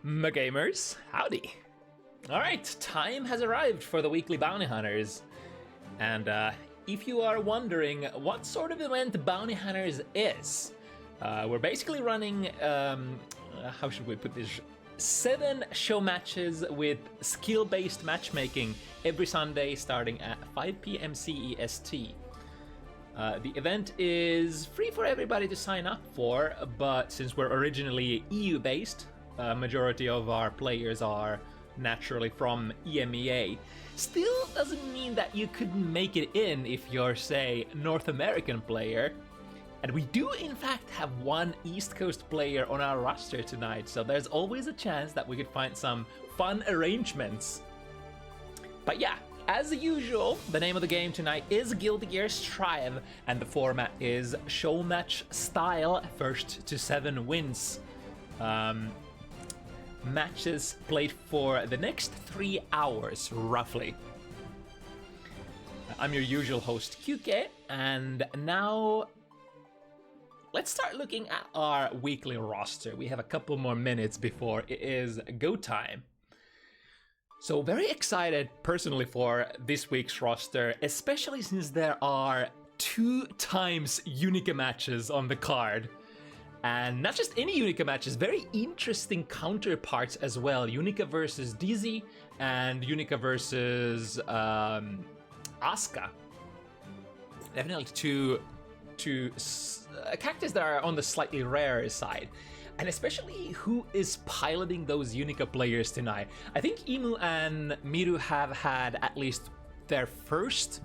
Gamers, howdy. Alright, time has arrived for the weekly Bounty Hunters. And if you are wondering what sort of event Bounty Hunters is, we're basically running, how should we put this? 7 show matches with skill-based matchmaking every Sunday starting at 5 p.m. CEST. The event is free for everybody to sign up for, but since we're originally EU-based, majority of our players are naturally from EMEA. Still doesn't mean that you couldn't make it in if you're, say, North American player. And we do in fact have one East Coast player on our roster tonight, so there's always a chance that we could find some fun arrangements. But yeah, as usual, the name of the game tonight is Guilty Gear Strive, and the format is show match style, first to 7 wins. Matches played for the next 3 hours, roughly. I'm your usual host, QK, and now let's start looking at our weekly roster. We have a couple more minutes before it is go time. So very excited personally for this week's roster, especially since there are 2 times Unica matches on the card. And not just any Unica matches, very interesting counterparts as well. Unica versus DZ and Unica versus Asuka. Definitely two characters that are on the slightly rarer side. And especially who is piloting those Unica players tonight. I think Imu and Miru have had at least their first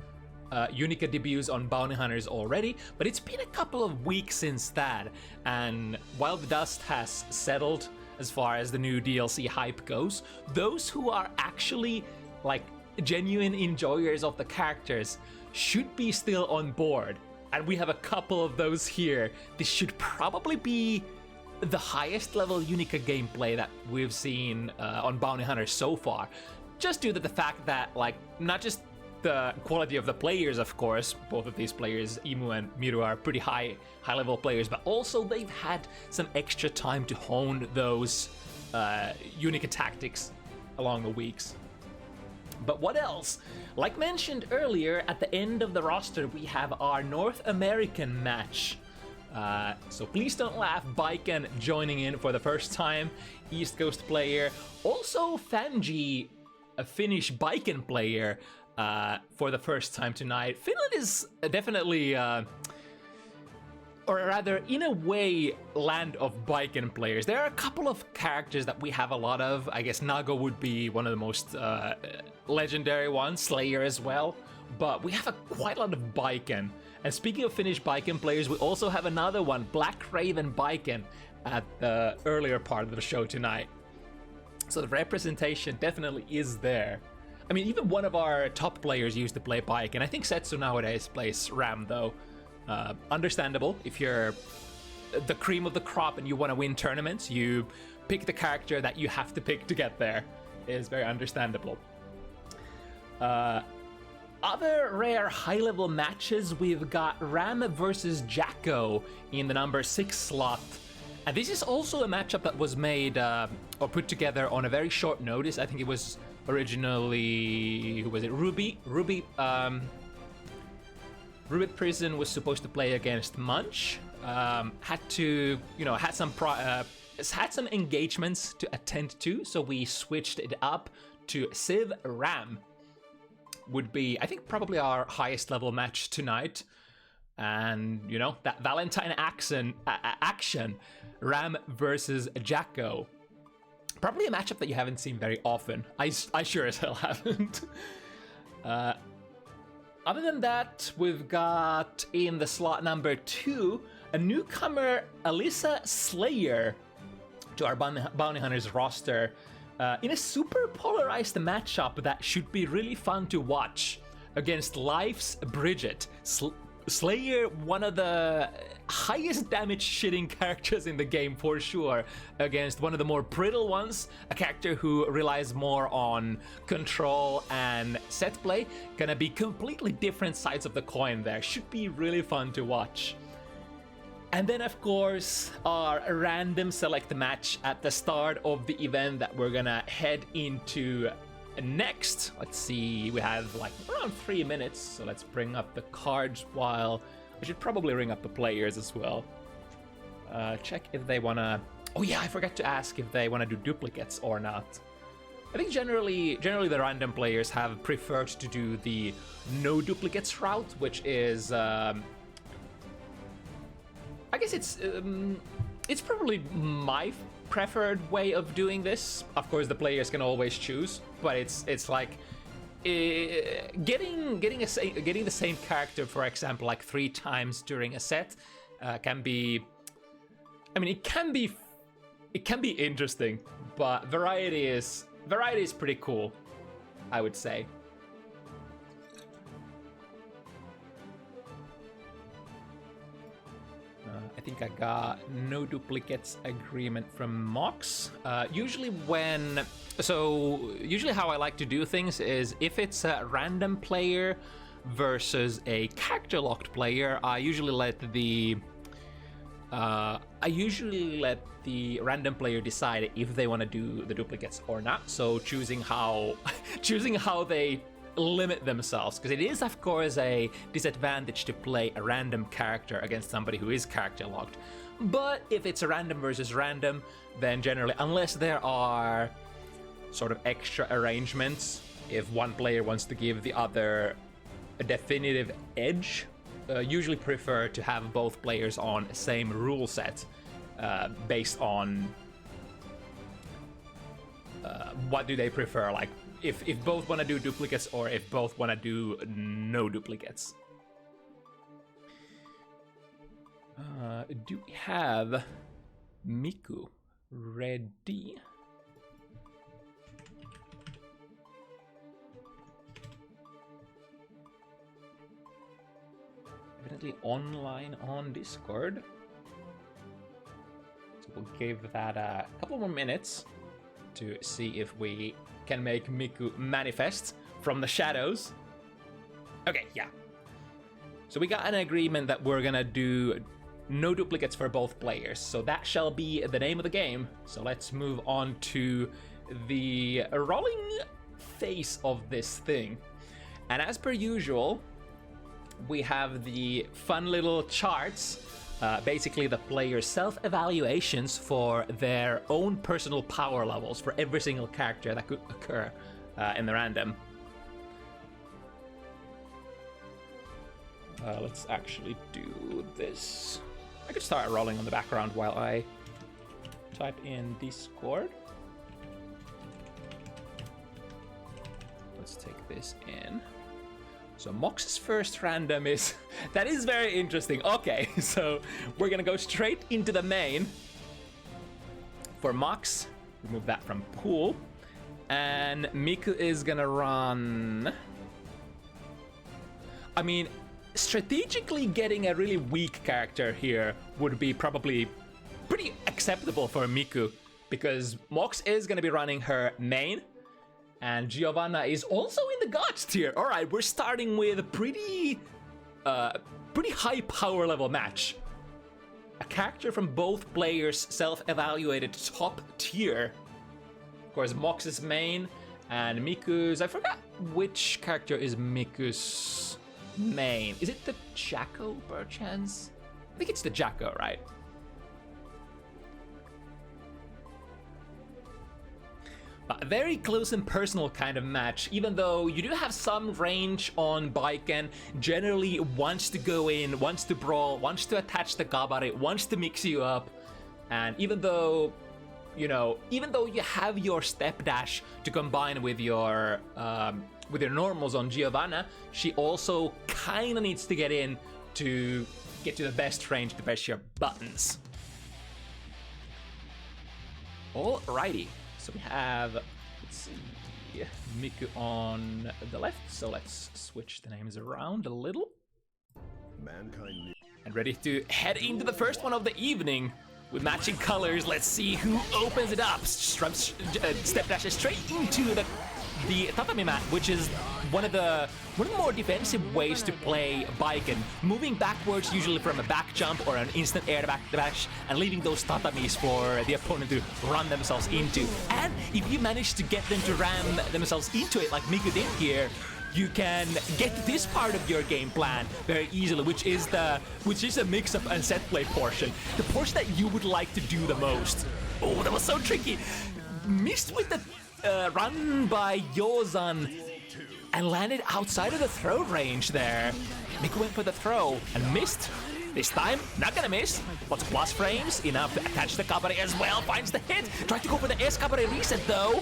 Unica debuts on Bounty Hunters already, but it's been a couple of weeks since that, and while the dust has settled as far as the new DLC hype goes, those who are actually like genuine enjoyers of the characters should be still on board, and we have a couple of those here. This should probably be the highest level Unica gameplay that we've seen on Bounty Hunters so far, just due to the fact that, like, not just the quality of the players, of course, both of these players, Imu and Miru, are pretty high level players, but also they've had some extra time to hone those Unica tactics along the weeks. But what else? Like mentioned earlier, at the end of the roster we have our North American match. So Please Don't Laugh Baiken joining in for the first time, East Coast player. Also Fämjii, a Finnish Baiken player, for the first time tonight. Finland is definitely, or rather, in a way, land of Baiken players. There are a couple of characters that we have a lot of. I guess Nago would be one of the most legendary ones, Slayer as well. But we have quite a lot of Baiken. And speaking of Finnish Baiken players, we also have another one, BlackRaven Baiken, at the earlier part of the show tonight. So the representation definitely is there. I mean, even one of our top players used to play Bike, and I think Setsu nowadays plays Ram, though. Understandable. If you're the cream of the crop and you want to win tournaments, you pick the character that you have to pick to get there. It is very understandable. Other rare high-level matches, we've got Ram versus Jacko in the number 6 slot. And this is also a matchup that was made or put together on a very short notice. I think it was originally, who was it? Ruby Prison was supposed to play against Munch. Had to, had some engagements to attend to, so we switched it up to Civ Ram. Would be, I think, probably our highest level match tonight. And, that Valentine action, Ram versus Jacko. Probably a matchup that you haven't seen very often. I sure as hell haven't. Other than that, we've got in the slot number 2, a newcomer, Alisa Slayer, to our Bounty Hunters roster. In a super polarized matchup that should be really fun to watch against Leif's Bridget. Slayer, one of the highest damage shitting characters in the game for sure, against one of the more brittle ones, a character who relies more on control and set play. Gonna be completely different sides of the coin there. Should be really fun to watch. And then, of course, our random select match at the start of the event that we're gonna head into next. Let's see, we have like around 3 minutes, so let's bring up the cards while... I should probably ring up the players as well. Check if they wanna... Oh yeah, I forgot to ask if they wanna do duplicates or not. I think generally the random players have preferred to do the no duplicates route, which is... I guess it's probably my preferred way of doing this. Of course, the players can always choose, but it's like getting the same character, for example, like 3 times during a set can be. I mean, it can be interesting, but variety is pretty cool, I would say. I think I got no duplicates agreement from Mox. Usually how I like to do things is if it's a random player versus a character locked player, I usually let the random player decide if they want to do the duplicates or not. So choosing how they limit themselves, because it is of course a disadvantage to play a random character against somebody who is character locked. But if it's a random versus random, then generally, unless there are sort of extra arrangements, if one player wants to give the other a definitive edge, usually prefer to have both players on the same rule set, based on what do they prefer, like if both want to do duplicates or if both want to do no duplicates. Do we have Miku ready? Evidently online on Discord. So we'll give that a couple more minutes to see if we can make Miku manifest from the shadows. Okay, yeah. So we got an agreement that we're gonna do no duplicates for both players. So that shall be the name of the game. So let's move on to the rolling phase of this thing. And as per usual, we have the fun little charts. Basically the player's self-evaluations for their own personal power levels for every single character that could occur in the random. Let's actually do this. I could start rolling on the background while I type in Discord. Let's take this in. So Mox's first random is... that is very interesting. Okay, so we're gonna go straight into the main. For Mox, remove that from pool. And Miku is gonna run... I mean, strategically getting a really weak character here would be probably pretty acceptable for Miku, because Mox is gonna be running her main. And Giovanna is also in the gods tier. All right, we're starting with a pretty high power level match. A character from both players self-evaluated top tier. Of course, Mox's main and Miku's. I forgot which character is Miku's main. Is it the Jacko, perchance? I think it's the Jacko, right? A very close and personal kind of match, even though you do have some range on Baiken. Generally wants to go in, wants to brawl, wants to attach the Gabare, wants to mix you up. And even though, you have your step dash to combine with your normals on Giovanna, she also kind of needs to get in to get to the best range to press your buttons. Alrighty. So we have, let's see, Miku on the left. So let's switch the names around a little. Mankind. And ready to head into the first one of the evening with matching colors. Let's see who opens it up. Step dashes straight into the the tatami mat, which is one of the more defensive ways to play Baiken, moving backwards usually from a back jump or an instant air back dash, and leaving those tatamis for the opponent to run themselves into. And if you manage to get them to ram themselves into it, like Miku did here, you can get to this part of your game plan very easily, which is a mix-up and set play portion, the portion that you would like to do the most. Oh, that was so tricky. Missed with the run by Yozan and landed outside of the throw range there. Miku went for the throw and missed. This time, not gonna miss. Lots of plus frames, enough to attach the kabare as well. Finds the hit. Tried to go for the S kabare reset though.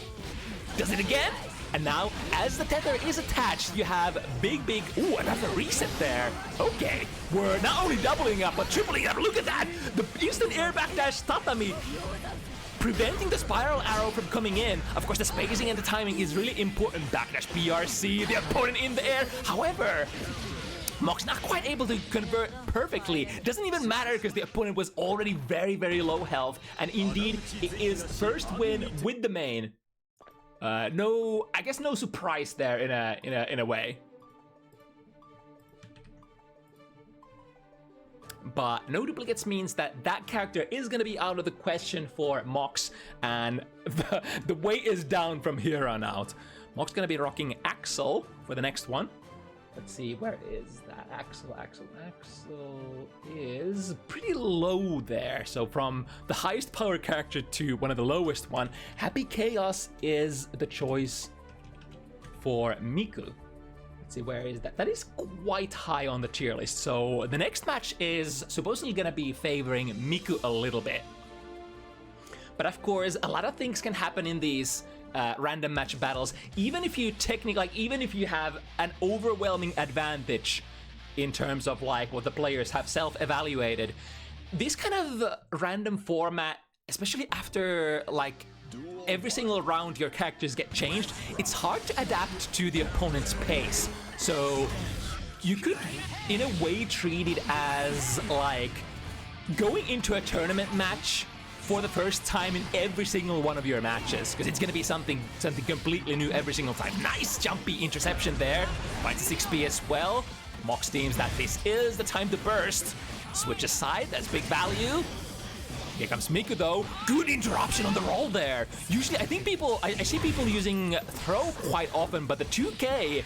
Does it again. And now, as the tether is attached, you have big, ooh, another reset there. Okay, we're not only doubling up, but tripling up. Look at that! The instant air backdash tatami, preventing the spiral arrow from coming in. Of course, the spacing and the timing is really important. Backdash PRC, the opponent in the air. However, Mox not quite able to convert perfectly. Doesn't even matter because the opponent was already very, very low health. And indeed, it is first win with the main. No, I guess no surprise there in a way. But no duplicates means that that character is going to be out of the question for Mox, and the weight is down from here on out. Mox going to be rocking Axel for the next one. Let's see, where is that? Axel is pretty low there. So from the highest power character to one of the lowest one, Happy Chaos is the choice for Miku. Let's see, where is that? That is quite high on the tier list. So the next match is supposedly gonna be favoring Miku a little bit. But of course, a lot of things can happen in these random match battles. Even if you even if you have an overwhelming advantage in terms of like what the players have self-evaluated, this kind of random format, especially after like every single round your characters get changed, it's hard to adapt to the opponent's pace. So you could in a way treat it as like going into a tournament match for the first time in every single one of your matches, because it's going to be something completely new every single time. Nice jumpy interception there. Finds 6p as well. Mox deems that this is the time to burst. Switch aside, that's big value. Here comes Miku though. Good interruption on the roll there. Usually, I think I see people using throw quite often, but the 2K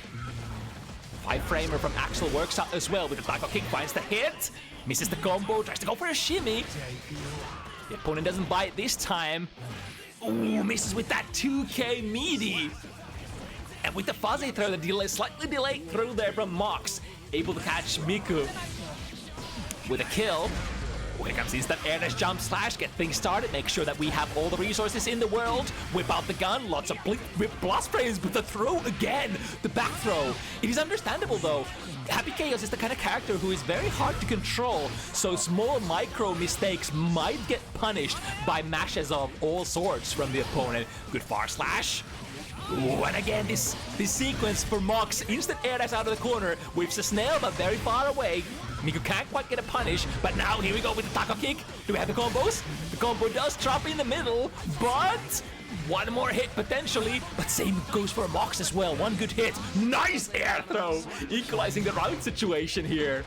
5-framer from Axel works out as well with the taco kick. Finds the hit. Misses the combo, tries to go for a shimmy. The opponent doesn't bite this time. Ooh, misses with that 2K meaty. And with the fuzzy throw, the slightly delayed throw there from Mox. Able to catch Miku with a kill. Here comes instant air dash jump slash, get things started, make sure that we have all the resources in the world. Whip out the gun, lots of blast frames, but the throw again, the back throw. It is understandable though. Happy Chaos is the kind of character who is very hard to control, so small micro mistakes might get punished by mashes of all sorts from the opponent. Good far slash. Ooh, and again, this sequence for Mox, instant air dash out of the corner, whips a snail but very far away. Miku can't quite get a punish, but now here we go with the taco kick. Do we have the combos? The combo does drop in the middle, but one more hit potentially. But same goes for Mox as well. One good hit. Nice air throw, equalizing the round situation here.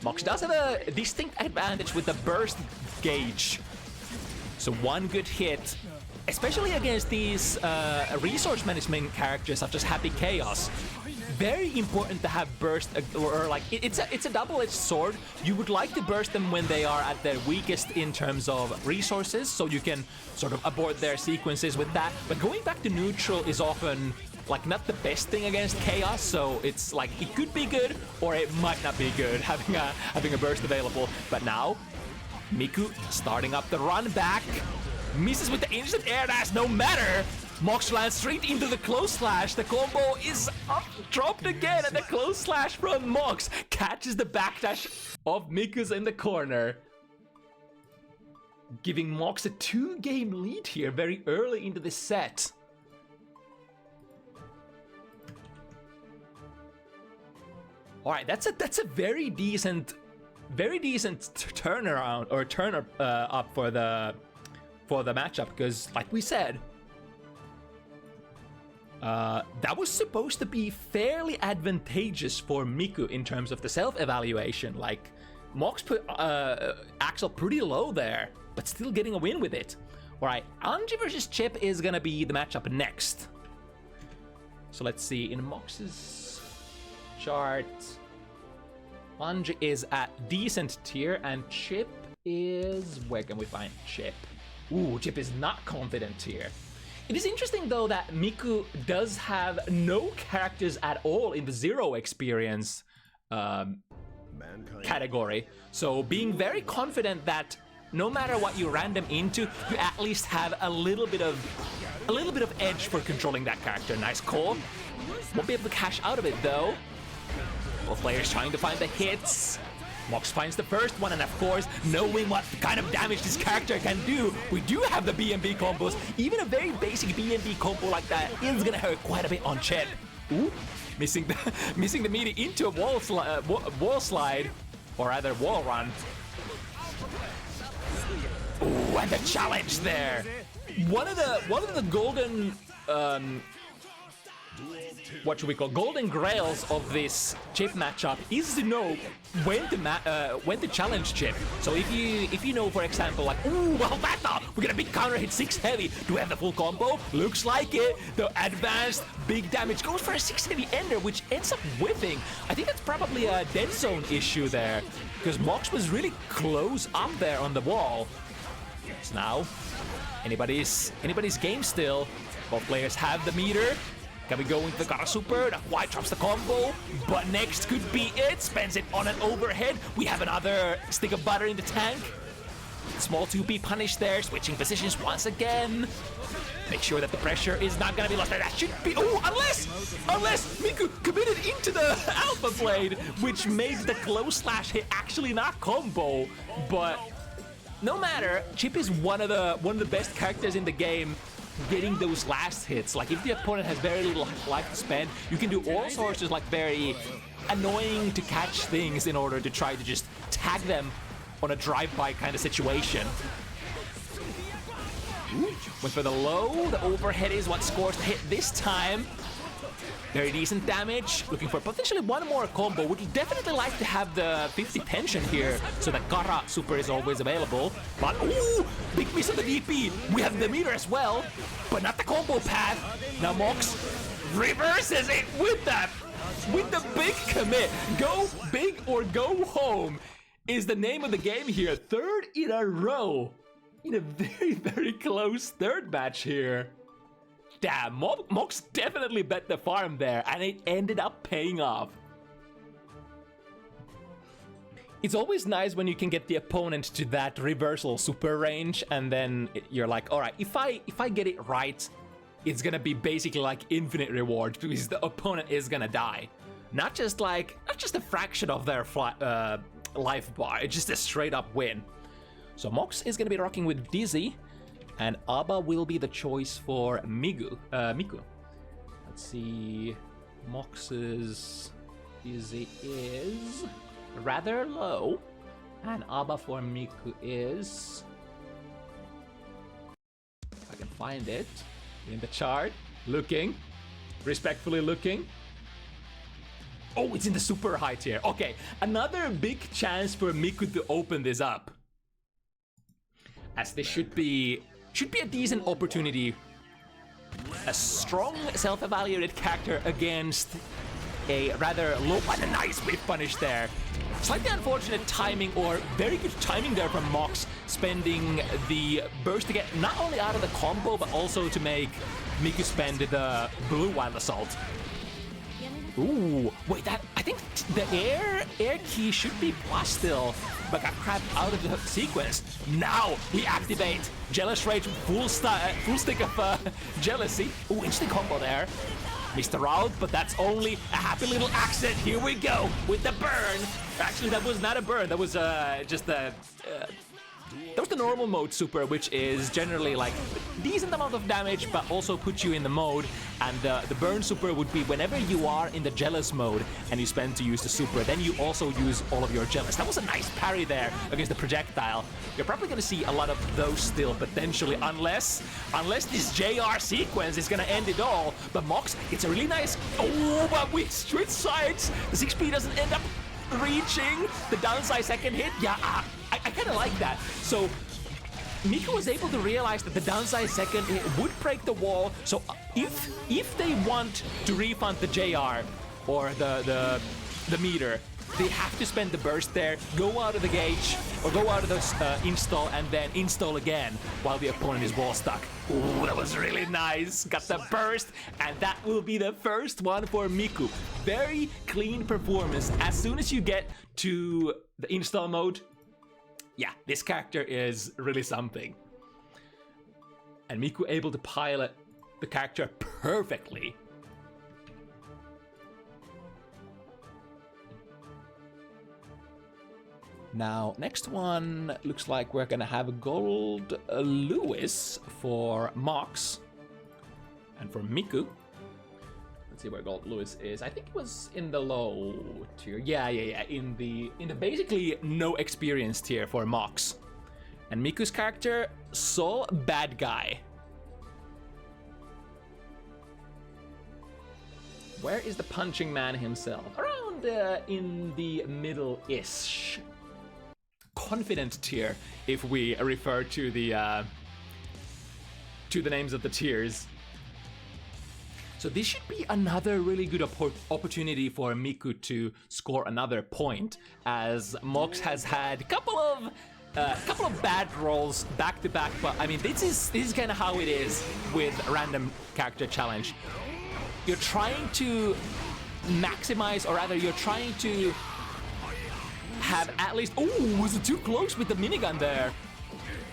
Mox does have a distinct advantage with the burst gauge. So one good hit, especially against these resource management characters such as Happy Chaos. Very important to have burst, or like it's a double-edged sword. You would like to burst them when they are at their weakest in terms of resources, so you can sort of abort their sequences with that. But going back to neutral is often like not the best thing against Chaos, so it's like it could be good or it might not be good having a burst available. But now Miku starting up the run back. Misses with the instant air dash, no matter. Mox lands straight into the close slash. The combo is up, dropped again, and the close slash from Mox catches the backdash of Miku's in the corner. Giving Mox a 2-game lead here very early into the set. All right, that's a very decent turnaround or turn up for the matchup, because like we said, That was supposed to be fairly advantageous for Miku in terms of the self-evaluation. Like, Mox put Axel pretty low there, but still getting a win with it. Alright, Anji versus Chip is gonna be the matchup next. So let's see, in Mox's chart, Anji is at decent tier, and Chip is... where can we find Chip? Ooh, Chip is not confident here. It is interesting though that Miku does have no characters at all in the zero experience category. So being very confident that no matter what you random into, you at least have a little bit of edge for controlling that character. Nice call. Won't be able to cash out of it though. Both players trying to find the hits. Mox finds the first one, and of course, knowing what kind of damage this character can do, we do have the B&B combos. Even a very basic B&B combo like that is gonna hurt quite a bit on Chip. Ooh, missing the meter into a wall slide, or rather wall run. Ooh, and the challenge there. One of the golden what should we call golden grails of this Chip matchup is to know when to challenge Chip. So if you know, for example, like, ooh, well, we're gonna be counter hit 6 heavy. Do we have the full combo? Looks like it. The advanced big damage goes for a 6 heavy ender, which ends up whipping. I think that's probably a dead zone issue there, because Mox was really close up there on the wall. So now anybody's game still. Both players have the meter. Can we go into the Kara Super? The White drops the combo, but next could be it. Spends it on an overhead. We have another stick of butter in the tank. Small 2P punish there, switching positions once again. Make sure that the pressure is not gonna be lost there. That should be, oh, unless Miku committed into the Alpha Blade, which made the close slash hit actually not combo. But no matter, Chip is one of the best characters in the game, getting those last hits. Like, if the opponent has very little life to spend, you can do all sorts of like very annoying to catch things in order to try to just tag them on a drive-by kind of situation. Went for the low. The overhead is what scores the hit this time. Very decent damage. Looking for potentially one more combo. Would definitely like to have the 50 tension here, so that Kara Super is always available. But, ooh, big miss on the DP. We have the meter as well, but not the combo path. Now Mox reverses it with the big commit. Go big or go home is the name of the game here. Third in a row in a very, very close third match here. Damn, Mox definitely bet the farm there, and it ended up paying off. It's always nice when you can get the opponent to that reversal super range, and then you're like, all right, if I get it right, it's gonna be basically like infinite reward, because the opponent is gonna die. Not just a fraction of their life bar, it's just a straight up win. So Mox is gonna be rocking with Dizzy, and Abba will be the choice for Miku. Let's see, Mox's Dizzy is rather low, and Abba for Miku is, if I can find it in the chart, respectfully looking. Oh, it's in the super high tier. Okay, another big chance for Miku to open this up, as this should be a decent opportunity. A strong self-evaluated character against a rather low, and a nice whip punish there. Slightly unfortunate timing, or very good timing there from Mox, spending the burst to get not only out of the combo, but also to make Miku spend the blue wild assault. Ooh, wait, I think the air key should be plus still, but got crapped out of the sequence. Now we activate Jealous Rage, full stick of jealousy. Ooh, instant combo there. Missed the route, but that's only a happy little accident. Here we go with the burn. Actually, that was not a burn. That was just a There was the normal mode super, which is generally like a decent amount of damage, but also puts you in the mode. And the burn super would be whenever you are in the jealous mode and you spend to use the super, then you also use all of your jealous. That was a nice parry there against the projectile. You're probably going to see a lot of those still, potentially, unless this JR sequence is going to end it all. But Mox, it's a really nice... Oh, but we switch sides. The 6P doesn't end up reaching the downside second hit. Yeah, I kind of like that. So Miku was able to realize that the downside second hit would break the wall. So if they want to refund the JR or the meter, they have to spend the burst there, go out of the gauge, or go out of the install, and then install again while the opponent is wall stuck. Ooh, that was really nice. Got the burst, and that will be the first one for Miku. Very clean performance. As soon as you get to the install mode, yeah, this character is really something. And Miku able to pilot the character perfectly. Now, next one looks like we're gonna have Gold Lewis for Mox. And for Miku, let's see where Gold Lewis is. I think it was in the low tier. Yeah. In the basically no experience tier for Mox. And Miku's character, Soul Bad Guy. Where is the punching man himself? Around in the middle-ish. Confident tier, if we refer to the names of the tiers. So this should be another really good opportunity for Miku to score another point, as Mox has had a couple of bad rolls back to back. But I mean, this is kind of how it is with random character challenge. You're trying to maximize, or rather, you're trying to have at least... Oh, was it too close with the minigun there?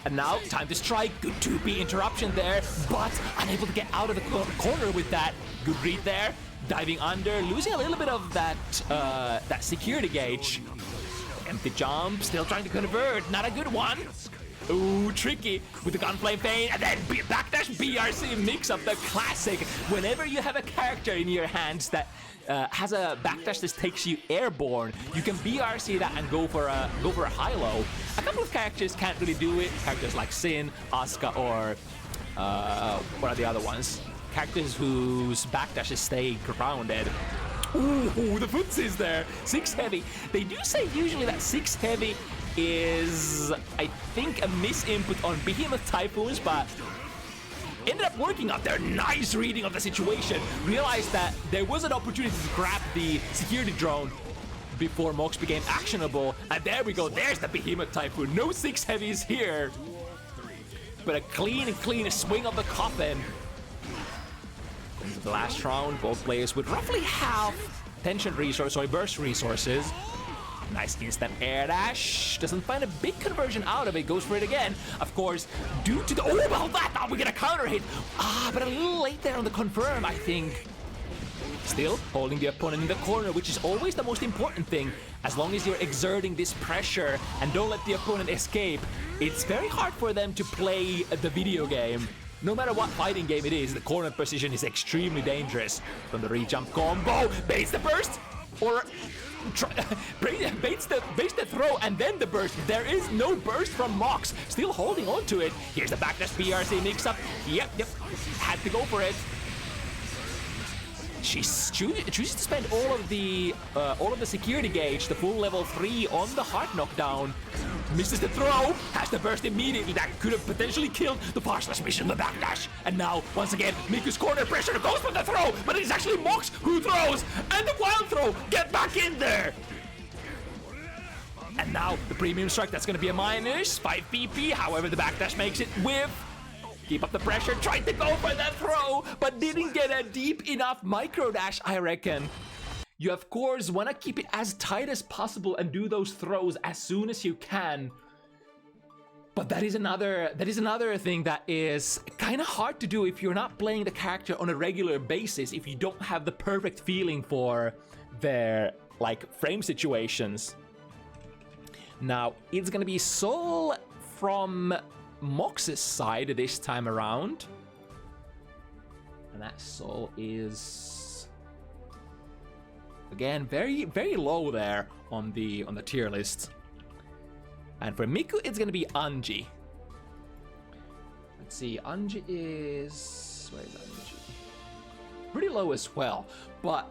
And now, time to strike. Good 2P interruption there, but unable to get out of the corner with that. Good read there. Diving under, losing a little bit of that security gauge. Empty jump, still trying to convert. Not a good one. Ooh, tricky with the gunplay feint, and then backdash BRC mix-up, the classic. Whenever you have a character in your hands that has a backdash that takes you airborne, you can BRC that and go for a high-low. A couple of characters can't really do it. Characters like Sin, Asuka, or what are the other ones? Characters whose backdashes stay grounded. Ooh, the footsies there. 6 heavy. They do say usually that 6 heavy is, I think, a misinput on Behemoth Typhoons, but ended up working out there. Nice reading of the situation. Realized that there was an opportunity to grab the security drone before Mox became actionable, and there we go. There's the Behemoth Typhoon. No 6 heavies here, but a clean swing of the coffin. Into the last round, both players with roughly half tension resource or burst resources. Nice instant air dash. Doesn't find a big conversion out of it. Goes for it again. Of course, due to the... Oh, well, that thought we get a counter hit. But a little late there on the confirm, I think. Still holding the opponent in the corner, which is always the most important thing. As long as you're exerting this pressure and don't let the opponent escape, it's very hard for them to play the video game. No matter what fighting game it is, the corner position is extremely dangerous. From the re-jump combo, baits the burst, or baits the throw and then the burst. There is no burst from Mox. Still holding on to it. Here's the backdash BRC mix-up. Yep. Had to go for it. She chooses to spend all of the security gauge, the full level 3 on the heart knockdown. Misses the throw, has the burst immediately. That could have potentially killed the partial mission, the backdash. And now, once again, Miku's corner pressure goes for the throw, but it is actually Mox who throws. And the wild throw, get back in there. And now, the premium strike, that's going to be a minus, 5 PP. However, the backdash makes it with... Keep up the pressure, tried to go for that throw, but didn't get a deep enough micro dash, I reckon. You, of course, want to keep it as tight as possible and do those throws as soon as you can. But that is another thing that is kind of hard to do if you're not playing the character on a regular basis, if you don't have the perfect feeling for their, like, frame situations. Now, it's going to be Soul from Mox's side this time around. And that soul is again very, very low there on the tier list. And for Miku, it's gonna be Anji. Let's see, Anji is... where is Anji? Pretty low as well, but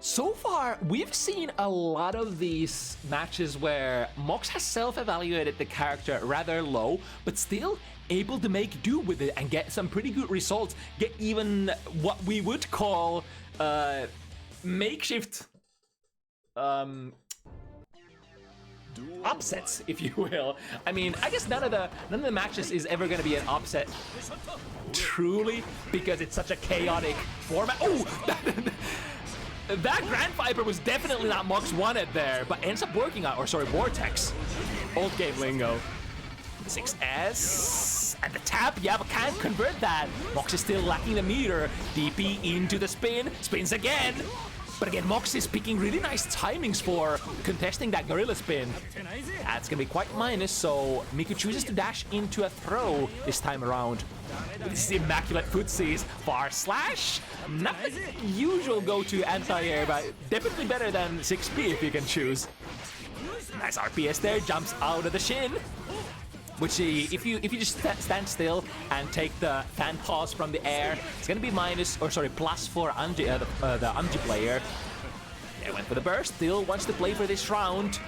so far we've seen a lot of these matches where Mox has self-evaluated the character rather low, but still able to make do with it and get some pretty good results, get even what we would call makeshift upsets, if you will. I mean, I guess none of the matches is ever going to be an upset truly, because it's such a chaotic format. Oh, that Grand Viper was definitely not Mox wanted there, but ends up working out. Or sorry, Vortex. Old game lingo. 6S and the tap. Yeah, but can't convert that. Mox is still lacking the meter. DP into the spin. Spins again. But again, Mox is picking really nice timings for contesting that gorilla spin. That's gonna be quite minus, so Miku chooses to dash into a throw this time around. This is immaculate footsies. Far slash. Not the usual go-to anti-air, but definitely better than 6P if you can choose. Nice RPS there, jumps out of the shin. Which if you just stand still and take the fan toss from the air, it's gonna be minus, or sorry, plus for Anji, the Anji player. They went for the burst, still wants to play for this round.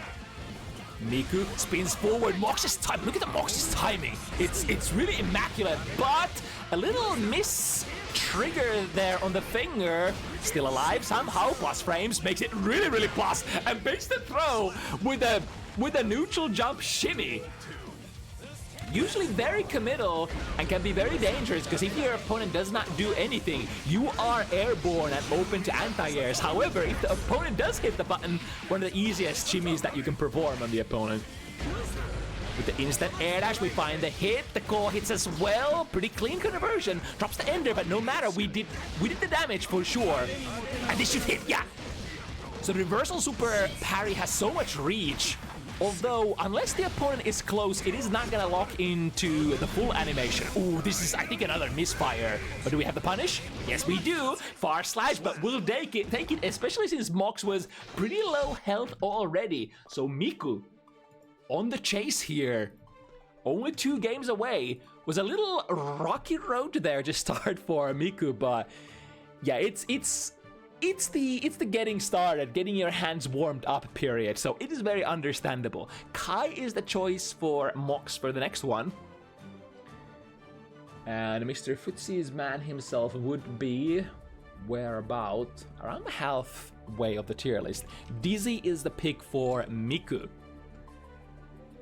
Miku spins forward. Mox's time. Look at the Mox's timing. It's really immaculate, but a little miss trigger there on the finger. Still alive somehow. Plus frames makes it really, really plus, and makes the throw with a neutral jump shimmy. Usually very committal and can be very dangerous, because if your opponent does not do anything, you are airborne and open to anti-airs. However, if the opponent does hit the button, one of the easiest shimmies that you can perform on the opponent. With the instant air dash, we find the hit. The core hits as well. Pretty clean conversion. Drops the ender, but no matter, we did the damage for sure. And this should hit, yeah. So the reversal super parry has so much reach. Although, unless the opponent is close, it is not gonna lock into the full animation. Ooh, this is, I think, another misfire. But do we have the punish? Yes, we do. Far slash, but we'll take it, especially since Mox was pretty low health already. So Miku, on the chase here, only 2 games away. Was a little rocky road there to start for Miku, but yeah, it's the getting started, getting your hands warmed up period, so it is very understandable. Kai is the choice for Mox for the next one. And Mr. Footsie's man himself would be whereabout around the halfway of the tier list. Dizzy is the pick for Miku.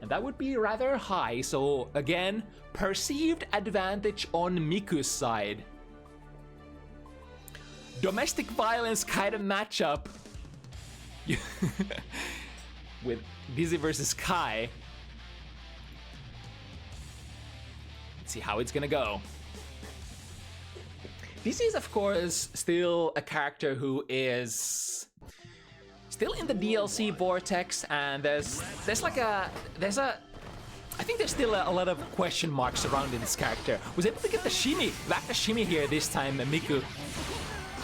And that would be rather high, so again, perceived advantage on Miku's side. Domestic violence kind of matchup with Dizzy versus Kai. Let's see how it's gonna go. Dizzy is, of course, still a character who is still in the DLC vortex, and I think there's still a lot of question marks surrounding this character. Was able to get the shimmy, back the shimmy here this time, Miku.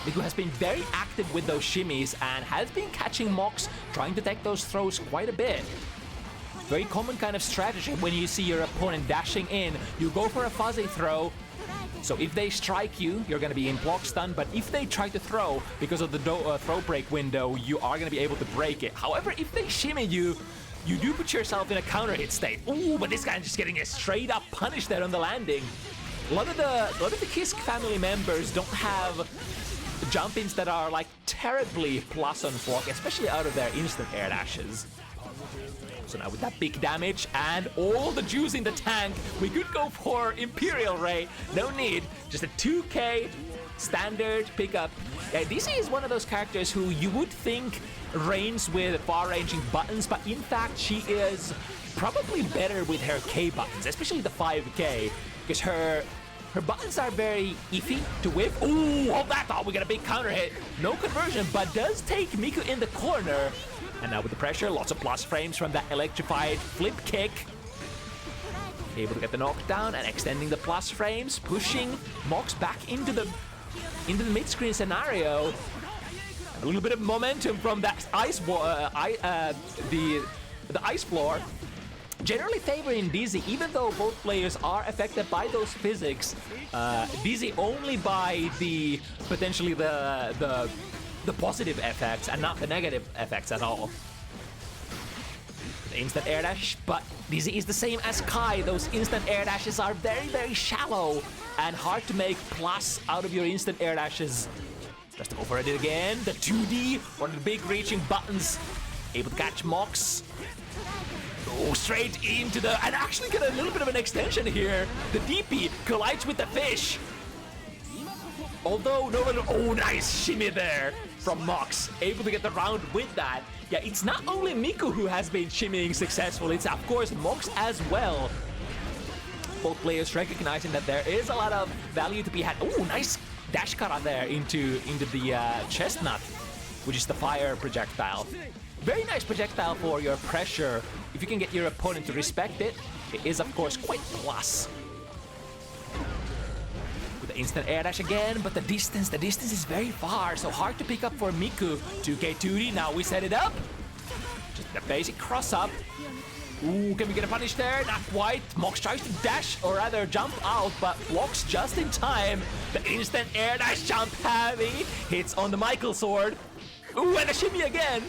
Miku has been very active with those shimmies and has been catching Mox, trying to take those throws quite a bit. Very common kind of strategy when you see your opponent dashing in, you go for a fuzzy throw. So if they strike you, you're going to be in block stun, but if they try to throw, because of the throw break window, you are going to be able to break it. However, if they shimmy you, you do put yourself in a counter hit state. Ooh, but this guy just getting a straight up punish there on the landing. A lot of the Kisk family members don't have jump-ins that are like terribly plus on block, especially out of their instant air dashes. So now with that big damage and all the juice in the tank, we could go for Imperial Ray. No need, just a 2k standard pickup. DC is one of those characters who you would think reigns with far-ranging buttons, but in fact she is probably better with her K buttons, especially the 5k, because her buttons are very iffy to whip. Ooh, hold that thought, we got a big counter hit. No conversion, but does take Miku in the corner. And now with the pressure, lots of plus frames from that electrified flip kick. Able to get the knockdown and extending the plus frames, pushing Mox back into the mid-screen scenario. A little bit of momentum from that the ice floor. Generally favoring Dizzy, even though both players are affected by those physics. Dizzy only by the potentially the positive effects and not the negative effects at all. The instant air dash, but Dizzy is the same as Kai. Those instant air dashes are very, very shallow and hard to make plus out of your instant air dashes. Just to go for it again. The 2D, one of the big reaching buttons. Able to catch Mox. Oh, straight into the... And actually get a little bit of an extension here. The DP collides with the fish. Although, no... Oh, nice shimmy there from Mox. Able to get the round with that. Yeah, it's not only Miku who has been shimmying successfully. It's, of course, Mox as well. Both players recognizing that there is a lot of value to be had. Oh, nice dash kara there into the chestnut, which is the fire projectile. Very nice projectile for your pressure. If you can get your opponent to respect it, it is of course quite plus. With the instant air dash again, but the distance is very far, so hard to pick up for Miku. 2K2D, now we set it up. Just the basic cross up. Ooh, can we get a punish there? Not quite. Mox tries to dash, or rather jump out, but blocks just in time. The instant air dash jump heavy. Hits on the Michael sword. Ooh, and a shimmy again.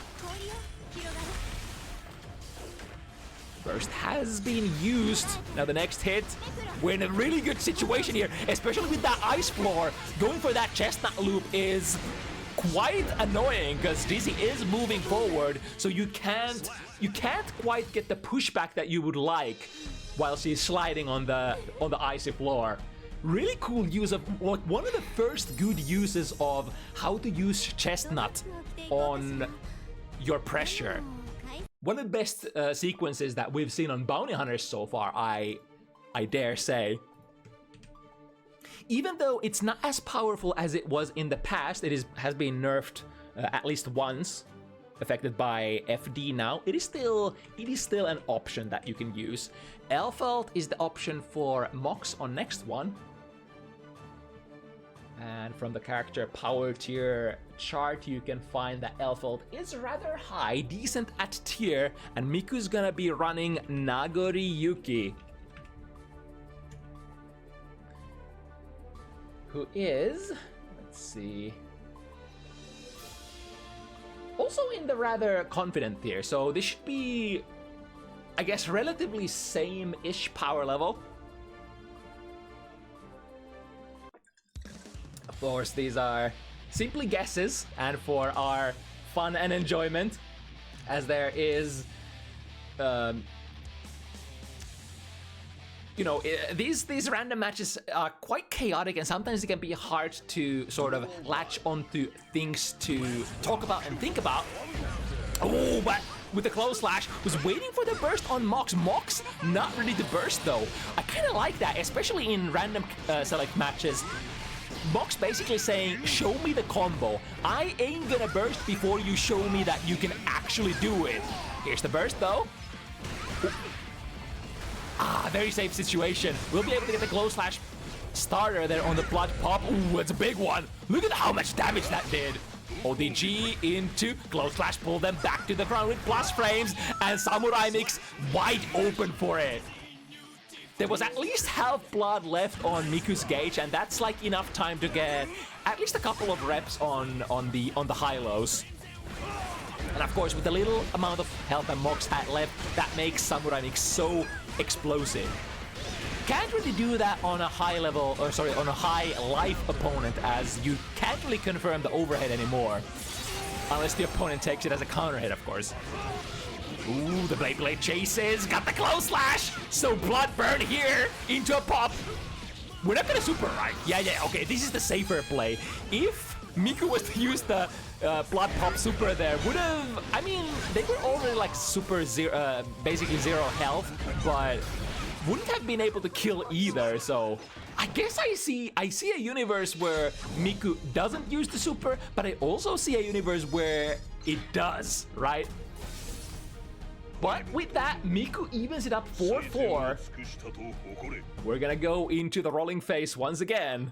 Burst has been used. Now the next hit. We're in a really good situation here, especially with that ice floor. Going for that chestnut loop is quite annoying because Dizzy is moving forward, so you can't quite get the pushback that you would like while she's sliding on the icy floor. Really cool use of, like, one of the first good uses of how to use chestnut on your pressure. One of the best sequences that we've seen on Bounty Hunters so far, I dare say. Even though it's not as powerful as it was in the past, has been nerfed at least once, affected by FD now. It is still an option that you can use. Elfelt is the option for Mox on next one. And from the character power tier chart, you can find that Elfelt is rather high, decent at tier, and Miku's gonna be running Nagori Yuki, who is, let's see, also in the rather confident tier. So this should be, I guess, relatively same-ish power level. Of course, these are simply guesses and for our fun and enjoyment, as there is, you know, these random matches are quite chaotic and sometimes it can be hard to sort of latch onto things to talk about and think about. Oh, but with the close slash, was waiting for the burst on Mox. Mox not ready to burst though. I kind of like that, especially in random select matches. Mox basically saying, show me the combo. I ain't gonna burst before you show me that you can actually do it. Here's the burst though. Ah, very safe situation. We'll be able to get the glow slash starter there on the blood pop. Ooh, it's a big one. Look at how much damage that did. ODG into glow slash, pull them back to the front with plus frames, and Samurai Mix wide open for it. There was at least half blood left on Miku's gauge, and that's like enough time to get at least a couple of reps on the high-lows. And of course, with the little amount of health that Mox had left, that makes Samurai Mix so explosive. Can't really do that on a high level, or sorry, on a high life opponent, as you can't really confirm the overhead anymore. Unless the opponent takes it as a counter hit, of course. Ooh, the Blade chases, got the close slash! So blood burn here into a pop. We're not gonna super, right? Yeah, okay, this is the safer play. If Miku was to use the blood pop super there, would have, I mean, they were already like super zero, basically zero health, but wouldn't have been able to kill either, so I guess I see a universe where Miku doesn't use the super, but I also see a universe where it does, right? But with that, Miku evens it up 4-4. We're gonna go into the rolling phase once again.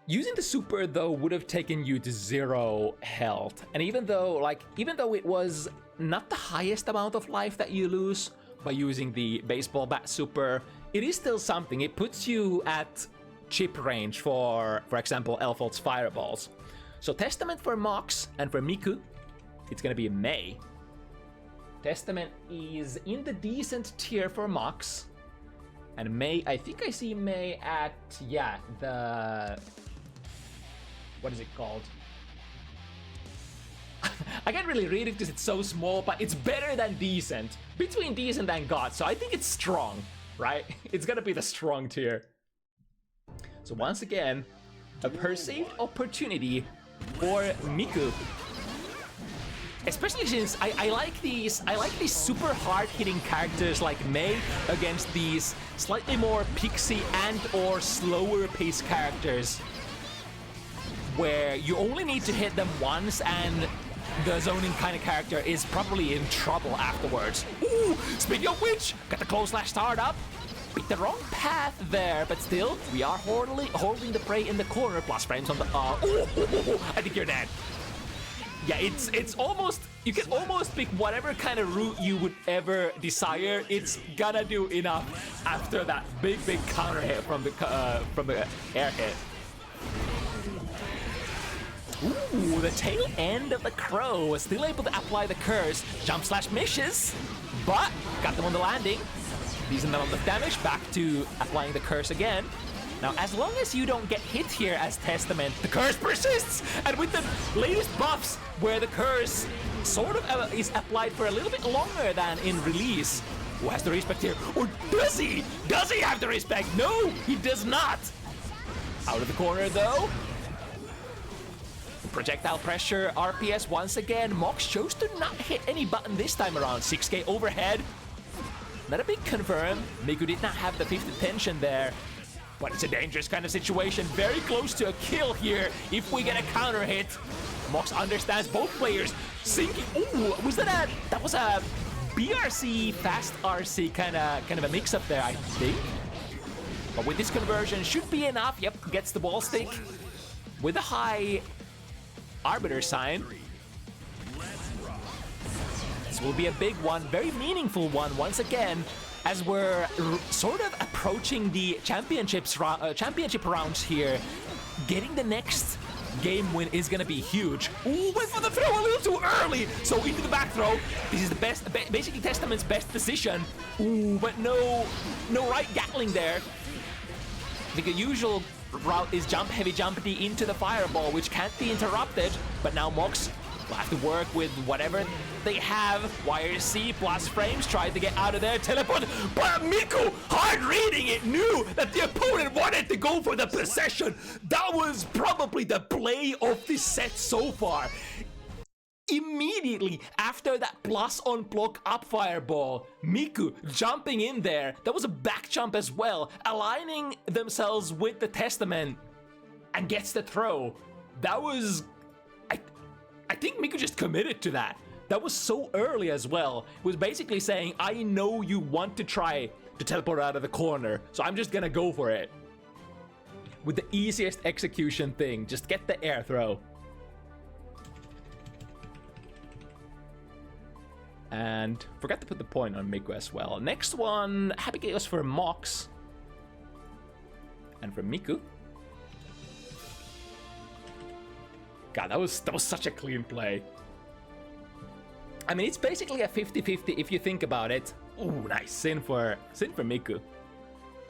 Using the super though would have taken you to 0 health, and even though it was not the highest amount of life that you lose by using the baseball bat super, it is still something. It puts you at chip range for example, Elfolt's fireballs. So Testament for Mox, and for Miku, it's gonna be May. Testament is in the decent tier for Mox, and May, I think I see May at, yeah, the... what is it called? I can't really read it because it's so small, but it's better than decent. Between decent and God, so I think it's strong, right? It's gonna be the strong tier. So once again, a perceived opportunity for Miku. Especially since I like these super hard hitting characters like Mei against these slightly more pixie and or slower paced characters, where you only need to hit them once and the zoning kind of character is probably in trouble afterwards. Ooh, speaking of which, got the close slash start up. Picked the wrong path there, but still, we are holding the prey in the corner. Plus frames on the... I think you're dead. Yeah, it's almost... You can almost pick whatever kind of route you would ever desire. It's gonna do enough after that big counter hit from the air hit. Ooh, the tail end of the crow was still able to apply the curse. Jump slash misses, but got them on the landing. Decent amount of damage, back to applying the curse again. Now, as long as you don't get hit here as Testament, the curse persists! And with the latest buffs, where the curse sort of is applied for a little bit longer than in release. Who has the respect here? Or does he? Does he have the respect? No, he does not! Out of the corner, though. Projectile pressure, RPS once again. Mox chose to not hit any button this time around. 6k overhead. Not a big confirm. Miku did not have the 5th tension there. But it's a dangerous kind of situation. Very close to a kill here if we get a counter hit. Mox understands both players. Sinking. Ooh, was that was a BRC, fast RC kind of a mix-up there, I think. But with this conversion, should be enough. Yep, gets the ball stick with a high Arbiter sign. This will be a big one, very meaningful one once again, as we're sort of approaching the championship rounds here. Getting the next game win is gonna be huge. Ooh, went for the throw a little too early. So into the back throw. This is the best, basically Testament's best position. Ooh, but no right Gatling there. I think the usual route is jump heavy jump D into the fireball, which can't be interrupted. But now Mox will have to work with whatever they have. YRC plus frames, tried to get out of there, teleport, but Miku, hard reading it, knew that the opponent wanted to go for the possession. That was probably the play of this set so far. Immediately after that plus on block up fireball, Miku jumping in there, that was a back jump as well, aligning themselves with the Testament and gets the throw. That was, I think Miku just committed to that. That was so early as well. It was basically saying, I know you want to try to teleport out of the corner, so I'm just gonna go for it. With the easiest execution thing, just get the air throw. And forgot to put the point on Miku as well. Next one, Happy Chaos for Mox. And for Miku. God, that was such a clean play. I mean, it's basically a 50-50 if you think about it. Ooh, nice. Sin for Miku.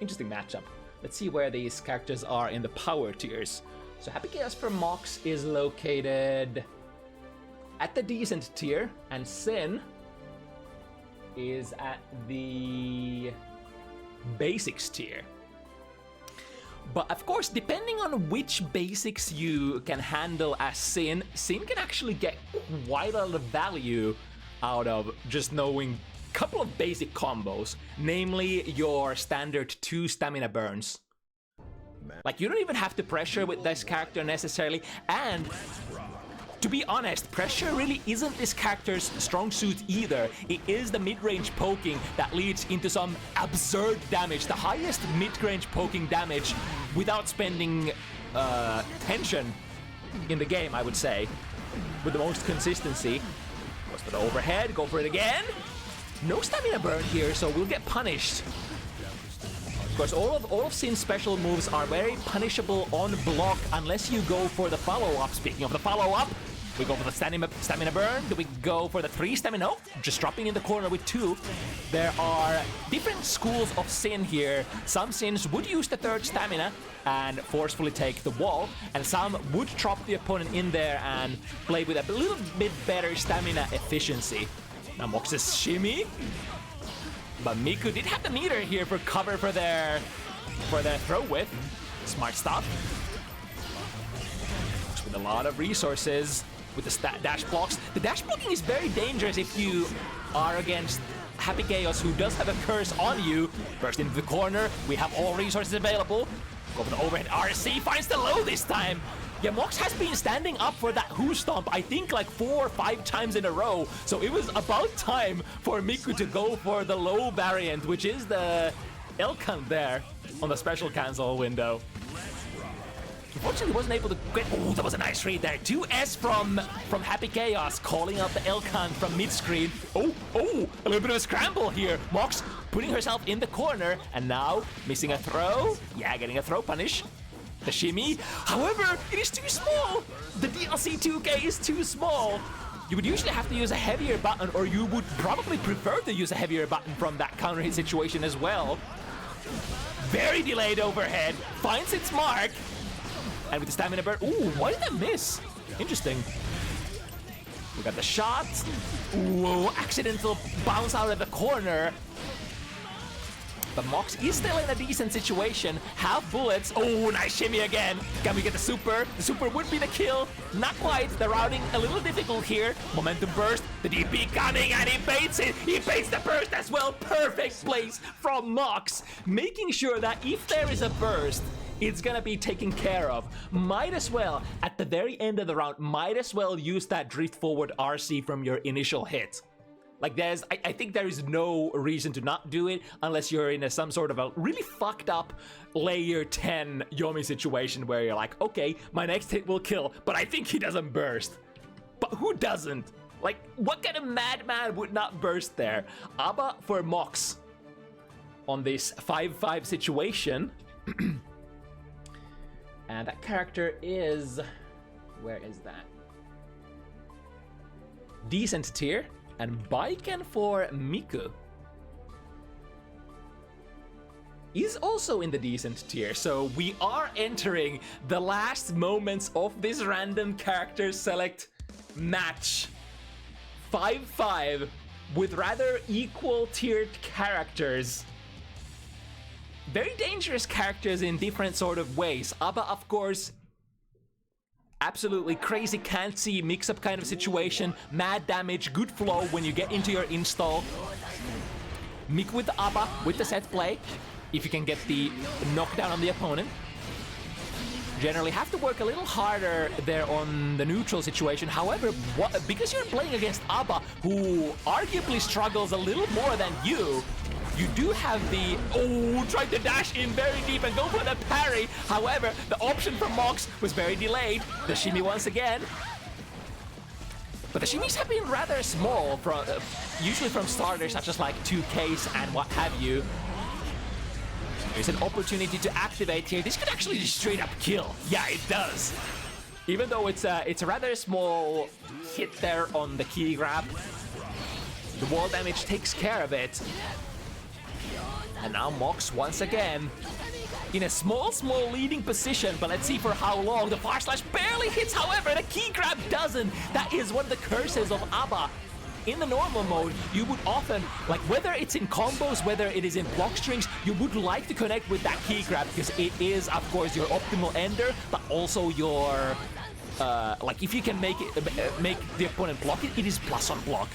Interesting matchup. Let's see where these characters are in the power tiers. So Happy Chaos for Mox is located at the decent tier, and Sin is at the basics tier. But of course, depending on which basics you can handle as Sin can actually get quite a lot of value out of just knowing a couple of basic combos, namely your standard 2 stamina burns. Like, you don't even have to pressure with this character necessarily, and to be honest, pressure really isn't this character's strong suit either. It is the mid-range poking that leads into some absurd damage, the highest mid-range poking damage without spending tension in the game, I would say, with the most consistency. Goes for the overhead, go for it again. No stamina burn here, so we'll get punished. Of course, all of Sin's special moves are very punishable on block unless you go for the follow-up. Speaking of the follow-up, we go for the stamina burn. Do we go for the 3 stamina? No, just dropping in the corner with 2. There are different schools of Sin here. Some Sins would use the 3rd stamina and forcefully take the wall, and some would trap the opponent in there and play with a little bit better stamina efficiency. Now Mox's shimmy, but Miku did have the meter here for cover for their throw with. Smart stuff. With a lot of resources. With the dash blocks. The dash blocking is very dangerous if you are against Happy Chaos, who does have a curse on you. Burst into the corner. We have all resources available. Go for the overhead. RC finds the low this time. Yeah, Mox has been standing up for that Who Stomp, I think like 4 or 5 times in a row. So it was about time for Miku to go for the low variant, which is the Elkan there on the special cancel window. Unfortunately, wasn't able to get. Oh, that was a nice read there. 2S from Happy Chaos, calling out the Elkan from mid-screen. Oh, a little bit of a scramble here. Mox putting herself in the corner, and now missing a throw. Yeah, getting a throw punish. The shimmy. However, it is too small. The DLC 2K is too small. You would usually have to use a heavier button, or you would probably prefer to use a heavier button from that counter hit situation as well. Very delayed overhead. Finds its mark. And with the stamina burn, ooh, why did that miss? Interesting. We got the shot. Ooh, accidental bounce out of the corner. But Mox is still in a decent situation. Half bullets. Oh, nice shimmy again. Can we get the super? The super would be the kill. Not quite. The routing a little difficult here. Momentum burst. The DP coming and he baits it. He baits the burst as well. Perfect place from Mox. Making sure that if there is a burst, it's gonna be taken care of. Might as well, at the very end of the round, might as well use that drift forward RC from your initial hit. Like I think there is no reason to not do it unless you're in some sort of a really fucked up layer 10 Yomi situation where you're like, okay, my next hit will kill, but I think he doesn't burst. But who doesn't? Like, what kind of madman would not burst there? ABBA for Mox on this 5-5 situation. And that character is... where is that? Decent tier. And Baiken for Miku is also in the decent tier. So we are entering the last moments of this random character select match. 5-5 with rather equal tiered characters. Very dangerous characters in different sort of ways. ABBA, of course, absolutely crazy, can't see, mix-up kind of situation. Mad damage, good flow when you get into your install. Miku with the ABBA, with the set play, if you can get the knockdown on the opponent. Generally have to work a little harder there on the neutral situation. However, because you're playing against ABBA, who arguably struggles a little more than you do have the... oh, tried to dash in very deep and go for the parry. However, the option from Mox was very delayed. The shimmy once again. But the shimmies have been rather small, from, usually from starters such as like 2Ks and what have you. There's an opportunity to activate here. This could actually just straight up kill. Yeah, it does. Even though it's a rather small hit there on the key grab, the wall damage takes care of it. And now Mox once again in a small leading position, but let's see for how long. The far slash barely hits, however, the key grab doesn't. That is one of the curses of ABBA. In the normal mode, you would often, like whether it's in combos, whether it is in block strings, you would like to connect with that key grab because it is, of course, your optimal ender, but also your, like if you can make the opponent block it, it is plus on block.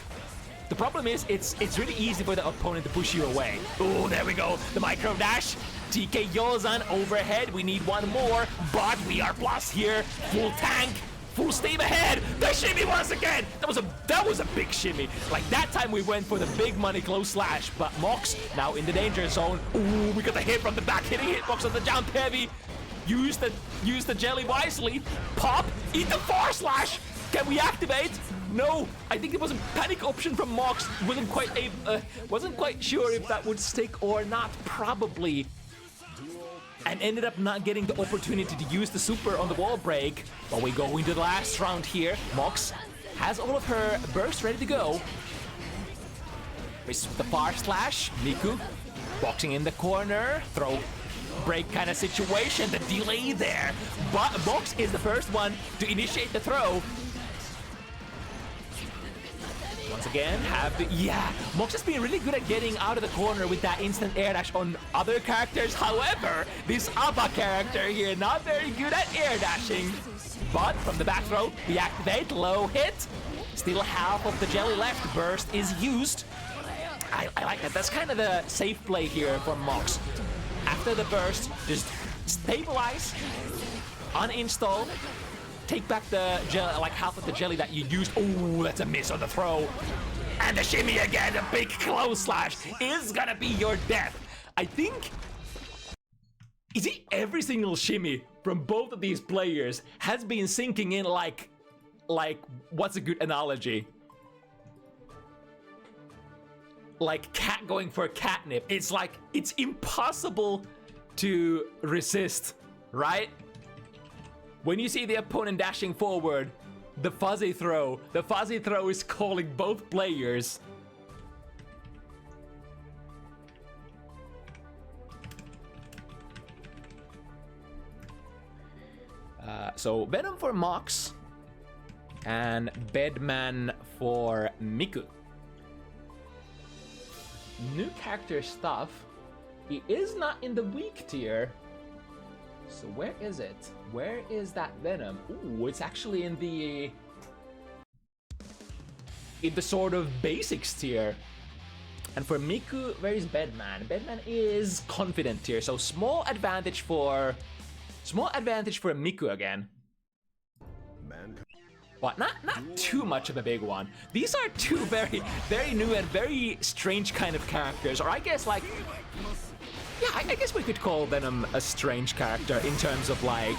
The problem is, it's really easy for the opponent to push you away. Oh, there we go. The micro dash. TK Yozan overhead. We need one more, but we are plus here. Full tank. Full steam ahead. The shimmy once again. That was a big shimmy. Like that time we went for the big money close slash, but Mox now in the danger zone. Ooh, we got the hit from the back, hitting hitbox on the jump heavy. Use the jelly wisely. Pop. Eat the forward slash. Can we activate? No. I think it was a panic option from Mox. Wasn't quite sure if that would stick or not. Probably. And ended up not getting the opportunity to use the super on the wall break. But we go into the last round here. Mox has all of her bursts ready to go. With the far slash. Miku boxing in the corner. Throw break kind of situation. The delay there. But Mox is the first one to initiate the throw. Once again, Mox has been really good at getting out of the corner with that instant air dash on other characters. However, this Abba character here, not very good at air dashing. But from the back throw, we activate, low hit. Still half of the jelly left, burst is used. I like that, that's kind of the safe play here from Mox. After the burst, just stabilize, uninstall, take back the like half of the jelly that you used. Oh, that's a miss on the throw. And the shimmy again, a big close slash is gonna be your death. I think, is it every single shimmy from both of these players has been sinking in like what's a good analogy? Like cat going for catnip. It's like, it's impossible to resist, right? When you see the opponent dashing forward, the fuzzy throw is calling both players. So Venom for Mox and Bedman for Miku. New character stuff. He is not in the weak tier. So where is it? Where is that Venom? Ooh, it's actually in the sort of basics tier. And for Miku, where is Bedman? Bedman is confident tier, so small advantage for Miku again. But not too much of a big one. These are two very, very new and very strange kind of characters, or I guess like, yeah, I guess we could call Venom a strange character in terms of like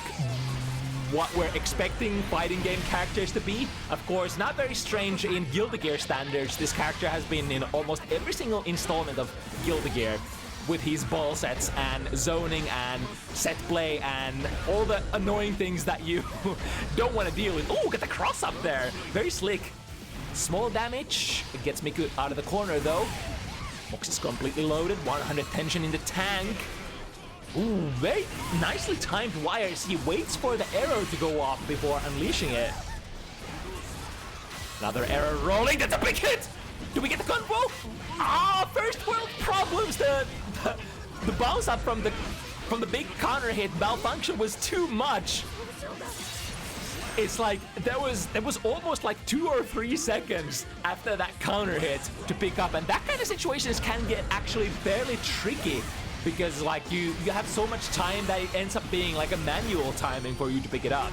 what we're expecting fighting game characters to be. Of course, not very strange in Guilty Gear standards. This character has been in almost every single installment of Guilty Gear with his ball sets and zoning and set play and all the annoying things that you don't want to deal with. Oh, get the cross up there. Very slick. Small damage. It gets Miku out of the corner though. Mox is completely loaded. 100 tension in the tank. Ooh, very nicely timed wires. He waits for the arrow to go off before unleashing it. Another arrow rolling. That's a big hit. Do we get the combo? Ah, first world problems. The bounce up from the big counter hit malfunction was too much. It's like there was almost like 2 or 3 seconds after that counter hit to pick up, and that kind of situations can get actually fairly tricky because like you have so much time that it ends up being like a manual timing for you to pick it up.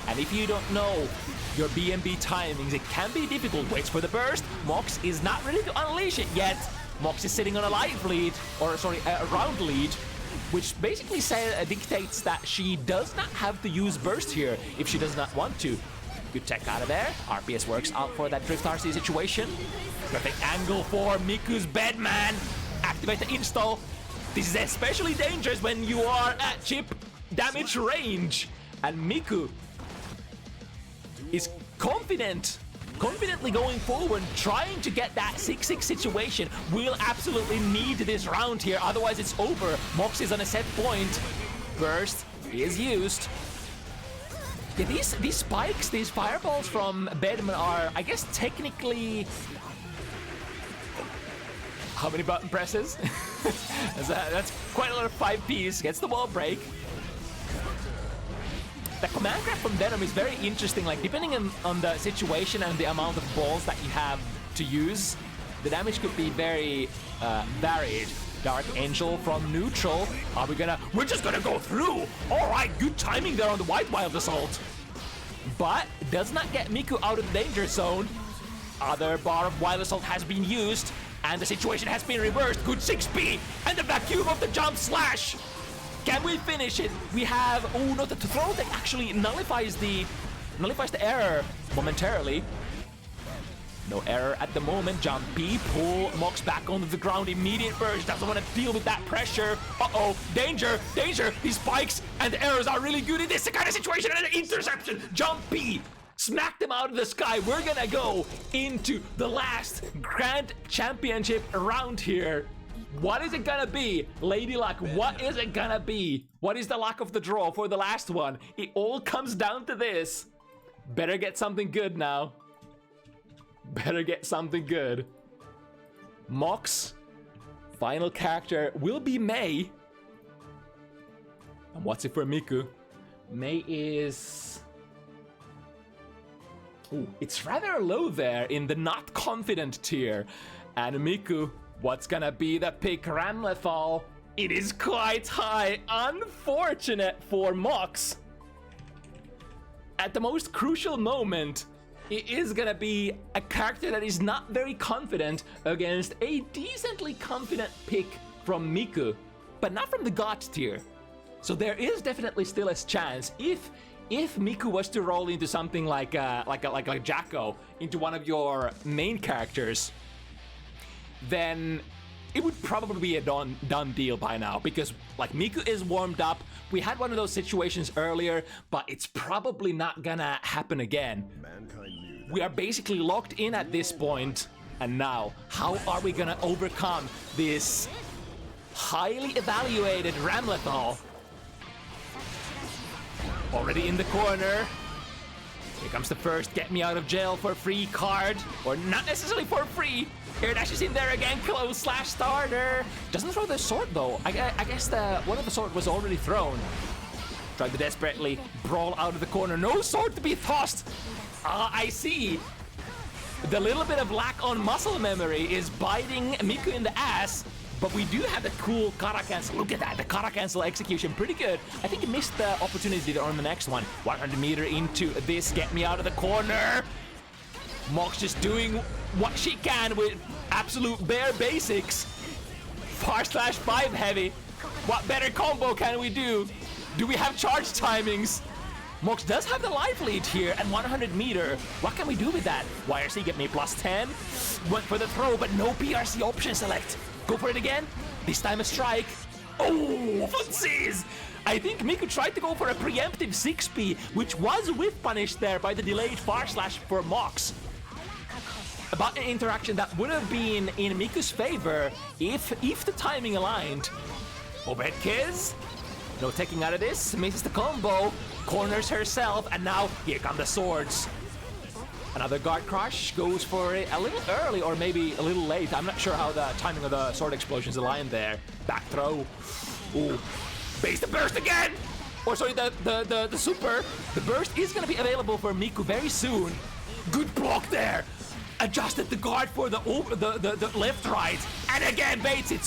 And if you don't know your BMB timings, it can be difficult. Waits for the burst. Mox is not ready to unleash it yet. Mox is sitting on a life lead, or sorry, a round lead, which basically dictates that she does not have to use burst here if she does not want to. Good tech out of there. RPS works out for that Drift RC situation. Perfect angle for Miku's Bedman. Activate the install. This is especially dangerous when you are at chip damage range. And Miku is confidently going forward, trying to get that 6-6 situation. We'll absolutely need this round here, otherwise it's over. Mox is on a set point. Burst is used. Yeah, these spikes, these fireballs from Bedman are, I guess, technically... How many button presses? That's quite a lot of 5Ps. Gets the wall break. The command grab from Venom is very interesting, like depending on the situation and the amount of balls that you have to use, the damage could be very varied. Dark Angel from neutral. Are we gonna... We're just gonna go through! Alright, good timing there on the White Wild Assault. But does not get Miku out of the danger zone. Other bar of Wild Assault has been used, and the situation has been reversed. Good 6B, and the vacuum of the jump slash. Can we finish it? We have... Oh no, the throw that actually nullifies the error momentarily. No error at the moment. Jump B, pull Mox back onto the ground. Immediate burst, doesn't want to deal with that pressure. Uh-oh, danger, danger. He spikes, and the errors are really good in this kind of situation. And an interception, jump B. Smack them out of the sky. We're gonna go into the last Grand Championship round here. What is it gonna be? Lady Luck, what is it gonna be? What is the luck of the draw for the last one? It all comes down to this. Better get something good now. Better get something good. Mox, final character will be Mei. And what's it for Miku? Mei is... Ooh, it's rather low there in the not confident tier. And Miku, what's gonna be the pick? Ramlethal. It is quite high. Unfortunate for Mox. At the most crucial moment, it is gonna be a character that is not very confident against a decently confident pick from Miku, but not from the God tier. So there is definitely still a chance if Miku was to roll into something like Jacko, into one of your main characters, then it would probably be a done deal by now, because like Miku is warmed up. We had one of those situations earlier, but it's probably not gonna happen again. We are basically locked in at this point, and now, how are we gonna overcome this highly evaluated Ramlethal? Already in the corner. Here comes the first get me out of jail for free card, or not necessarily for free. Air dash is in there again, close slash starter. Doesn't throw the sword though. I guess one of the sword was already thrown. Tried to desperately brawl out of the corner. No sword to be tossed. I see. The little bit of lack on muscle memory is biting Miku in the ass, but we do have the cool kata cancel. Look at that, the kata cancel execution, pretty good. I think he missed the opportunity there on the next one. 100 meter into this, get me out of the corner. Mox just doing what she can with absolute bare basics. /5 heavy. What better combo can we do? Do we have charge timings? Mox does have the life lead here and 100 meter. What can we do with that? YRC get me +10. Went for the throw, but no PRC option select. Go for it again. This time a strike. Oh, footsies! I think Miku tried to go for a preemptive 6P, which was whiff punished there by the delayed // for Mox. About an interaction that would have been in Miku's favor if the timing aligned. Overhead kiss. No taking out of this. Misses the combo. Corners herself. And now here come the swords. Another guard crush. Goes for it a little early or maybe a little late. I'm not sure how the timing of the sword explosions aligned there. Back throw. Ooh. Base the burst again. Or sorry, the super. The burst is going to be available for Miku very soon. Good block there. Adjusted the guard for the left right, and again baits it.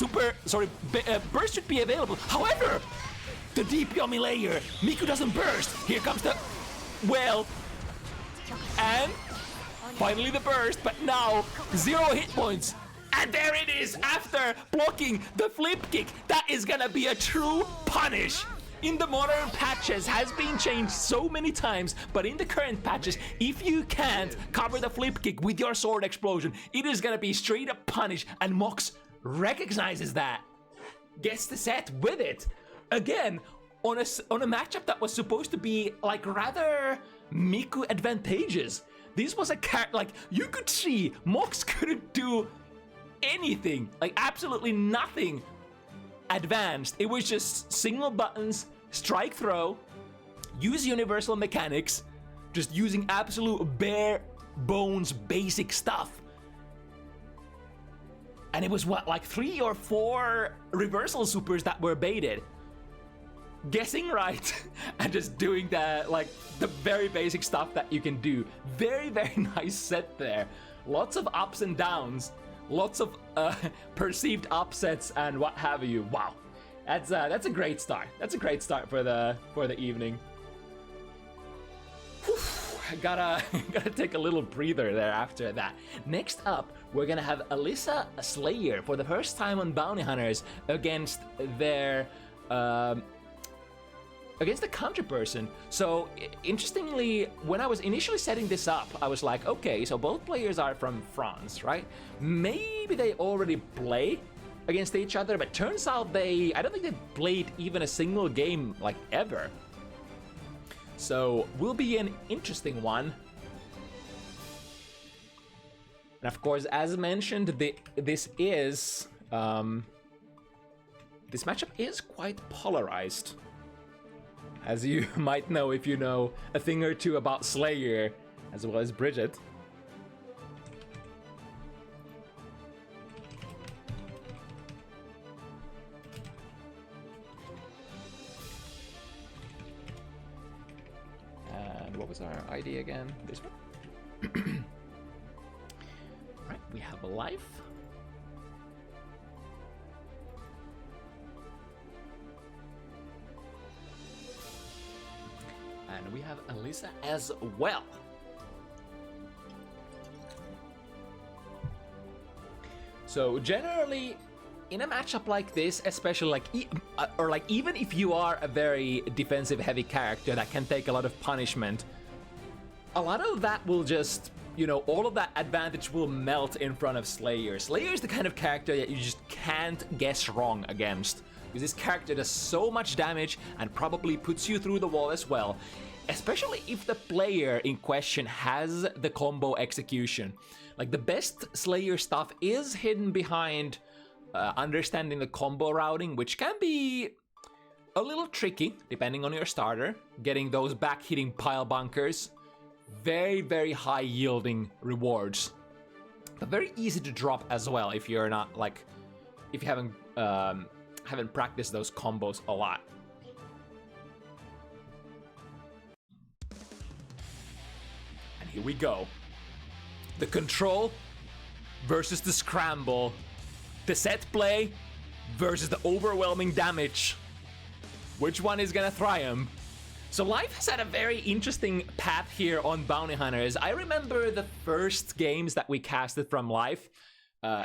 Burst should be available. However, the deep yummy layer, Miku doesn't burst. Here comes the and finally the burst, but now 0 hit points. And there it is after blocking the flip kick. That is gonna be a true punish. In the modern patches has been changed so many times, but in the current patches, if you can't cover the flip kick with your sword explosion, it is gonna be straight up punish, and Mox recognizes that. Gets the set with it. Again, on a matchup that was supposed to be like rather Miku advantageous. This was a like you could see Mox couldn't do anything, like absolutely nothing advanced. It was just single buttons, strike throw, use universal mechanics, just using absolute bare bones basic stuff. And it was what, like 3 or 4 reversal supers that were baited. Guessing right and just doing the very basic stuff that you can do. Very, very nice set there. Lots of ups and downs, lots of perceived upsets and what have you. Wow, that's a great start. That's a great start for the evening. Whew. Gotta take a little breather there after that. Next up, we're gonna have Alisa Slayer for the first time on Bounty Hunters against their against the counter person. So interestingly, when I was initially setting this up, I was like, okay, so both players are from France, right? Maybe they already play against each other, but turns out I don't think they played even a single game like ever. So will be an interesting one. And of course, as mentioned, this matchup is quite polarized, as you might know if you know a thing or two about Slayer, as well as Bridget. And what was our ID again? This one? Right, we have a Leif. And we have Alisa as well. So generally, in a matchup like this, especially like even if you are a very defensive heavy character that can take a lot of punishment, a lot of that will just, you know, all of that advantage will melt in front of Slayer. Slayer is the kind of character that you just can't guess wrong against, because this character does so much damage and probably puts you through the wall as well, especially if the player in question has the combo execution. Like, the best Slayer stuff is hidden behind understanding the combo routing, which can be a little tricky depending on your starter. Getting those back hitting pile bunkers, very, very high yielding rewards, but very easy to drop as well if you're not like, if you haven't practiced those combos a lot. And here we go. The control versus the scramble. The set play versus the overwhelming damage. Which one is gonna triumph? So Leif has had a very interesting path here on Bounty Hunters. I remember the first games that we casted from Leif,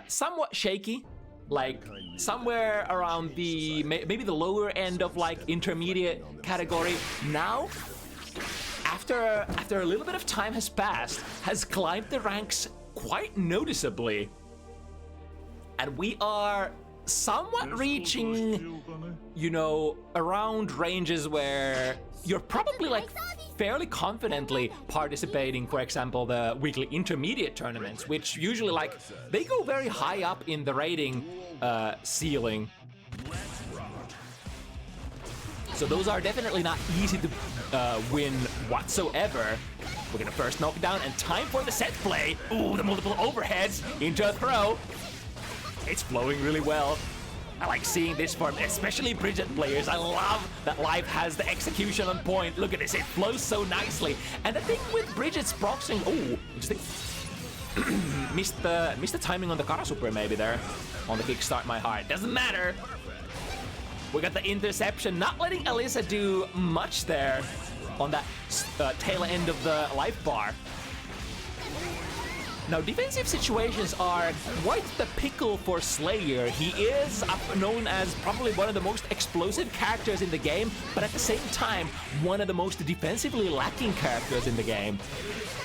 somewhat shaky, like somewhere around the maybe the lower end of like intermediate category. Now, after a little bit of time has passed, has climbed the ranks quite noticeably, and we are somewhat reaching, you know, around ranges where you're probably like fairly confidently participating, for example, the weekly intermediate tournaments, which usually like they go very high up in the rating ceiling. So those are definitely not easy to win whatsoever. We're gonna first knock down, and time for the set play. Ooh, the multiple overheads into a throw. It's flowing really well. I like seeing this from especially Bridget players. I love that Leif has the execution on point. Look at this, it flows so nicely. And the thing with Bridget's proxing, oh, interesting. missed the timing on the Kara Super maybe there on the Kickstart My Heart. Doesn't matter. We got the interception, not letting Alisa do much there on that tail end of the life bar. Now, defensive situations are quite the pickle for Slayer. He is known as probably one of the most explosive characters in the game, but at the same time, one of the most defensively lacking characters in the game.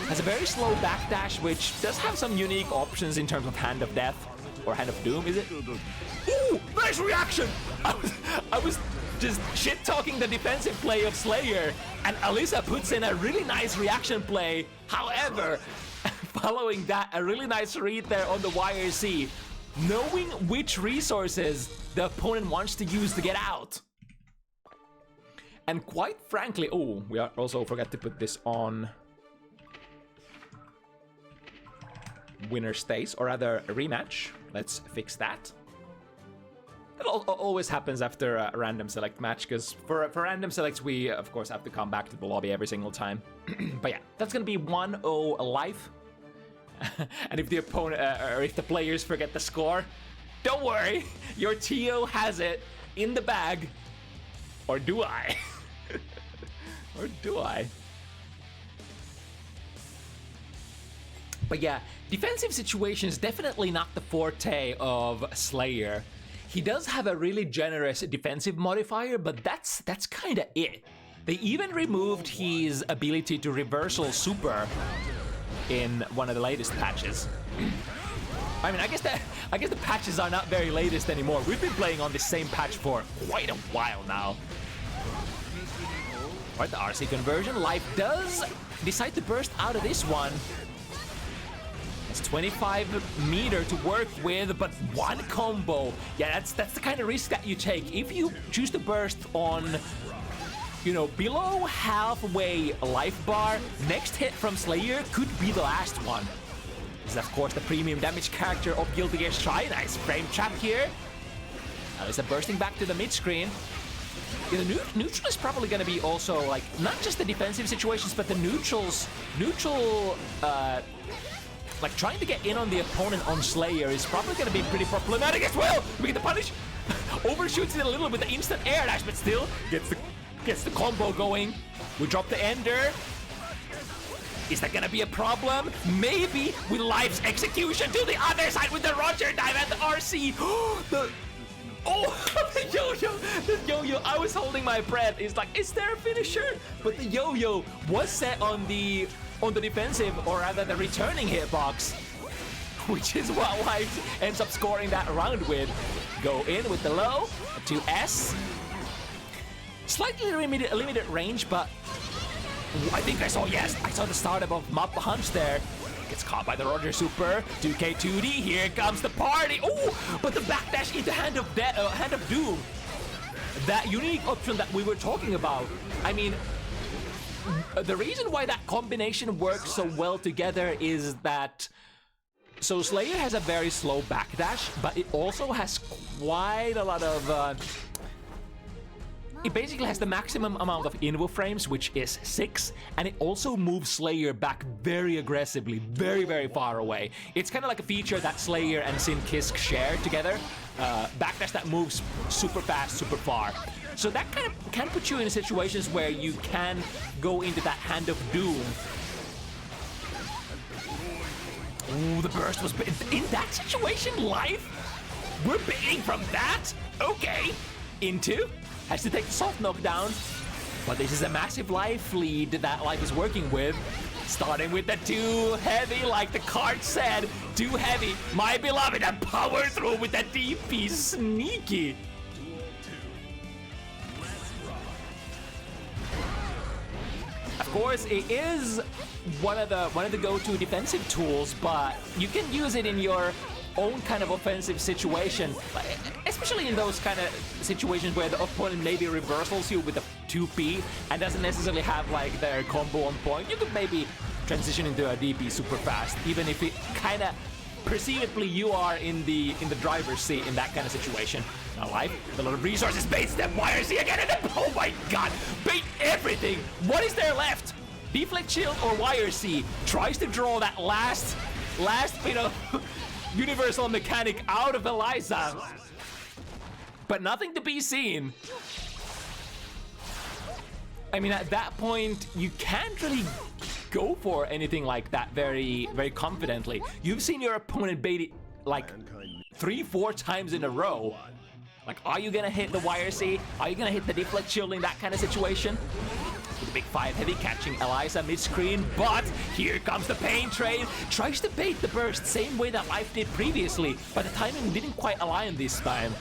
Has a very slow backdash, which does have some unique options in terms of Hand of Death, or Hand of Doom, is it? Ooh, nice reaction! I was just shit-talking the defensive play of Slayer, and Alisa puts in a really nice reaction play. However, following that, a really nice read there on the YRC, knowing which resources the opponent wants to use to get out. And quite frankly, oh, we also forgot to put this on winner stays, or rather a rematch. Let's fix that. That always happens after a random select match, because for random selects, we of course have to come back to the lobby every single time. But yeah, that's gonna be 1-0 Leif. And if the opponent or if the players forget the score, don't worry, your TO has it in the bag. Or do I? Or do I? But yeah, defensive situations definitely not the forte of Slayer. He does have a really generous defensive modifier, but that's kind of it. They even removed his ability to reversal super in one of the latest patches. I mean, I guess the patches are not very latest anymore. We've been playing on the same patch for quite a while now. Alright, the RC conversion. Leif does decide to burst out of this one. It's 25 meter to work with, but one combo. Yeah, that's the kind of risk that you take. If you choose to burst on, you know, below halfway life bar, next hit from Slayer could be the last one. This is, of course, the premium damage character of Guilty Gear Strive. Nice frame trap here. Alisa bursting back to the mid screen. Yeah, the neutral is probably going to be also, like, not just the defensive situations, but the like, trying to get in on the opponent on Slayer is probably going to be pretty problematic as well. We get the punish. Overshoots it a little with the instant air dash, but still gets the combo going. We drop the ender. Is that going to be a problem? Maybe with Leif's execution to the other side with the Roger dive and the RC. The yo-yo! The yo-yo! I was holding my breath. It's like, is there a finisher? But the yo-yo was set on the defensive, or rather the returning hitbox, which is what Leif ends up scoring that round with. Go in with the low to S. Slightly limited range, but I think I saw the startup of Map Punch there. Gets caught by the Roger Super. 2K2D, here comes the party. Oh, but the backdash into Hand of Doom. That unique option that we were talking about. I mean, the reason why that combination works so well together is that, so Slayer has a very slow backdash, but it also has quite a lot of it basically has the maximum amount of invo frames, which is 6, and it also moves Slayer back very aggressively, very, very far away. It's kind of like a feature that Slayer and Sin Kisk share together. Backdash that moves super fast, super far. So that kind of can put you in situations where you can go into that Hand of Doom. Ooh, the burst was in that situation. Leif, we're baiting from that. Okay, into. Has to take the soft knockdown, but this is a massive life lead that Leif is working with. Starting with the too heavy, like the card said, too heavy. My beloved, and power through with the DP, sneaky. Of course, it is one of the go-to defensive tools, but you can use it in your own kind of offensive situation, especially in those kind of situations where the opponent maybe reversals you with a 2P and doesn't necessarily have like their combo on point. You could maybe transition into a DP super fast, even if it kind of perceivably you are in the driver's seat in that kind of situation. Now Leif, a lot of resources, bait step, YRC again, and then, oh my god, bait everything. What is there left? Deflect shield or YRC? Tries to draw that last bit of universal mechanic out of Alisa, but nothing to be seen. I mean, at that point, you can't really go for anything like that very, very confidently. You've seen your opponent bait it like 3-4 times in a row. Like, are you gonna hit the YRC? Are you gonna hit the deflect shield in that kind of situation? With the big 5 heavy catching Alisa mid-screen, but here comes the pain train. Tries to bait the burst same way that Leif did previously, but the timing didn't quite align this time.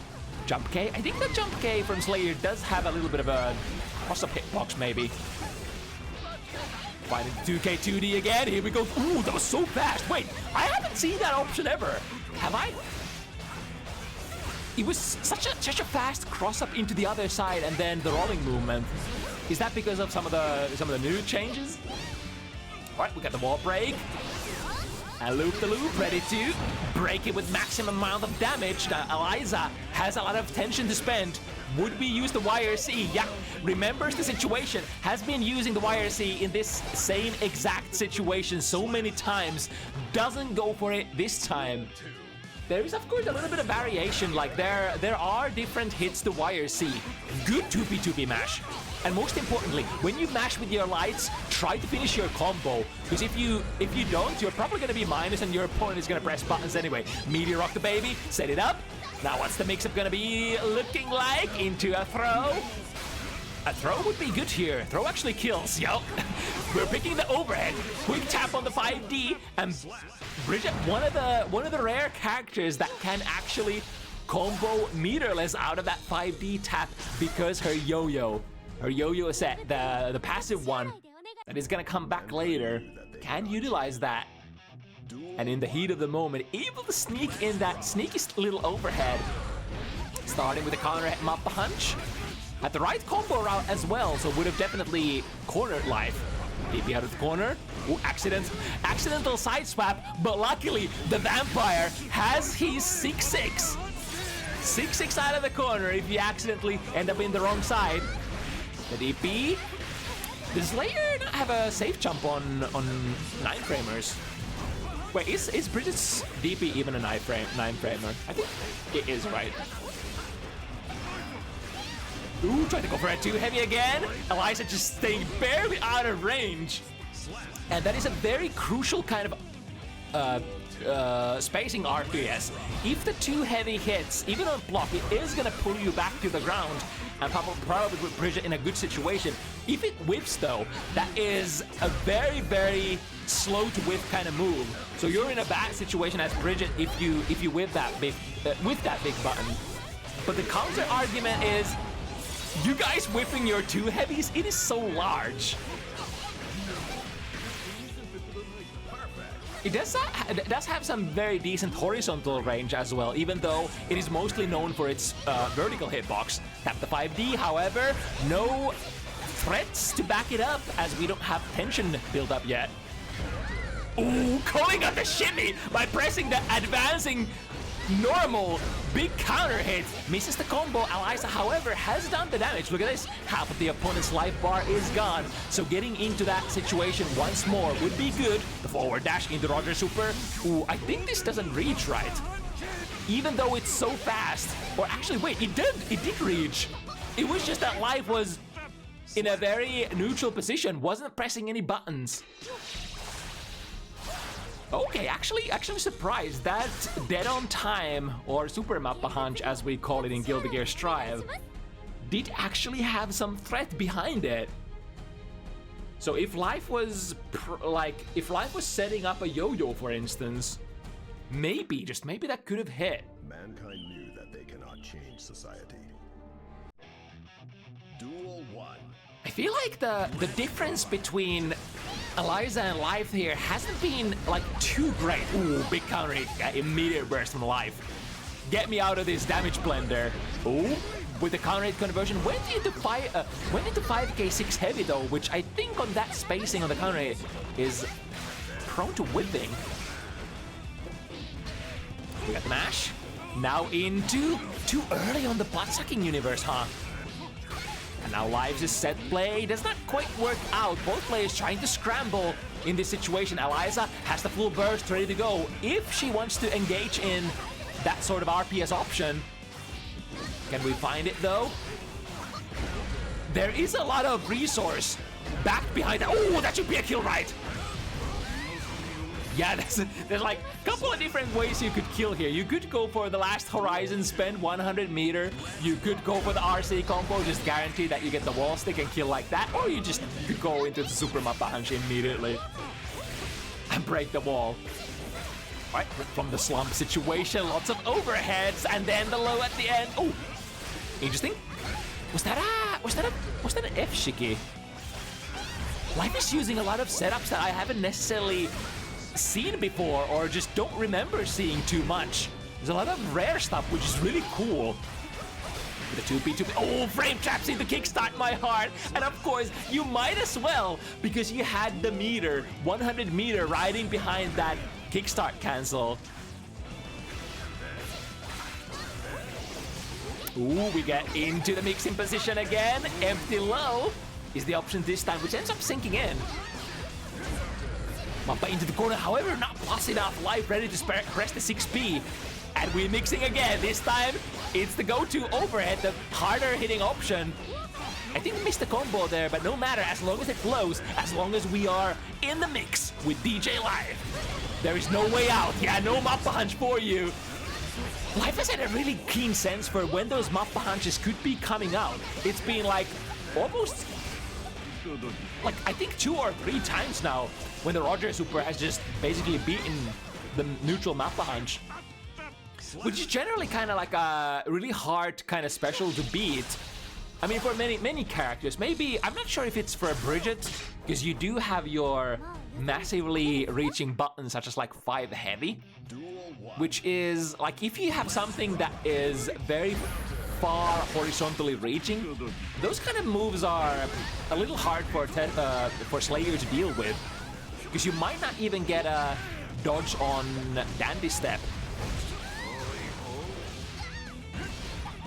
Jump K? I think the Jump K from Slayer does have a little bit of a cross-up hitbox maybe. Finding 2K2D again, here we go. Ooh, that was so fast. Wait, I haven't seen that option ever. Have I? It was such a fast cross-up into the other side and then the rolling movement. Is that because of some of the new changes? All right, we got the wall break. And loop the loop, ready to break it with maximum amount of damage. Alisa has a lot of tension to spend. Would we use the YRC? Yeah, remembers the situation, has been using the YRC in this same exact situation so many times, doesn't go for it this time. There is, of course, a little bit of variation. Like, there are different hits to YRC. Good 2p mash. And most importantly, when you mash with your lights, try to finish your combo. Because if you don't, you're probably going to be minus and your opponent is going to press buttons anyway. Meteor rock the baby, set it up. Now what's the mix-up going to be looking like? Into a throw. A throw would be good here. Throw actually kills, yo. We're picking the overhead. Quick tap on the 5D, and Bridget, one of the rare characters that can actually combo meterless out of that 5D tap because her yo-yo set, the passive one that is gonna come back later, can utilize that. And in the heat of the moment, able to sneak in that sneaky little overhead. Starting with a counter at Mappa Hunch. Had the right combo route as well, so would have definitely cornered Leif. DP out of the corner. Ooh, accidental side swap, but luckily the vampire has his 6-6. 6-6 out of the corner if you accidentally end up in the wrong side. The DP. Does Slayer not have a safe jump on 9-framers? Wait, is Bridget's DP even a 9-framer? I think it is, right? Ooh, trying to go for a 2-heavy again. Alisa just staying barely out of range. And that is a very crucial kind of spacing RPS. If the 2-heavy hits, even on block, it is gonna pull you back to the ground and probably put Bridget in a good situation. If it whips though, that is a very, very slow to whip kind of move. So you're in a bad situation as Bridget if you whip that big button. But the counter argument is, you guys whipping your 2-heavies, it is so large. It does have some very decent horizontal range as well, even though it is mostly known for its vertical hitbox. Tap the 5D, however, no threats to back it up as we don't have tension built up yet. Ooh, calling out the shimmy by pressing the advancing normal big counter hit. Misses the combo. Alisa, however, has done the damage. Look at this. Half of the opponent's life bar is gone. So getting into that situation once more would be good. The forward dash into Roger Super. Ooh, I think this doesn't reach right. Even though it's so fast. Or actually, wait, it did reach. It was just that Leif was in a very neutral position. Wasn't pressing any buttons. Okay, actually surprised that Dead on Time, or Super Mappa Hunch as we call it in Guilty Gear Strive, did actually have some threat behind it. So if Leif was setting up a yo-yo, for instance, maybe, just maybe that could have hit. Mankind knew that they cannot change society. Duel 1. I feel like the difference between Alisa and Leif here hasn't been like too great. Ooh, big counter hit, immediate burst from Leif. Get me out of this damage blender. Ooh, with the counter hit conversion, went into 5k 6 heavy though, which I think on that spacing on the counter hit is prone to whipping. We got mash. Now into too early on the blood-sucking universe, huh? And now Leif's set play does not quite work out. Both players trying to scramble in this situation. Alisa has the full burst ready to go if she wants to engage in that sort of RPS option. Can we find it though? There is a lot of resource back behind that. Oh, that should be a kill right. Yeah, there's like a couple of different ways you could kill here. You could go for the last horizon, spend 100 meter. You could go for the RC combo, just guarantee that you get the wall stick and kill like that. Or you just could go into the Super Mappa Hunch immediately and break the wall. Right, from the slump situation, lots of overheads, and then the low at the end. Oh, interesting. Was that an F shiki? Leif is using a lot of setups that I haven't necessarily seen before, or just don't remember seeing too much. There's a lot of rare stuff, which is really cool. The 2p. Oh, frame traps into kickstart my heart. And of course, you might as well, because you had the meter, 100 meter riding behind that kickstart cancel. Ooh, we get into the mixing position again. Empty low is the option this time, which ends up sinking in. Mappa into the corner, however, not plus enough. Life ready to press the 6P. And we're mixing again. This time, it's the go-to overhead, the harder hitting option. I think we missed the combo there, but no matter, as long as it flows, as long as we are in the mix with DJ Live, there is no way out. Yeah, no Mappa Hunch for you. Life has had a really keen sense for when those Mappa Hunches could be coming out. It's been like almost, like I think 2 or 3 times now when the Roger Super has just basically beaten the neutral Mappa Hunch. Which is generally kind of like a really hard kind of special to beat. I mean, for many characters. Maybe, I'm not sure if it's for Bridget, because you do have your massively reaching buttons such as like 5 heavy, which is like if you have something that is very far horizontally reaching, those kind of moves are a little hard for Slayer to deal with, because you might not even get a dodge on Dandy Step.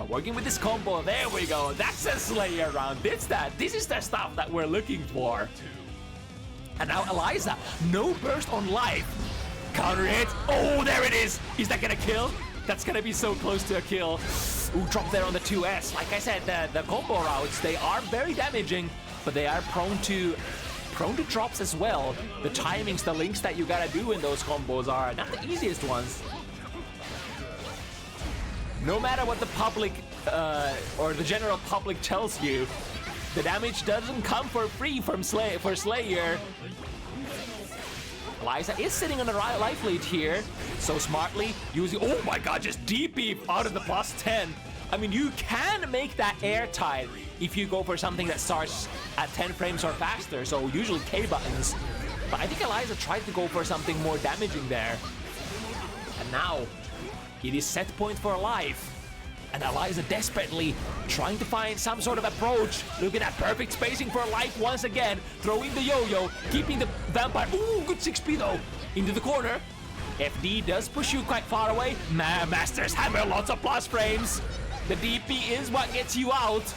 Working with this combo, there we go. That's a Slayer round. This is the stuff that we're looking for. And now Alisa, no burst on Life. Counter hit. Oh, there it is. Is that gonna kill? That's gonna be so close to a kill. Ooh, drop there on the 2S. Like I said, the combo routes, they are very damaging, but they are prone to drops as well. The timings, the links that you gotta do in those combos are not the easiest ones. No matter what the public or the general public tells you, the damage doesn't come for free from Slayer. Alisa is sitting on the right life lead here, so smartly using, oh my god, just DP out of the plus 10. I mean, you can make that airtight if you go for something that starts at 10 frames or faster, so usually K buttons. But I think Alisa tried to go for something more damaging there. And now, it is set point for Life. And Alisa desperately trying to find some sort of approach. Look at that perfect spacing for Life once again. Throwing the yo-yo, keeping the vampire. Ooh, good 6P though. Into the corner. FD does push you quite far away. Master's Hammer, lots of plus frames. The DP is what gets you out.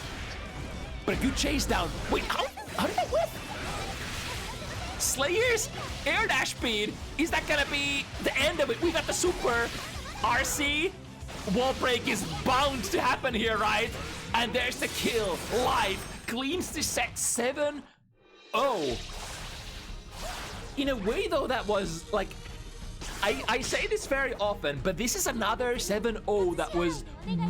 But a good chase down. Wait, how did that whip? Slayer's air dash speed. Is that gonna be the end of it? We got the super. RC, wall break is bound to happen here, right? And there's the kill. Life cleans the set 7-0. In a way, though, that was like, I say this very often, but this is another 7-0 that was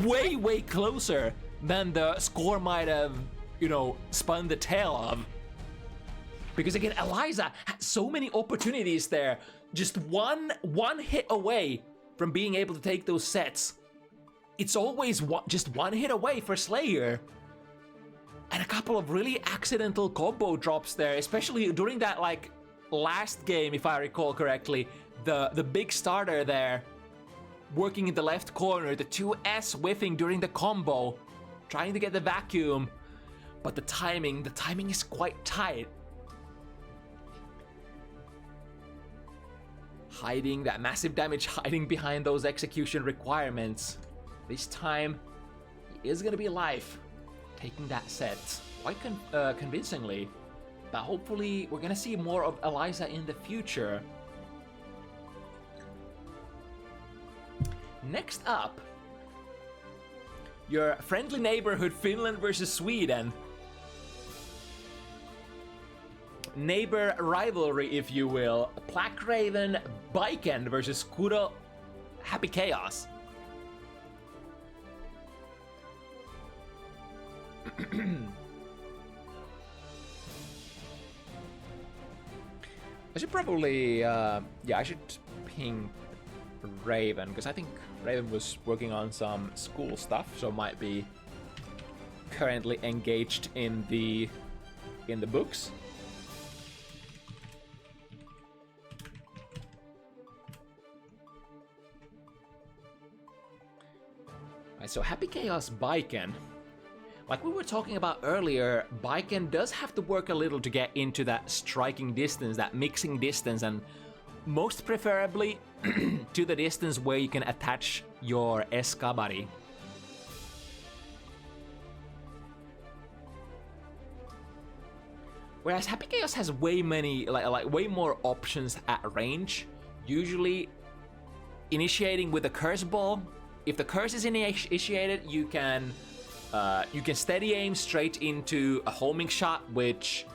way, way closer than the score might have, you know, spun the tail of. Because again, Alisa had so many opportunities there, just one hit away from being able to take those sets. It's always just one hit away for Slayer. And a couple of really accidental combo drops there, especially during that like last game, if I recall correctly. The big starter there, working in the left corner, the 2S whiffing during the combo, trying to get the vacuum. But the timing is quite tight. Hiding that massive damage, hiding behind those execution requirements. This time, it is gonna be Life taking that set quite convincingly. But hopefully, we're gonna see more of Alisa in the future. Next up, your friendly neighborhood Finland versus Sweden. Neighbor rivalry, if you will. BlackRaven Biken versus Kuro Happy Chaos. I should probably, yeah, I should ping Raven, because I think Raven was working on some school stuff, so might be currently engaged in the books. So Happy Chaos Biken. Like we were talking about earlier, Biken does have to work a little to get into that striking distance, that mixing distance, and most preferably to the distance where you can attach your Eskabari. Whereas Happy Chaos has way many, like way more options at range. Usually initiating with a curse ball. If the curse is initiated, you can steady aim straight into a homing shot, which,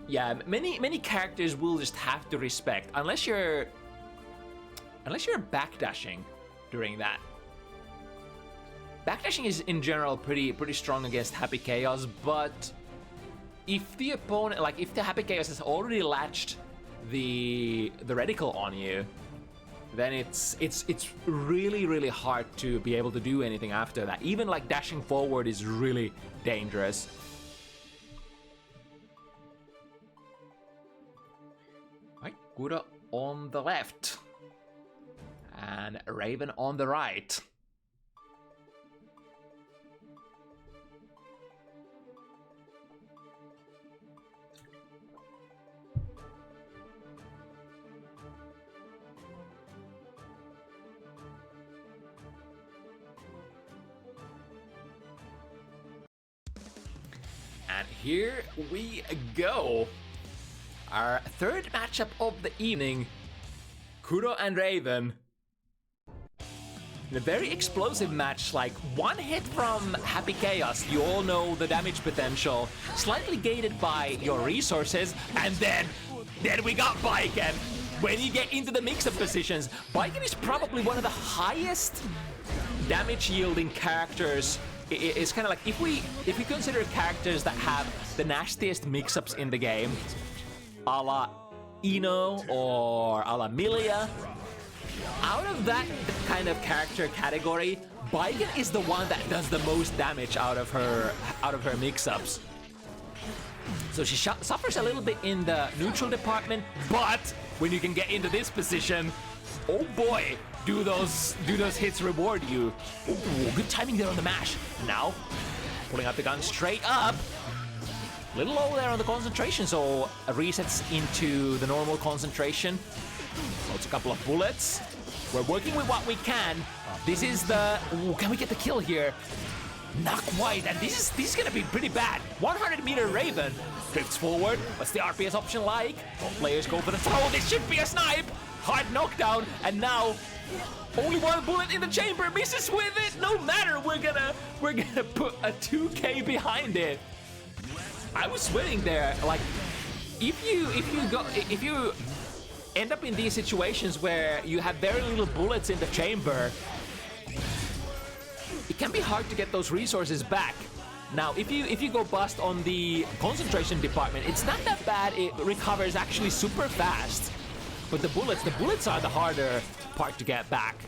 yeah, many characters will just have to respect unless you're backdashing during that. Backdashing is in general pretty strong against Happy Chaos, but if the opponent, like if the Happy Chaos has already latched the reticle on you, then it's really hard to be able to do anything after that. Even like dashing forward is really dangerous. Right, Kuro on the left and Raven on the right. And here we go. Our third matchup of the evening, Kuro and Raven. In a very explosive match, like one hit from Happy Chaos, you all know the damage potential, slightly gated by your resources, and then we got Baiken. When you get into the mix-up positions, Baiken is probably one of the highest damage yielding characters. It's kind of like if we consider characters that have the nastiest mix-ups in the game, a la Ino or a la Milia, out of that kind of character category, Baiken is the one that does the most damage out of her mix-ups. So she suffers a little bit in the neutral department, but when you can get into this position, oh boy, do those hits reward you. Ooh, good timing there on the mash. Now, pulling out the gun straight up. Little low there on the concentration, so resets into the normal concentration. Loads a couple of bullets. We're working with what we can. This is the... Ooh, can we get the kill here? Not quite, and this is gonna be pretty bad. 100-meter Raven drifts forward. What's the RPS option like? Both players go for the throw. This should be a snipe. Hard knockdown, and now only one bullet in the chamber. Misses with it. No matter, we're gonna put a 2K behind it. I was sweating there. Like, if you end up in these situations where you have very little bullets in the chamber, it can be hard to get those resources back. Now, if you go bust on the concentration department, it's not that bad. It recovers actually super fast. But the bullets are the harder part to get back.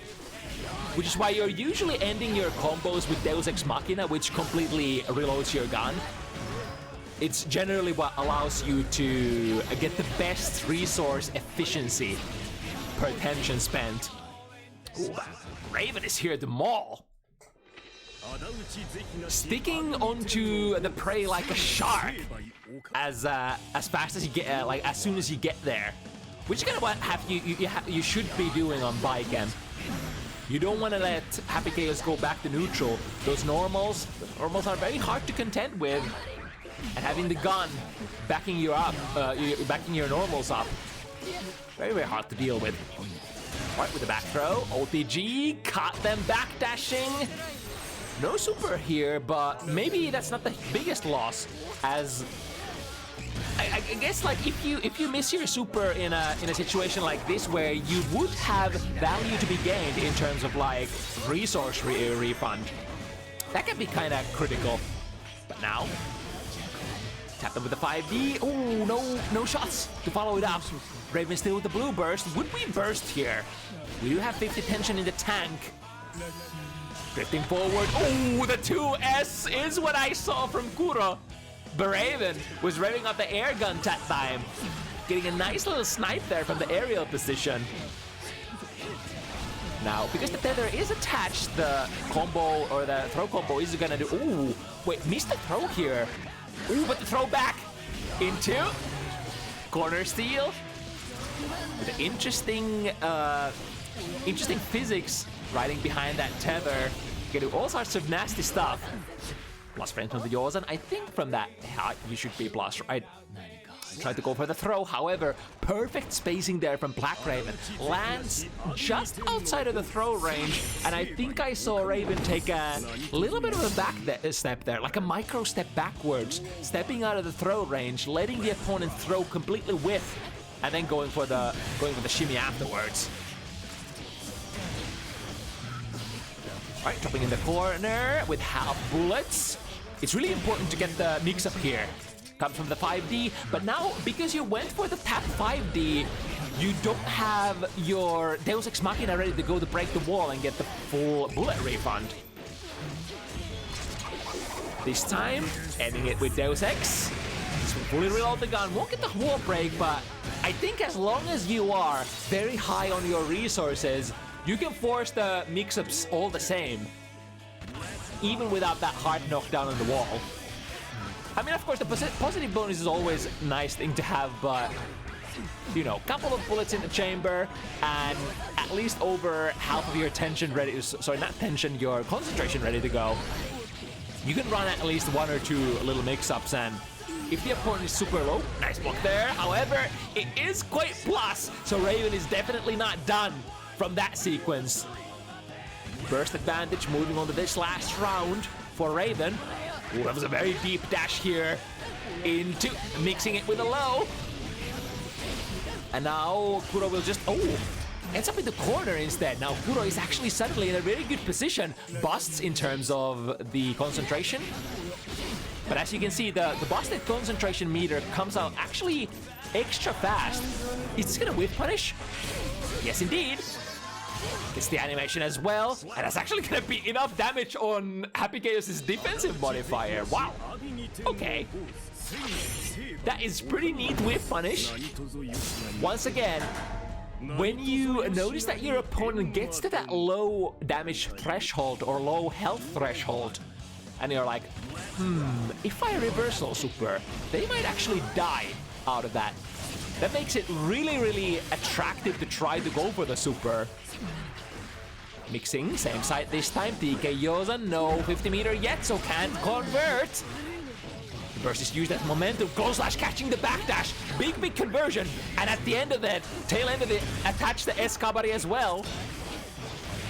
Which is why you're usually ending your combos with Deus Ex Machina, which completely reloads your gun. It's generally what allows you to get the best resource efficiency per attention spent. Ooh, Raven is here at the mall. Sticking onto the prey like a shark as fast as you get, like as soon as you get there. Which is kind of what you should be doing on Baiken. You don't want to let Happy Chaos go back to neutral. The normals are very hard to contend with. And having the gun backing you up, backing your normals up, very hard to deal with. Right, with the back throw, OTG, caught them backdashing. No super here, but maybe that's not the biggest loss, as I guess like if you miss your super in a situation like this where you would have value to be gained in terms of like resource refund, that can be kind of critical. But now, tap them with the 5D. Oh, no shots to follow it up. Raven still with the blue burst. Would we burst here? We do have 50 tension in the tank. Drifting forward. Oh, the 2S is what I saw from Kuro. But Raven was revving up the air gun that time. Getting a nice little snipe there from the aerial position. Now, because the tether is attached, the combo or the throw combo is gonna do... Ooh, wait, missed the throw here. Ooh, but the throw back into corner steal. With the interesting physics riding behind that tether. You can do all sorts of nasty stuff. Plus friends from the Yozan. I think from that you should be plus, right? Tried to go for the throw, however, perfect spacing there from BlackRaven. Lands just outside of the throw range, and I think I saw Raven take a little bit of a step there, like a micro step backwards, stepping out of the throw range, letting the opponent throw completely whiff, and then going for the shimmy afterwards. All right, dropping in the corner with half bullets. It's really important to get the mix-up here. Comes from the 5D, but now, because you went for the tap 5D, you don't have your Deus Ex Machina ready to go to break the wall and get the full bullet refund. This time, ending it with Deus Ex. Just fully reload the gun, won't get the wall break, but I think as long as you are very high on your resources, you can force the mix-ups all the same, even without that hard knockdown on the wall. I mean, of course, the positive bonus is always a nice thing to have, but, you know, couple of bullets in the chamber and at least over half of your tension ready, sorry, not tension, your concentration ready to go. You can run at least one or two little mix-ups, and if the opponent is super low, nice block there. However, it is quite plus, so Raven is definitely not done from that sequence. Burst advantage moving on to this last round for Raven. Ooh, that was a very deep dash here into mixing it with a low. And now Kuro will just, ends up in the corner instead. Now Kuro is actually suddenly in a very good position. Busts in terms of the concentration. But as you can see, the busted concentration meter comes out actually extra fast. Is this gonna whiff punish? Yes, indeed. It's the animation as well, and that's actually gonna be enough damage on Happy Chaos's defensive modifier. Wow. Okay. That is pretty neat whiff punish. Once again, when you notice that your opponent gets to that low damage threshold or low health threshold, and you're like, if I reversal super, they might actually die out of that. That makes it really, really attractive to try to go for the super. Mixing, same side this time. TK Yoza, no 50 meter yet, so can't convert. The burst is used as momentum. Close slash catching the backdash. Big conversion. And at the end of that, tail end of it, attach the S Kabari as well.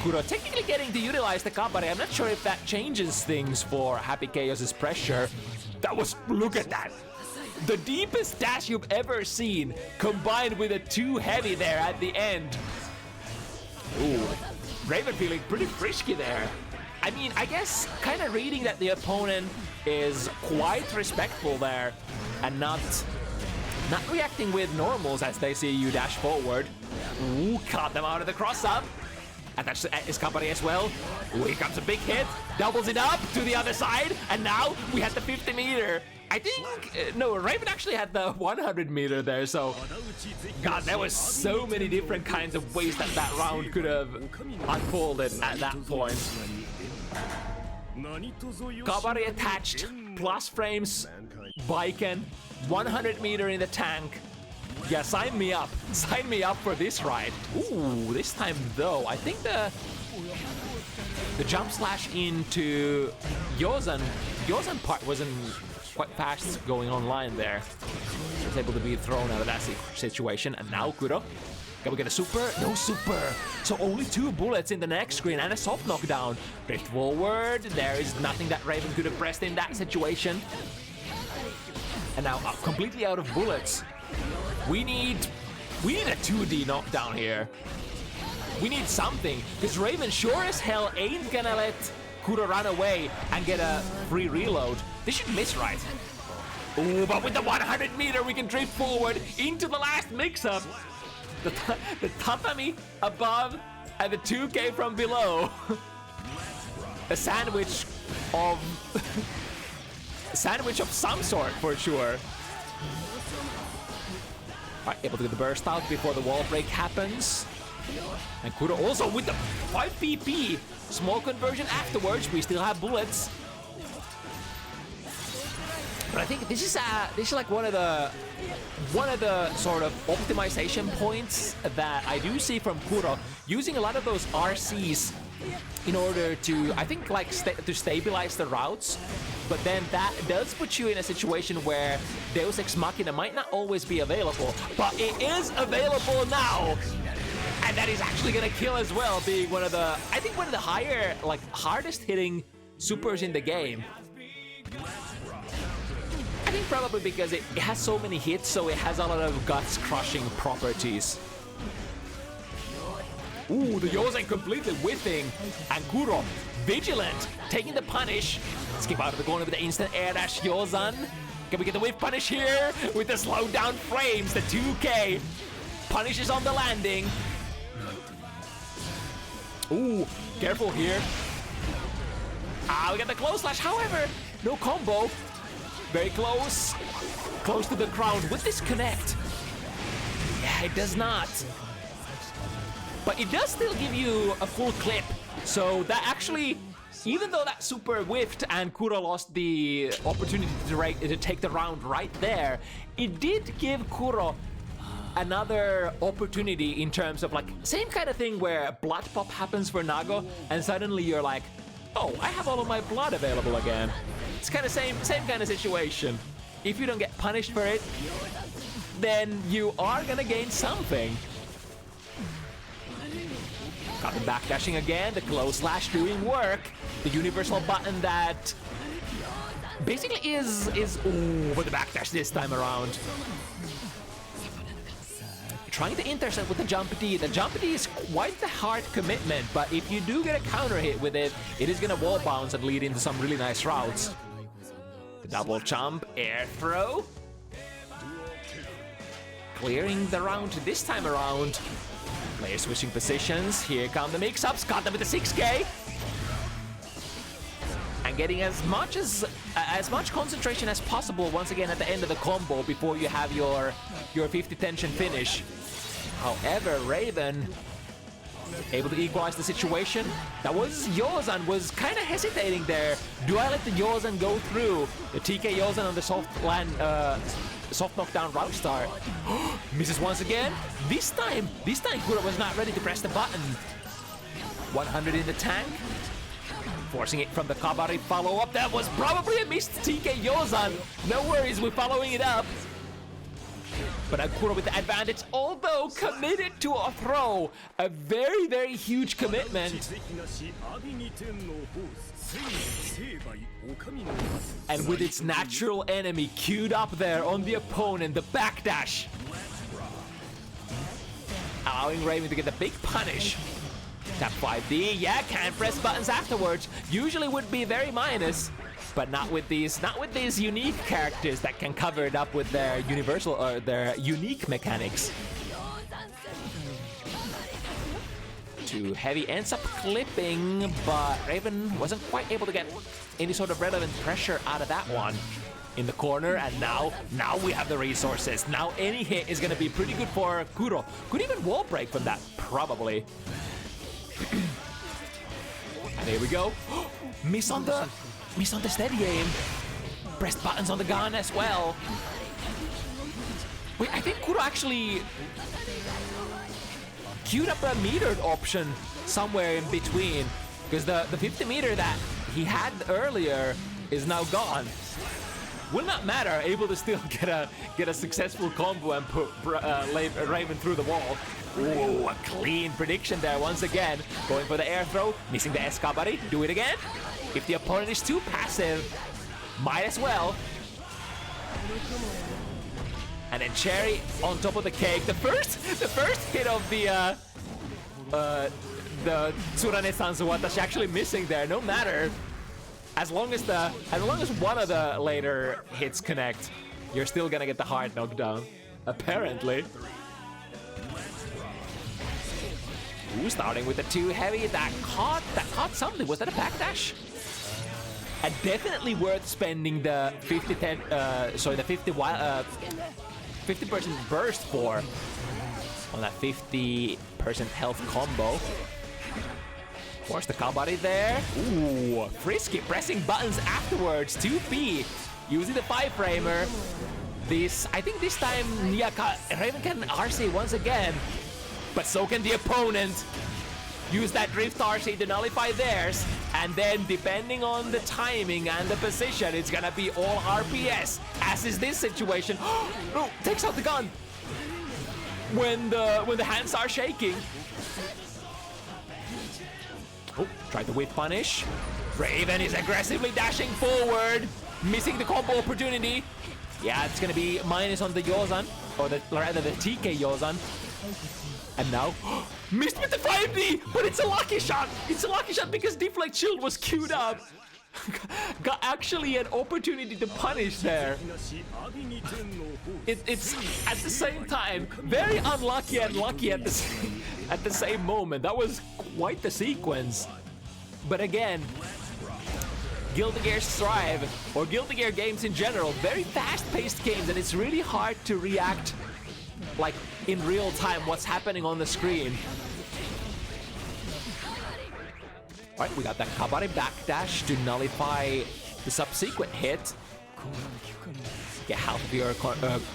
Kuro technically getting to utilize the Kabari. I'm not sure if that changes things for Happy Chaos's pressure. That was, look at that. The deepest dash you've ever seen, combined with a 2 heavy there at the end. Ooh. Raven feeling pretty frisky there. I mean, I guess kind of reading that the opponent is quite respectful there and not reacting with normals as they see you dash forward. Ooh, caught them out of the cross-up. Attached to Escapari as well. Ooh, here comes a big hit. Doubles it up to the other side. And now we had the 50 meter. I think, no, Raven actually had the 100 meter there, so God, there was so many different kinds of ways that that round could have unfolded at that point. Kabari attached, plus frames, Viken, 100 meter in the tank. Yeah, sign me up. Sign me up for this ride. Ooh, this time though, I think the jump slash into Yozan part wasn't quite fast going online there. He was able to be thrown out of that situation. And now Kuro, can we get a super? No super. So only 2 bullets in the next screen and a soft knockdown. Drift forward. There is nothing that Raven could have pressed in that situation. And now completely out of bullets. We need a 2D knockdown here. We need something, because Raven sure as hell ain't gonna let Kuro run away and get a free reload. They should miss right. Ooh, but with the 100 meter, we can drift forward into the last mix-up. The tatami above and the 2K from below. A sandwich of some sort for sure. Alright, able to get the burst out before the wall break happens. And Kuro also with the 5 PP. Small conversion afterwards. We still have bullets. But I think this is like one of the sort of optimization points that I do see from Kuro, using a lot of those RCs in order to, I think, like to stabilize the routes. But then that does put you in a situation where Deus Ex Machina might not always be available, but it is available now. And that is actually gonna kill as well, being one of the, I think one of the higher, like hardest hitting supers in the game. I think probably because it has so many hits, so it has a lot of guts crushing properties. Ooh, the Yozen completely whiffing, and Kuro vigilant, taking the punish. Skip out of the corner with the instant air dash Yozen. Can we get the whiff punish here with the slowed down frames? The 2K punishes on the landing. Ooh, careful here. Ah, we got the close slash, however, no combo. Very close. Close to the ground. Would this connect? Yeah, it does not. But it does still give you a full clip. So that actually, even though that super whiffed and Kuro lost the opportunity to take the round right there, it did give Kuro another opportunity in terms of like, same kind of thing where blood pop happens for Nago and suddenly you're like, oh, I have all of my blood available again. It's kind of same kind of situation. If you don't get punished for it, then you are gonna gain something. Got the backdashing again, the close slash doing work. The universal button that basically is ooh, with the backdash this time around. Trying to intercept with the jump D. The jump D is quite the hard commitment, but if you do get a counter hit with it, it is gonna wall bounce and lead into some really nice routes. The double jump, air throw. Clearing the round this time around. Player switching positions. Here come the mix-ups. Got them with the 6K. And getting as much concentration as possible once again at the end of the combo before you have your 50 tension finish. However, Raven able to equalize the situation. That was Yozen was kind of hesitating there. Do I let the Yozen go through? The TK Yozen on the soft knockdown route start. Misses once again. This time Kuro was not ready to press the button. 100 in the tank. Forcing it from the Kabari follow-up. That was probably a missed TK Yozen. No worries, we're following it up. But Kuro with the advantage, although committed to a throw. A very, very huge commitment. And with its natural enemy queued up there on the opponent, the backdash. Allowing Raven to get the big punish. Tap 5D, yeah, can't press buttons afterwards. Usually would be very minus, but not with these unique characters that can cover it up with their universal or their unique mechanics. Too heavy ends up clipping, but Raven wasn't quite able to get any sort of relevant pressure out of that one. In the corner, and now we have the resources. Now any hit is gonna be pretty good for Kuro. Could even wall break from that, probably. And here we go. Miss on the steady aim. Pressed buttons on the gun as well. Wait, I think Kuro actually queued up a metered option somewhere in between, because the 50 meter that he had earlier is now gone. Will not matter, able to still get a successful combo and put Raven through the wall. Ooh, a clean prediction there once again. Going for the air throw, missing the Escabari. Do it again. If the opponent is too passive, might as well. And then Cherry on top of the cake. The first hit of the Tsurane Sanzu Watashi actually missing there. No matter. As long as one of the later hits connect, you're still gonna get the hard knockdown. Apparently. Ooh, starting with the 2 heavy that caught something. Was that a backdash? And definitely worth spending the 50% burst for on that 50% health combo. Force the Kabari there. Ooh, frisky, pressing buttons afterwards. 2P, using the 5-framer. I think this time Raven can RC once again, but so can the opponent. use that Drift RC to nullify theirs, and then depending on the timing and the position, it's gonna be all RPS, as is this situation. No, takes out the gun when the hands are shaking. Oh, tried the whip punish. Raven is aggressively dashing forward, missing the combo opportunity. Yeah, it's gonna be minus on the Yozan, or rather the TK Yozan. And now, missed with the 5D, but it's a lucky shot. It's a lucky shot because Deflect Shield was queued up. Got actually an opportunity to punish there. It's at the same time very unlucky and lucky at the same moment. That was quite the sequence. But again, Guilty Gear Strive, or Guilty Gear games in general, very fast-paced games, and it's really hard to react like in real time what's happening on the screen. Alright, we got that Kabare backdash to nullify the subsequent hit. Get half of your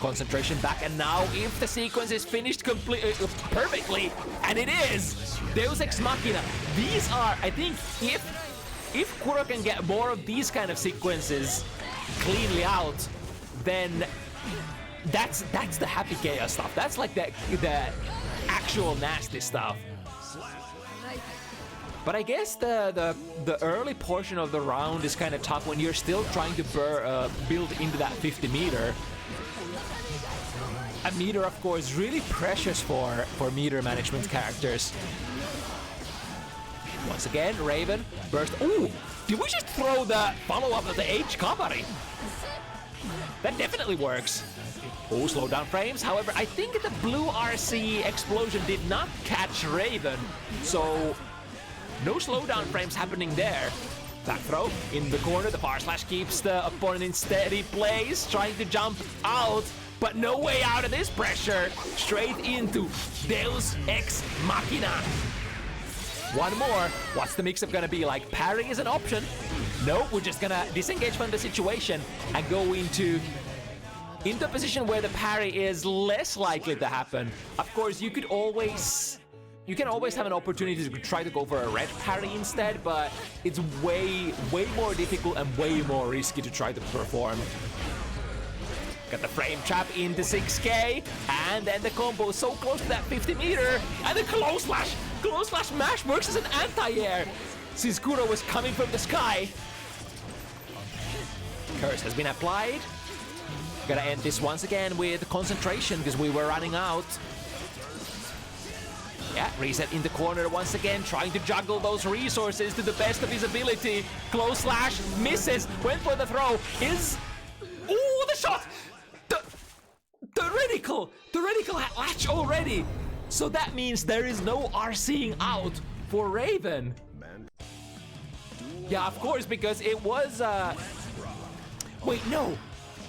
concentration back, and now if the sequence is finished perfectly, and it is, Deus Ex Machina. These are, I think, if Kuro can get more of these kind of sequences cleanly out, then that's the happy chaos stuff. That's like the actual nasty stuff. But I guess the early portion of the round is kind of tough when you're still trying to build into that 50 meter. A meter, of course, really precious for meter management characters. Once again, Raven burst. Ooh, did we just throw the follow-up of the H Kabari? That definitely works. Oh, slow down frames. However, I think the blue RC explosion did not catch Raven, so no slowdown frames happening there. Back throw in the corner. The far slash keeps the opponent in steady place, trying to jump out, but no way out of this pressure. Straight into Deus Ex Machina. One more. What's the mix-up gonna be like? Parry is an option. No, we're just gonna disengage from the situation and go into a position where the parry is less likely to happen. Of course, you can always have an opportunity to try to go for a red parry instead, but it's way more difficult and way more risky to try to perform. Got the frame trap into 6K, and then the combo is so close to that 50 meter, and the close slash mash works as an anti-air, since Kuro was coming from the sky. Curse has been applied. Gotta end this once again with concentration, because we were running out. Yeah, reset in the corner once again, trying to juggle those resources to the best of his ability. Close slash, misses, went for the throw, ooh, the shot! The reticle had latch already! So that means there is no RCing out for Raven. Yeah, of course, because it was, wait, no.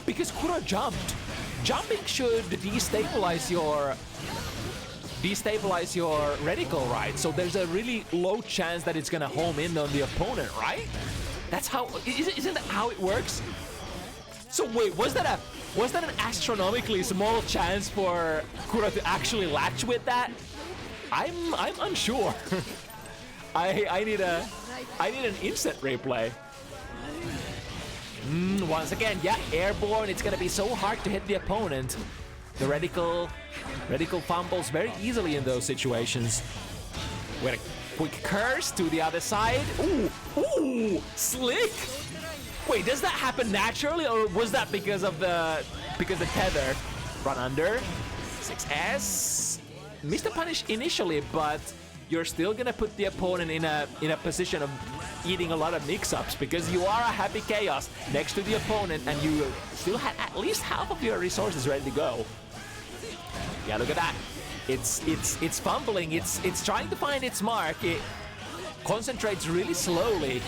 Because Kuro jumped. Jumping should destabilize your reticle, right? So there's a really low chance that it's gonna home in on the opponent, right? That's how, isn't that how it works? So wait, was that an astronomically small chance for Kuro to actually latch with that? I'm unsure. I need an instant replay. Once again, yeah, airborne. It's gonna be so hard to hit the opponent. The reticle fumbles very easily in those situations. With a quick curse to the other side. Ooh, slick. Wait, does that happen naturally, or was that because the tether? Run under. 6S. Missed the punish initially, but you're still gonna put the opponent in a position of eating a lot of mix-ups, because you are a happy chaos next to the opponent, and you still had at least half of your resources ready to go. Yeah, look at that. It's fumbling. It's trying to find its mark. It concentrates really slowly.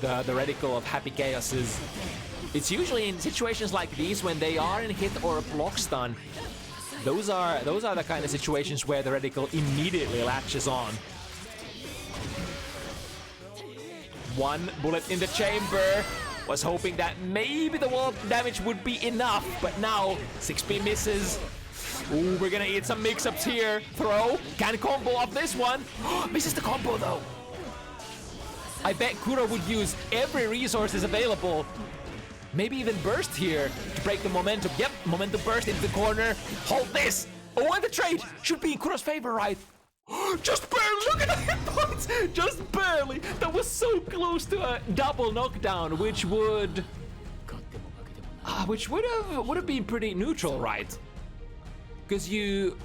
The reticle of Happy Chaos it's usually in situations like these when they are in hit or a block stun. Those are the kind of situations where the reticle immediately latches on. One bullet in the chamber. Was hoping that maybe the wall damage would be enough, but now 6P misses. Ooh, we're gonna eat some mix-ups here. Throw. Can combo off this one. Misses the combo though. I bet Kuro would use every resources available. Maybe even burst here to break the momentum. Yep, momentum burst into the corner. Hold this. Oh, and the trade should be in Kuro's favor, right? Just barely. Look at the hit points. Just barely. That was so close to a double knockdown, which would have been pretty neutral, right? Because you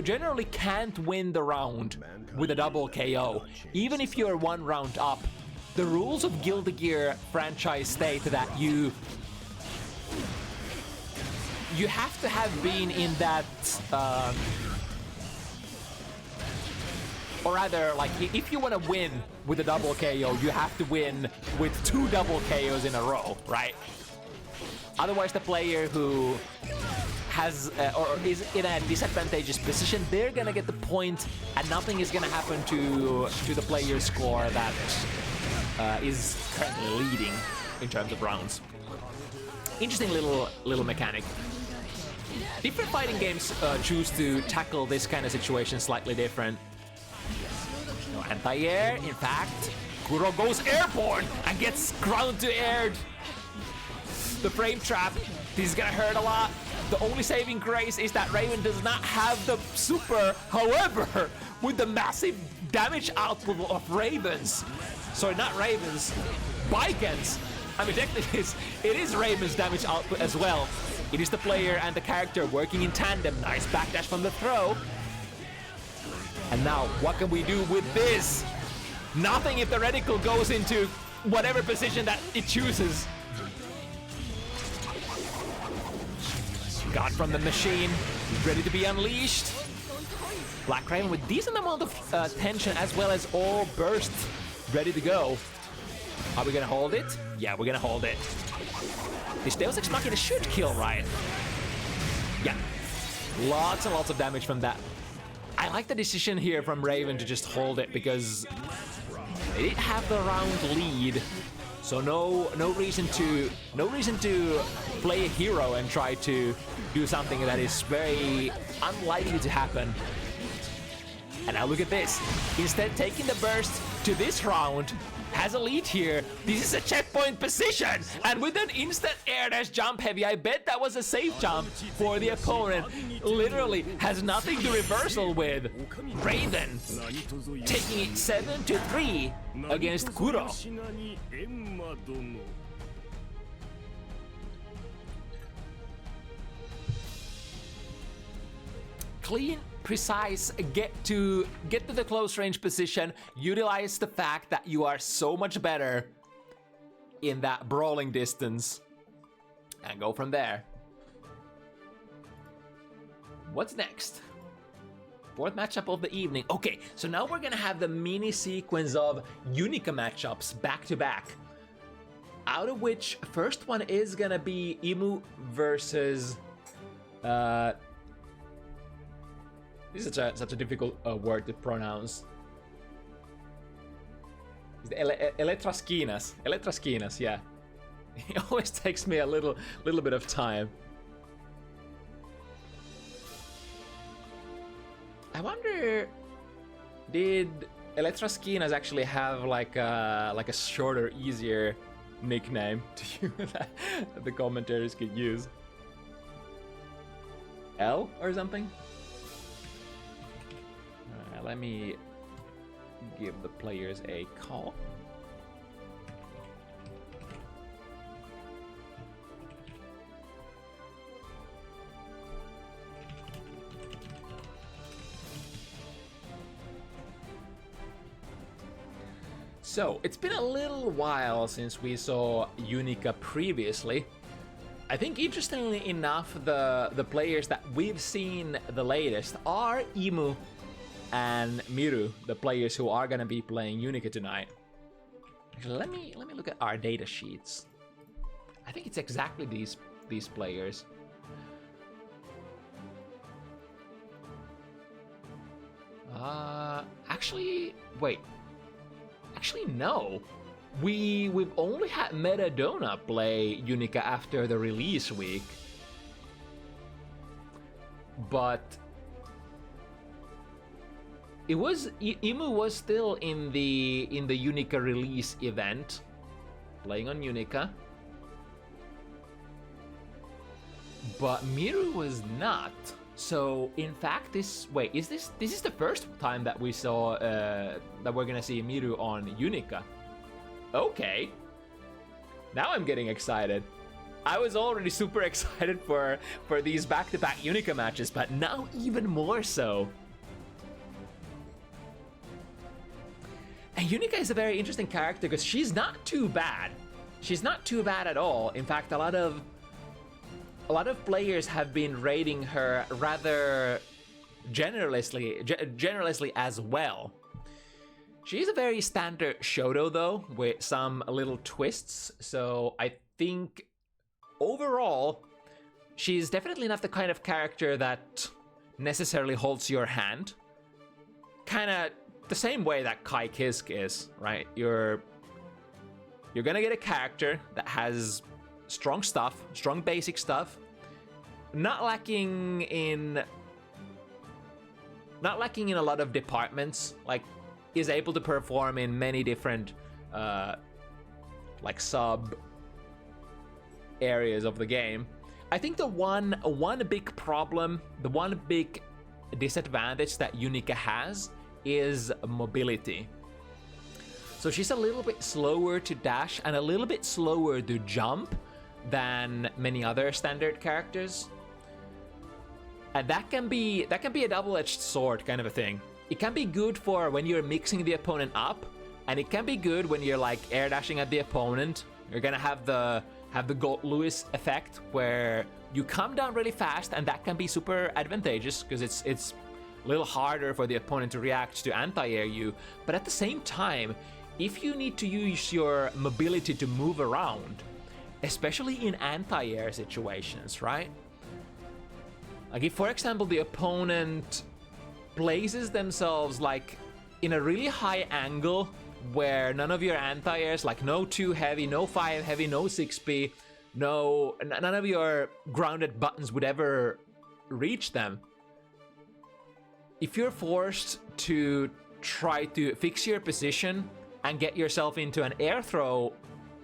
generally can't win the round with a double KO, even if you're one round up. The rules of Guilty Gear franchise state that you have to have been in that, or rather, like, if you want to win with a double KO, you have to win with 2 double KOs in a row, right? Otherwise, the player who has or is in a disadvantageous position, they're gonna get the point, and nothing is gonna happen to the player's score that is currently leading in terms of rounds. Interesting little mechanic. Different fighting games choose to tackle this kind of situation slightly different. No anti-air. In fact, Kuro goes airborne and gets ground to aired. The frame trap. This is gonna hurt a lot. The only saving grace is that Raven does not have the super. However, with the massive damage output of Ravens, sorry, not Ravens, Bikens. I mean, technically, it is Raven's damage output as well. It is the player and the character working in tandem. Nice backdash from the throw. And now, what can we do with this? Nothing if the reticle goes into whatever position that it chooses. God from the machine, ready to be unleashed. BlackRaven with decent amount of tension as well as all bursts ready to go. Are we gonna hold it? Yeah, we're gonna hold it. This Deus Ex Machina should kill, right? Yeah. Lots and lots of damage from that. I like the decision here from Raven to just hold it because they did have the round lead. So no reason to play a hero and try to do something that is very unlikely to happen. And now look at this. Instead, taking the burst to this round, has a lead here. This is a checkpoint position, and with an instant air dash jump heavy, I bet that was a safe jump for the opponent. Literally has nothing to reversal with. Raven taking it 7-3 against Kuro. Clean, precise, get to the close range position, utilize the fact that you are so much better in that brawling distance, and go from there. What's next? Fourth matchup of the evening. Okay, so now we're gonna have the mini sequence of Unica matchups back to back, out of which first one is gonna be Imu versus this is such a difficult word to pronounce. Eletraskinas. Eletraskinas, yeah. It always takes me a little bit of time. I wonder, did Eletraskinas actually have like a shorter, easier nickname to you that the commentators could use? L or something? Let me give the players a call. So, it's been a little while since we saw Unica previously. I think interestingly enough, the players that we've seen the latest are Imu and Miru, the players who are gonna be playing Unica tonight. Actually, let me look at our data sheets. I think it's exactly these players. Actually, wait. Actually, no. We've only had Metadona play Unica after the release week. but it was Imu was still in the Unica release event, playing on Unica, but Miru was not. So in fact, this is the first time that we saw that we're gonna see Miru on Unica. Okay, now I'm getting excited. I was already super excited for these back-to-back Unica matches, but now even more so. And Unica is a very interesting character because she's not too bad. She's not too bad at all. In fact, a lot of players have been rating her rather generously as well. She's a very standard Shoto though, with some little twists. So I think overall, she's definitely not the kind of character that necessarily holds your hand. Kinda the same way that Kai Kisk is, right? You're gonna get a character that has strong stuff, strong basic stuff, not lacking in a lot of departments, like is able to perform in many different like sub areas of the game. I think the one big problem, the one big disadvantage that Unica has is mobility. So she's a little bit slower to dash and a little bit slower to jump than many other standard characters. And that can be a double-edged sword kind of a thing. It can be good for when you're mixing the opponent up, and it can be good when you're like air dashing at the opponent. You're gonna have the Gold Lewis effect where you come down really fast, and that can be super advantageous because it's a little harder for the opponent to react to anti-air you. But at the same time, if you need to use your mobility to move around, especially in anti-air situations, right? Like if, for example, the opponent places themselves like in a really high angle where none of your anti-airs, like no 2 heavy, no 5 heavy, no 6B, none of your grounded buttons would ever reach them. If you're forced to try to fix your position and get yourself into an air throw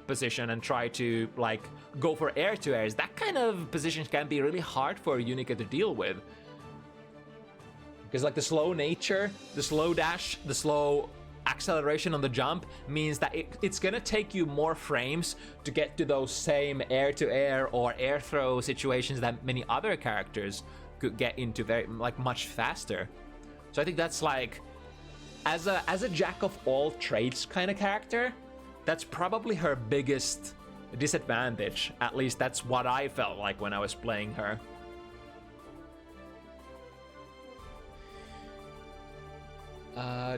position and try to like go for air to airs, that kind of positions can be really hard for Unica to deal with. Because like the slow nature, the slow dash, the slow acceleration on the jump means that it's gonna take you more frames to get to those same air to air or air throw situations that many other characters could get into very like much faster. So I think that's like, as a jack of all trades kind of character, that's probably her biggest disadvantage. At least that's what I felt like when I was playing her.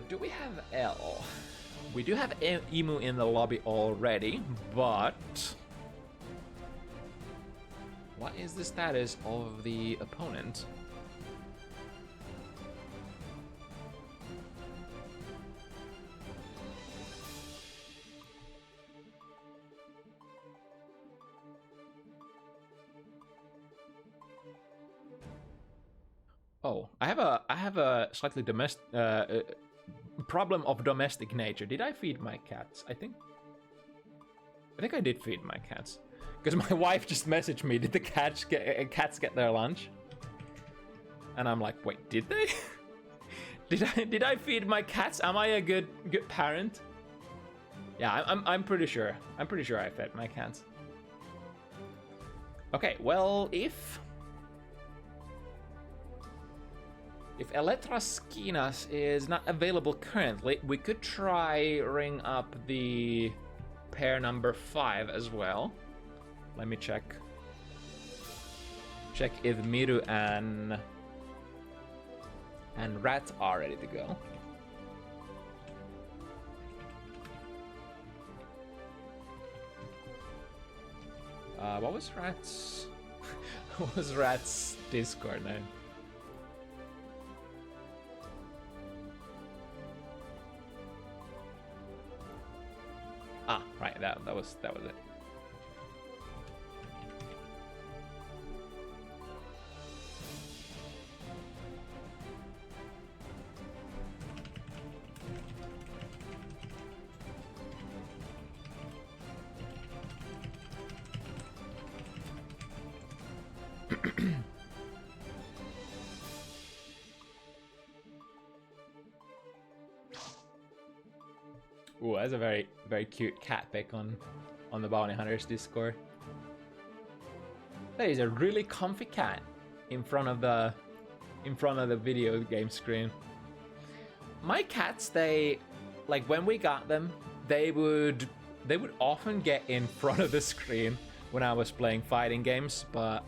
Do we have L? We do have Emu in the lobby already, but what is the status of the opponent? Oh, I have a slightly problem of domestic nature. Did I feed my cats? I think I did feed my cats, because my wife just messaged me, did the cats get their lunch? And I'm like, wait, did they? did I feed my cats? Am I a good parent? Yeah, I'm pretty sure. I'm pretty sure I fed my cats. Okay, well, if Eletraskinas is not available currently, we could try ring up the pair number 5 as well. Let me check if Miru and Rat are ready to go. What was Rat's what was Rat's Discord name? Ah, right, that was it. Ooh, that's a very, very cute cat pic on the Bounty Hunters Discord. That is a really comfy cat in front of the video game screen. My cats, they, like when we got them, they would often get in front of the screen when I was playing fighting games, but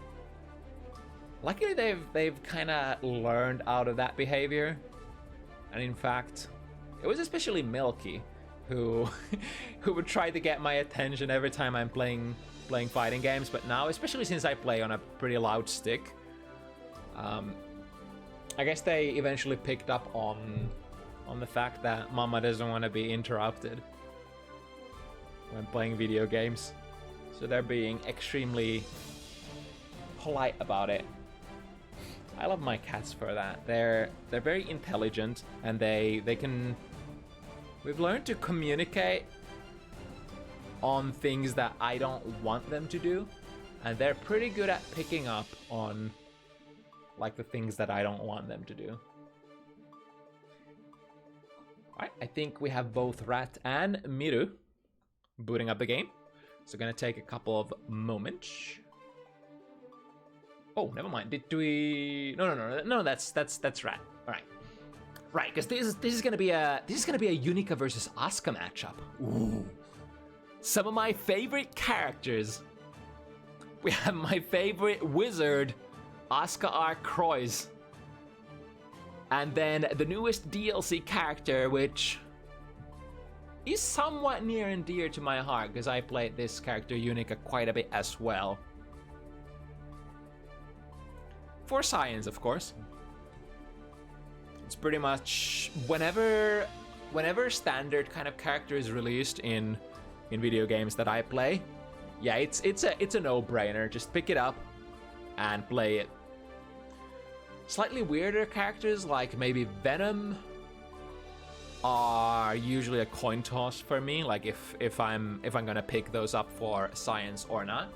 luckily they've kind of learned out of that behavior. And in fact, it was especially Milky who would try to get my attention every time I'm playing fighting games, but now, especially since I play on a pretty loud stick, I guess they eventually picked up on the fact that Mama doesn't want to be interrupted when playing video games, so they're being extremely polite about it. I love my cats for that. They're very intelligent, and they can. We've learned to communicate on things that I don't want them to do, and they're pretty good at picking up on like the things that I don't want them to do. Alright, I think we have both Rat and Miru booting up the game, so gonna take a couple of moments. Oh, never mind. Did we? No. That's Rat. All right. Right, because this is gonna be a Unica versus Asuka matchup. Ooh, some of my favorite characters. We have my favorite wizard, Asuka R. Croix, and then the newest DLC character, which is somewhat near and dear to my heart because I played this character Unica quite a bit as well. For science, of course. It's pretty much whenever standard kind of character is released in video games that I play, yeah, it's a no-brainer. Just pick it up and play it. Slightly weirder characters like maybe Venom are usually a coin toss for me, like if I'm gonna pick those up for science or not.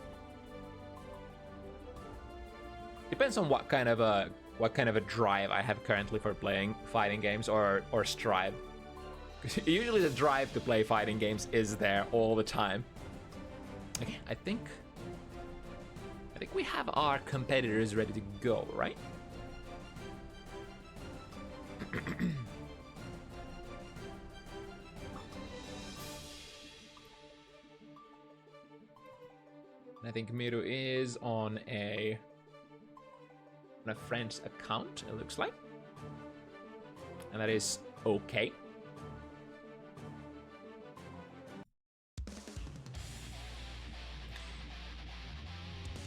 Depends on what kind of a drive I have currently for playing fighting games or strive. Usually the drive to play fighting games is there all the time. Okay, I think we have our competitors ready to go, right? I think Miru is on a friend's account, it looks like, and that is okay.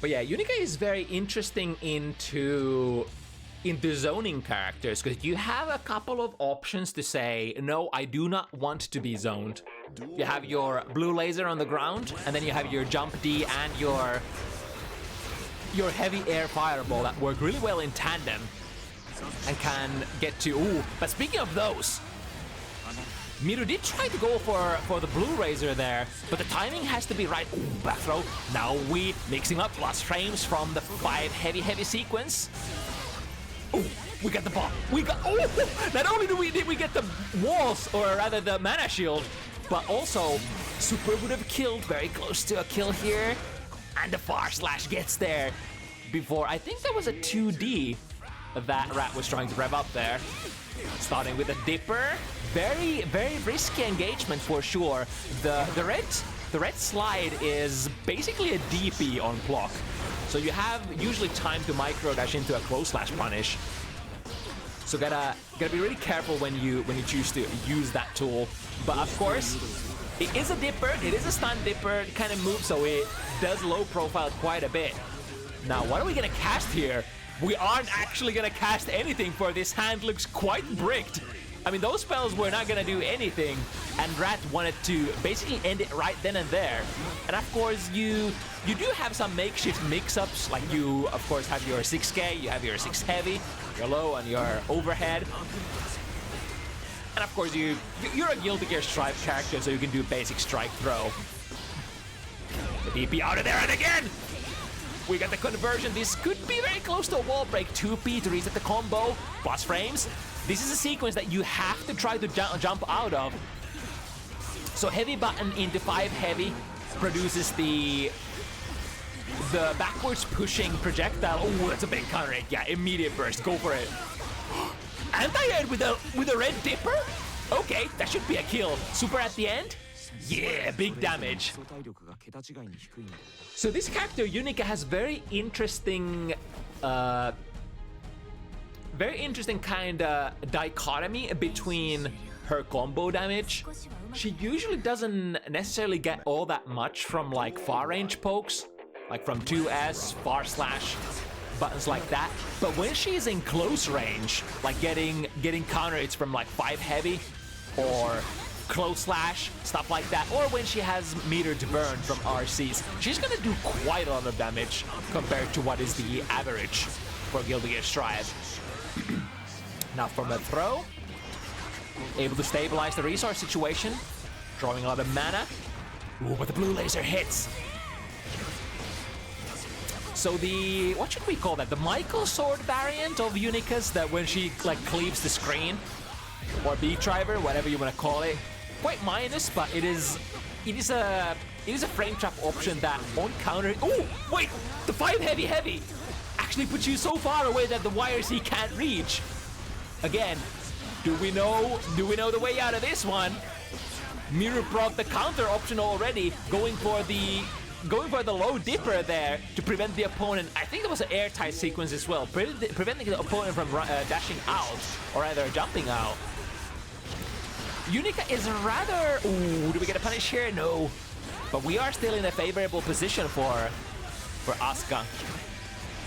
But yeah, Unica is very interesting into zoning characters, because you have a couple of options to say, no, I do not want to be zoned. You have your blue laser on the ground, and then you have your jump D and your heavy air fireball that work really well in tandem and can get to. Ooh, but speaking of those, Miru did try to go for the blue razor there, but the timing has to be right. Ooh, back throw. Now we mixing up lost frames from the 5 heavy sequence. Ooh, we got the bomb. We got. Oh, not only did we get the walls, or rather the mana shield, but also Super would have killed. Very close to a kill here. And the far slash gets there before. I think that was a 2D that Rat was trying to rev up there. Starting with a dipper. Very, very risky engagement for sure. The red slide is basically a DP on block. So you have usually time to micro dash into a close slash punish. So gotta be really careful when you choose to use that tool. But of course, it is a dipper, it is a stun dipper kind of move, so it does low profile quite a bit. Now, what are we gonna cast here? We aren't actually gonna cast anything, for this hand looks quite bricked. I mean, those spells were not gonna do anything, and Rat wanted to basically end it right then and there. And of course, you do have some makeshift mix-ups, like you, of course, have your 6K, you have your 6 heavy, your low, and your overhead. And of course, you're a Guilty Gear Stripe character, so you can do basic strike throw. The DP out of there, and again! we got the conversion. This could be very close to a wall break. 2P to reset the combo, plus frames. This is a sequence that you have to try to jump out of. So heavy button into 5 heavy produces the backwards pushing projectile. Oh, that's a big counter hit. Yeah, immediate burst. Go for it. Anti-air with a red dipper? Okay, that should be a kill. Super at the end? Yeah, big damage. So this character, Unica, has very interesting kind of dichotomy between her combo damage. She usually doesn't necessarily get all that much from like far range pokes, like from 2S, far slash, buttons like that. But when she's in close range, like getting counter hits from like 5 heavy or close slash, stuff like that, or when she has meter to burn from RCs, she's gonna do quite a lot of damage compared to what is the average for Guilty Gear Strive. Now from a throw, able to stabilize the resource situation, drawing a lot of mana. Ooh, but the blue laser hits. So the, what should we call that? The Michael Sword variant of Unica's, that when she like cleaves the screen, or beat driver, whatever you want to call it. Quite minus, but it is a frame trap option that on counter. Oh wait, the 5 heavy actually puts you so far away that the YRC can't reach. Again, do we know the way out of this one? Miru brought the counter option already, going for the low dipper there to prevent the opponent. I think there was an airtight sequence as well, preventing the opponent from dashing out, or rather jumping out. Unica is rather... Ooh, do we get a punish here? No. But we are still in a favorable position for Asuka.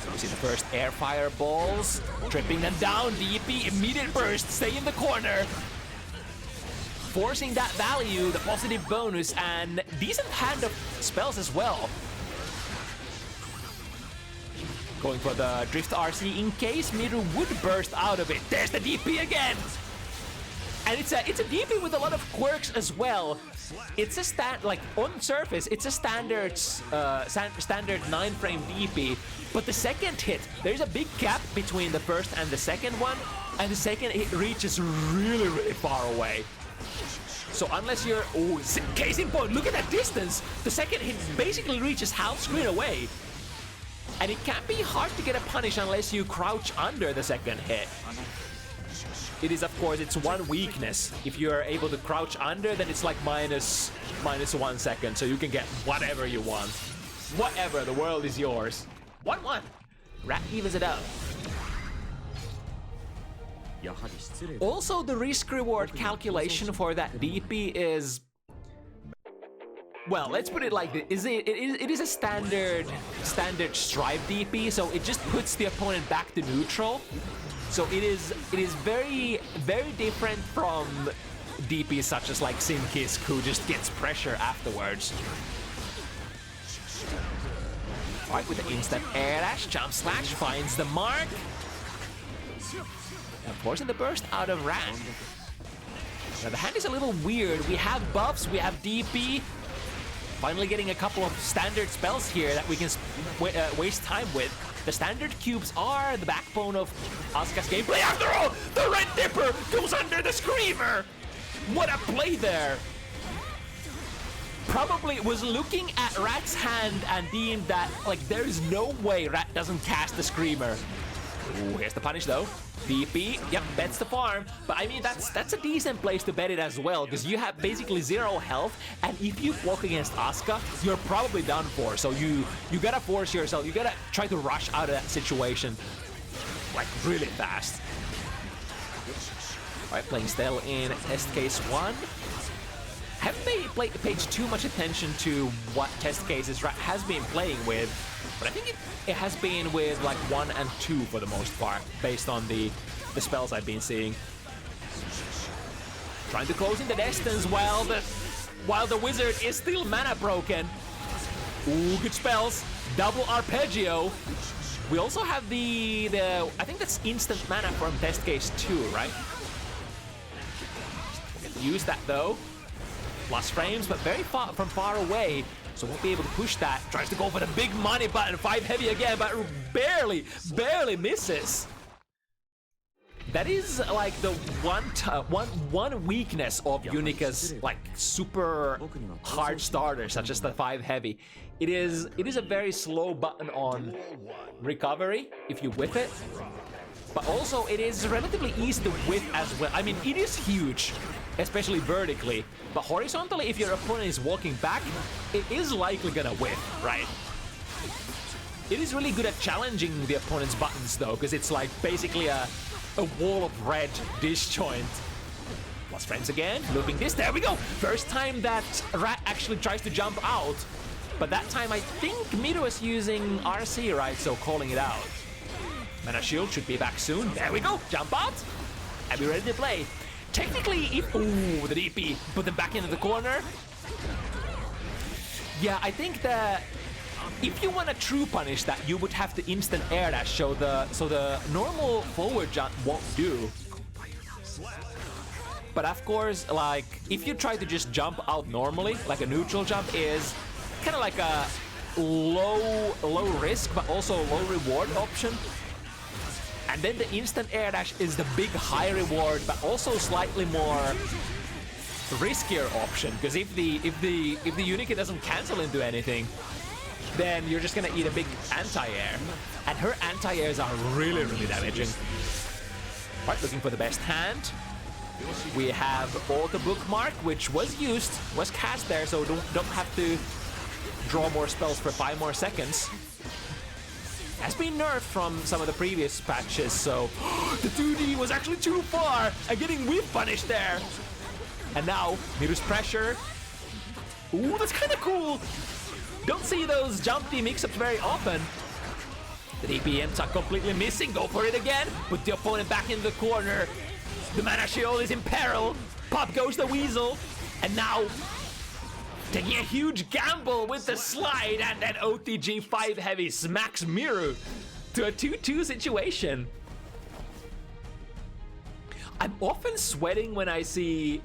So we see the first air fireballs, tripping them down. DP, immediate burst, stay in the corner. Forcing that value, the positive bonus, and decent hand of spells as well. Going for the Drift RC in case Miru would burst out of it. There's the DP again! And it's a DP with a lot of quirks as well. It's a on surface, it's a standard 9-frame DP, but the second hit, there's a big gap between the first and the second one, and the second hit reaches really, really far away. So unless you're, oh, case in point, look at that distance. The second hit basically reaches half screen away. And it can be hard to get a punish unless you crouch under the second hit. It is, of course, it's one weakness. If you're able to crouch under, then it's like minus 1 second, so you can get whatever you want. Whatever, the world is yours. 1-1. Rat evens it up. Also, the risk-reward calculation for that DP is... Well, let's put it like this. It is a standard strive DP, so it just puts the opponent back to neutral. So it is very, very different from DPs such as like Sinkisk, who just gets pressure afterwards. Alright, with the instant air dash, jump slash, finds the mark. And forcing the burst out of Rat. Now the hand is a little weird. We have buffs, we have DP. Finally getting a couple of standard spells here that we can waste time with. The standard cubes are the backbone of Asuka's gameplay. After all, the Red Dipper goes under the Screamer! What a play there! Probably was looking at Rat's hand and deemed that, like, there is no way Rat doesn't cast the Screamer. Ooh, here's the punish though. DP, yep, bets the farm. But I mean, that's a decent place to bet it as well, because you have basically 0 health, and if you walk against Asuka, you're probably done for. So you gotta force yourself, you gotta try to rush out of that situation, like, really fast. Alright, playing still in test case 1. Haven't paid too much attention to what test cases Rat has been playing with, but I think it has been with like 1 and 2 for the most part, based on the spells I've been seeing. Trying to close in the distance while the wizard is still mana broken. Ooh, good spells. Double arpeggio. We also have the I think that's instant mana from test case 2, right? Use that though. Plus frames, but very far away. so won't be able to push that. Tries to go for the big money button, 5 heavy again, but barely misses. That is like the one weakness of Unica's like super hard starters, such as the 5 heavy. It is a very slow button on recovery if you whip it, but also it is relatively easy to whip as well. I mean, it is huge, especially vertically, but horizontally, if your opponent is walking back, it is likely gonna whip, right? It is really good at challenging the opponent's buttons though, because it's like basically a wall of red disjoint. Plus frames again, looping this, there we go! First time that Rat actually tries to jump out, but that time I think Miru is using RC, right, so calling it out. Mana Shield should be back soon, there we go, jump out, and be ready to play. Technically, if, ooh, the DP, put them back into the corner. Yeah, I think that if you want to true punish that, you would have to instant air dash, so the normal forward jump won't do. But of course, like, if you try to just jump out normally, like a neutral jump is kind of like a low risk, but also low reward option. And then the instant air dash is the big high reward, but also slightly more riskier option, because if the Unica doesn't cancel into anything, then you're just gonna eat a big anti-air. And her anti-airs are really damaging. Right, looking for the best hand. We have Auto Bookmark, which was cast there, so don't have to draw more spells for 5 more seconds. Has been nerfed from some of the previous patches, so the 2D was actually too far and getting whip punished there. And now, Miru's pressure. Ooh, that's kind of cool. Don't see those jump D mix-ups very often. The DPMs are completely missing. Go for it again. Put the opponent back in the corner. The Mana Shield is in peril. Pop goes the Weasel. And now, taking a huge gamble with the slide, and then OTG 5 heavy smacks Miru to a 2-2 situation. I'm often sweating when I see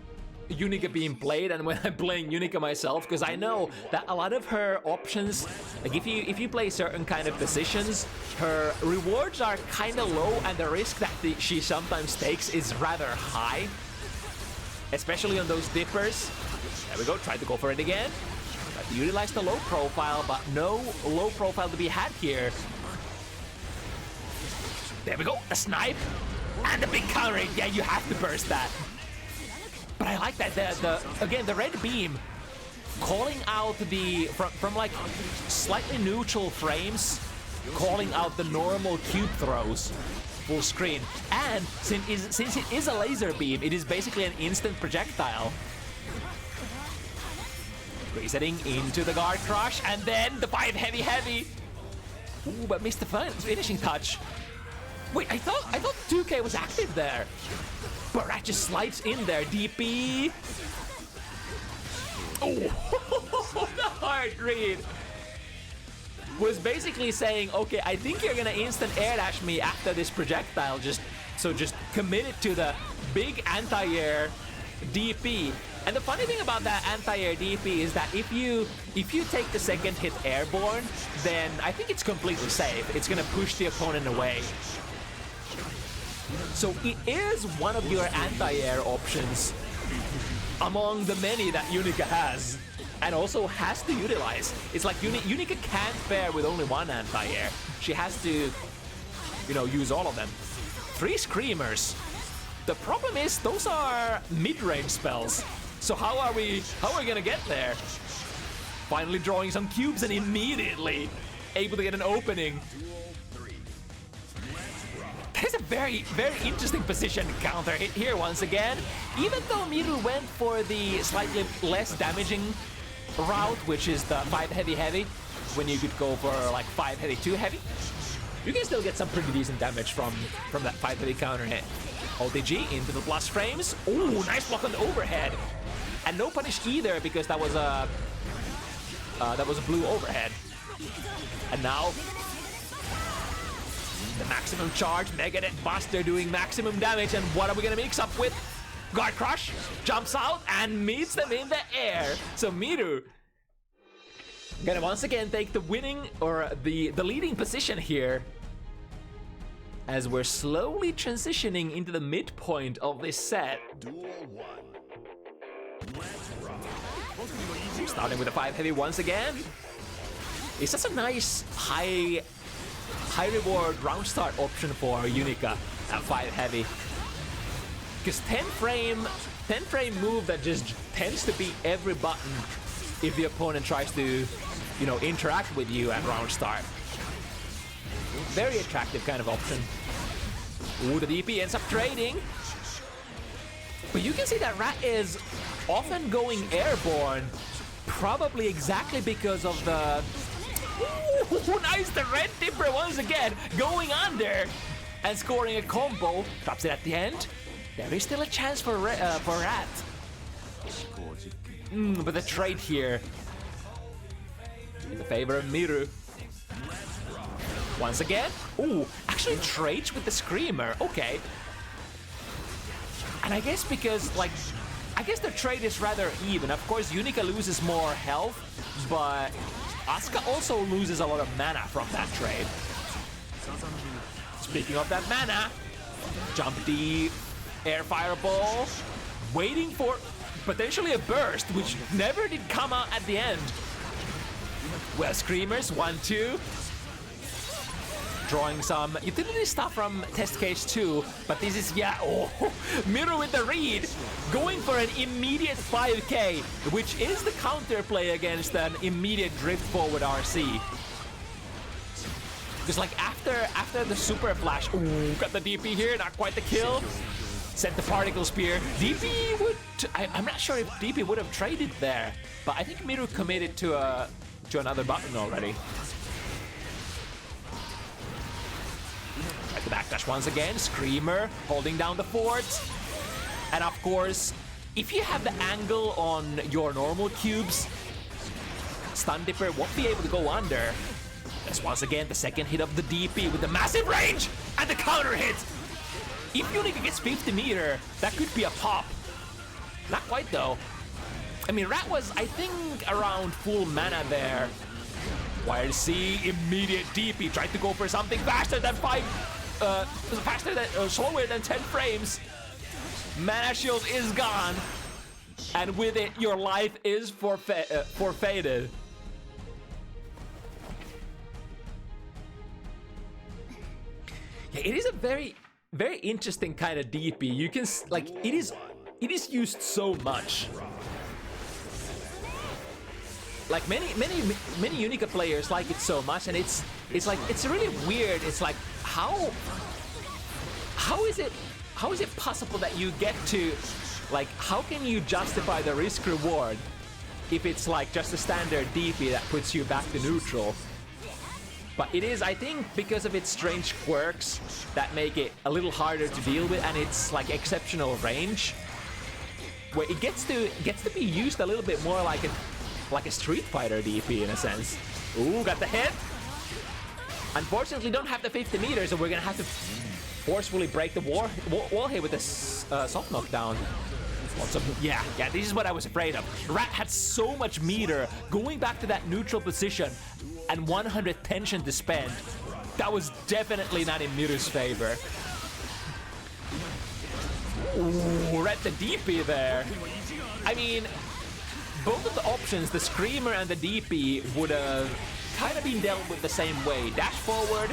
Unica being played and when I'm playing Unica myself, because I know that a lot of her options, like if you play certain kind of positions, her rewards are kind of low and the risk that she sometimes takes is rather high, especially on those dippers. There we go, try to go for it again. Try to utilize the low profile, but no low profile to be had here. There we go, a snipe and a big countering. Yeah, you have to burst that. But I like that again the red beam calling out the from like slightly neutral frames, calling out the normal cube throws full screen. And since it is a laser beam, it is basically an instant projectile. Resetting into the guard crush, and then the 5 heavy. Ooh, but missed the finishing touch. Wait, I thought 2K was active there. But Rat just slides in there, DP. Oh, the hard read. Was basically saying, okay, I think you're gonna instant air dash me after this projectile, just commit it to the big anti-air DP. And the funny thing about that anti-air DP is that if you take the second hit airborne, then I think it's completely safe. It's gonna push the opponent away. So it is one of your anti-air options among the many that Unica has, and also has to utilize. It's like Unica can't fare with only one anti-air. She has to, use all of them. 3 Screamers. The problem is those are mid-range spells. So how are we gonna get there? Finally drawing some cubes and immediately able to get an opening. That is a very interesting position counter hit here once again. Even though Miru went for the slightly less damaging route, which is the 5 heavy, when you could go for like 5 heavy, 2 heavy, you can still get some pretty decent damage from that 5 heavy counter hit. OTG into the plus frames. Ooh, nice block on the overhead. And no punish either, because that was a blue overhead. And now the maximum charge, Megadeth Buster doing maximum damage, and what are we gonna mix up with? Guard Crush jumps out and meets them in the air. So Miru Gonna once again take the winning or the leading position here as we're slowly transitioning into the midpoint of this set. Duel 1. Let's rock. Starting with a 5 heavy once again. It's such a nice high reward round start option for Unica at 5 heavy. Because 10 frame move that just tends to beat every button if the opponent tries to, you know, interact with you at round start. Very attractive kind of option. Ooh, the DP ends up trading. But you can see that Rat is often going airborne, probably exactly because of the... Ooh, nice, the Red Dipper once again, going under and scoring a combo. Drops it at the end. There is still a chance for Rat. But the trade here in the favor of Miru. Once again. Ooh, actually trades with the Screamer. Okay. And I guess because, like, I guess the trade is rather even. Of course, Unica loses more health, but Asuka also loses a lot of mana from that trade. Speaking of that mana, jump D, air fireball, waiting for potentially a burst, which never did come out at the end. Well, Screamers, 1-2. Drawing some utility stuff from test case 2, but this is, yeah, oh, Miru with the read, going for an immediate 5k, which is the counterplay against an immediate drift forward RC. Because like after the super flash, ooh, got the DP here, not quite the kill. Sent the particle spear. DP would, I'm not sure if DP would have traded there, but I think Miru committed to another button already. At the backdash once again, Screamer holding down the fort. And of course, if you have the angle on your normal cubes, Stun Dipper won't be able to go under. That's once again the second hit of the DP with the massive range and the counter hit. If Unica gets 50 meter, that could be a pop. Not quite though. I mean, Rat was, I think, around full mana there. Wired C, immediate DP, tried to go for something faster than slower than 10 frames. Mana shield is gone, and with it, your life is forfeited. Yeah, it is a very, very interesting kind of DP. You can like it is used so much. Like many Unica players like it so much, and it's like it's really weird. It's like how is it possible that you get to, like, how can you justify the risk reward if it's like just a standard DP that puts you back to neutral? But it is, I think, because of its strange quirks that make it a little harder to deal with, and it's like exceptional range, where it gets to be used a little bit more like a Street Fighter DP in a sense. Ooh, got the hit. Unfortunately, don't have the 50 meters, so we're gonna have to forcefully break the wall here with this soft knockdown. Yeah, this is what I was afraid of. Rat had so much meter going back to that neutral position and 100 tension to spend. That was definitely not in Miru's favor. Ooh, Rat the DP there. I mean, both of the options, the Screamer and the DP, would have kind of been dealt with the same way. Dash forward,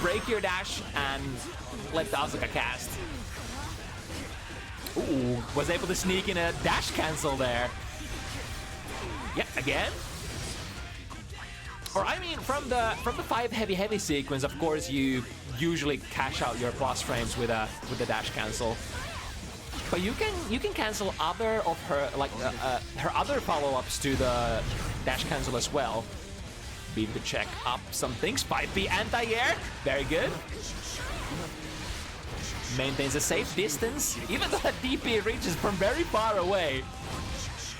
break your dash, and let the Asuka cast. Ooh, was able to sneak in a dash cancel there. Yeah, again. Or I mean, from the 5 heavy sequence, of course, you usually cash out your plus frames with the dash cancel. But you can cancel other of her her other follow-ups to the dash cancel as well. Be to check up some things. 5B anti-air, very good. Maintains a safe distance, even though that DP reaches from very far away.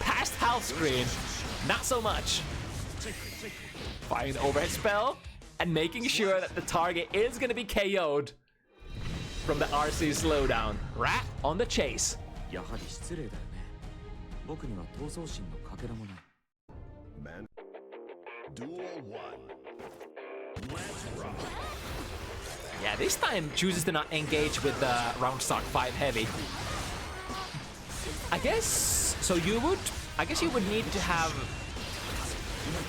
Past health screen, not so much. Firing the overhead spell and making sure that the target is gonna be KO'd from the RC slowdown. Rat on the chase. Man. Duel 1. Let's rock. Yeah, this time chooses to not engage with the round start 5 heavy. I guess you would need to have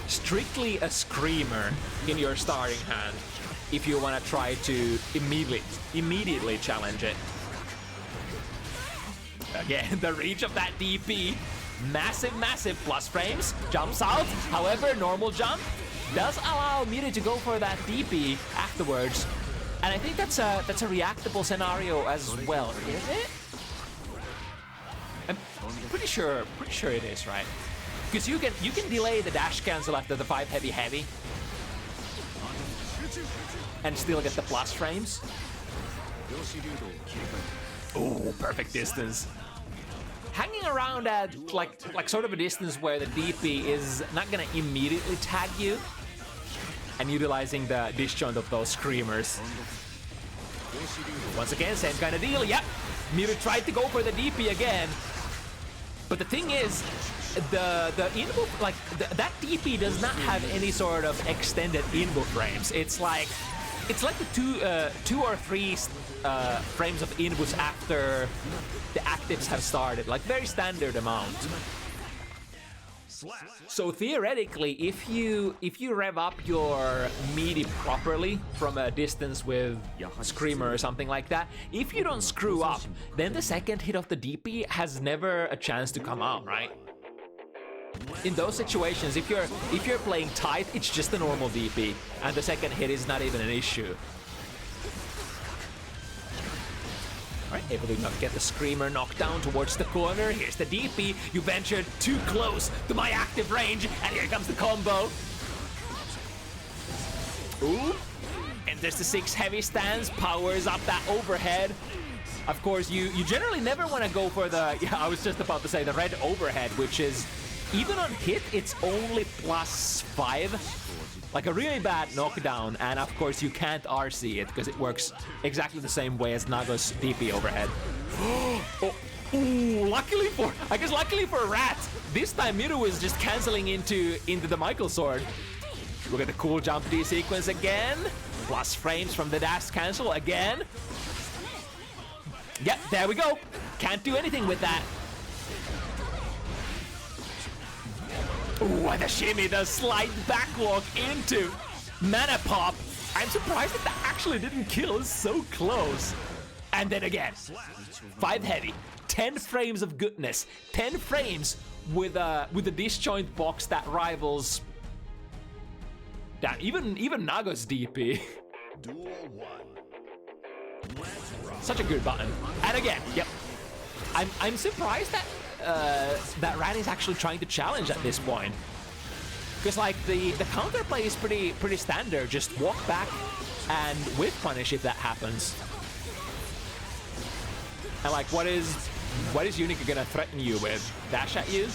strictly a screamer in your starting hand if you want to try to immediately challenge it. Again, the reach of that DP, massive plus frames, jumps out. However, normal jump does allow Miru to go for that DP afterwards, and I think that's a reactable scenario as well, is it? I'm pretty sure it is, right? Because you can delay the dash cancel after the 5 heavy and still get the plus frames. Oh, perfect distance. Hanging around at like sort of a distance where the DP is not gonna immediately tag you, and utilizing the disjoint of those screamers. Once again, same kind of deal. Yep, Miru tried to go for the DP again, but the thing is, the input, like that DP does not have any sort of extended input frames. It's like the two or three frames of inputs after the actives have started, like very standard amount. So theoretically, if you rev up your meaty properly from a distance with Screamer or something like that, if you don't screw up, then the second hit of the DP has never a chance to come out, right? In those situations, if you're playing tight, it's just a normal DP, and the second hit is not even an issue. Alright, able to get the Screamer knocked down towards the corner. Here's the DP. You ventured too close to my active range, and here comes the combo. Ooh. And there's the 6 heavy stance, powers up that overhead. Of course, you generally never want to go for the, I was just about to say, the red overhead, which is, even on hit, it's only +5. Like a really bad knockdown, and of course you can't RC it because it works exactly the same way as Nago's DP overhead. Oh, ooh, luckily for Rat, this time Miru is just canceling into the Michael sword. Look at the cool jump D sequence again. Plus frames from the dash cancel again. Yep, there we go. Can't do anything with that. Ooh, and the shimmy, the slight backwalk into Mana Pop. I'm surprised that actually didn't kill. It's so close. And then again, 5 heavy, 10 frames of goodness, 10 frames with a disjoint box that rivals. Damn, even Nago's DP. Duel 1. Let's rock. Such a good button. And again, yep. I'm surprised that that Ran is actually trying to challenge at this point, because like the counterplay is pretty standard. Just walk back and whip punish if that happens. And like, what is Unica gonna threaten you with? Dash at you?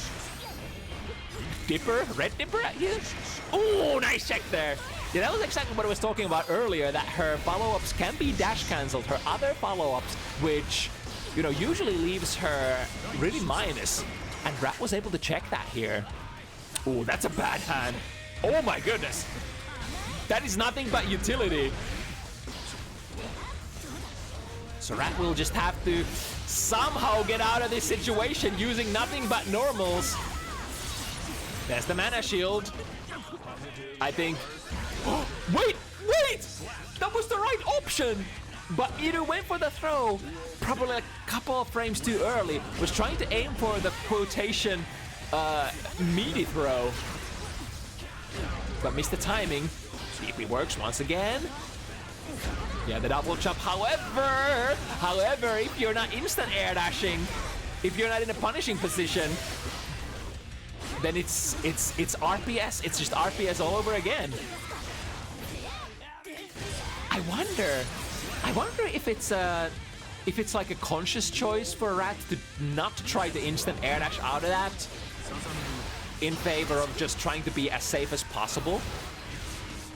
Dipper? Red Dipper at you? Oh, nice check there. Yeah, that was exactly what I was talking about earlier, that her follow-ups can be dash cancelled. Her other follow-ups, which, you know, usually leaves her really minus. And Rat was able to check that here. Oh, that's a bad hand. Oh my goodness. That is nothing but utility. So Rat will just have to somehow get out of this situation using nothing but normals. There's the mana shield. I think... Oh, wait! That was the right option! But Miru went for the throw, probably a couple of frames too early. Was trying to aim for the quotation meaty throw, but missed the timing. DP works once again. Yeah, the double jump. However, if you're not instant air dashing, if you're not in a punishing position, then it's RPS. It's just RPS all over again. I wonder if it's like a conscious choice for Rat to not to try to instant air dash out of that in favor of just trying to be as safe as possible,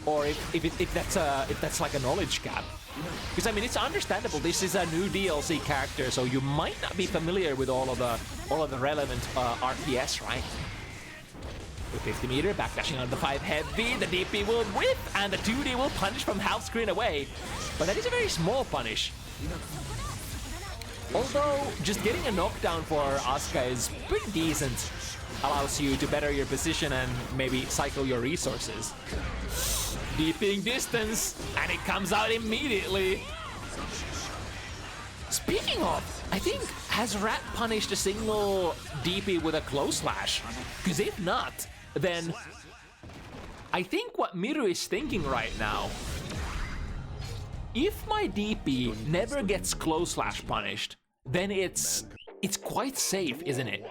or if that's like a knowledge gap. Because I mean, it's understandable. This is a new DLC character, so you might not be familiar with all of the relevant RPS, right? With 50 meter, backdashing on the 5 heavy, the DP will whip, and the 2D will punish from half screen away. But that is a very small punish. Although, just getting a knockdown for Asuka is pretty decent. Allows you to better your position and maybe cycle your resources. Deeping distance, and it comes out immediately. Speaking of, I think, has Rat punished a single DP with a close slash? Because if not, then I think what Miru is thinking right now, if my DP never gets close slash punished, then it's quite safe, isn't it?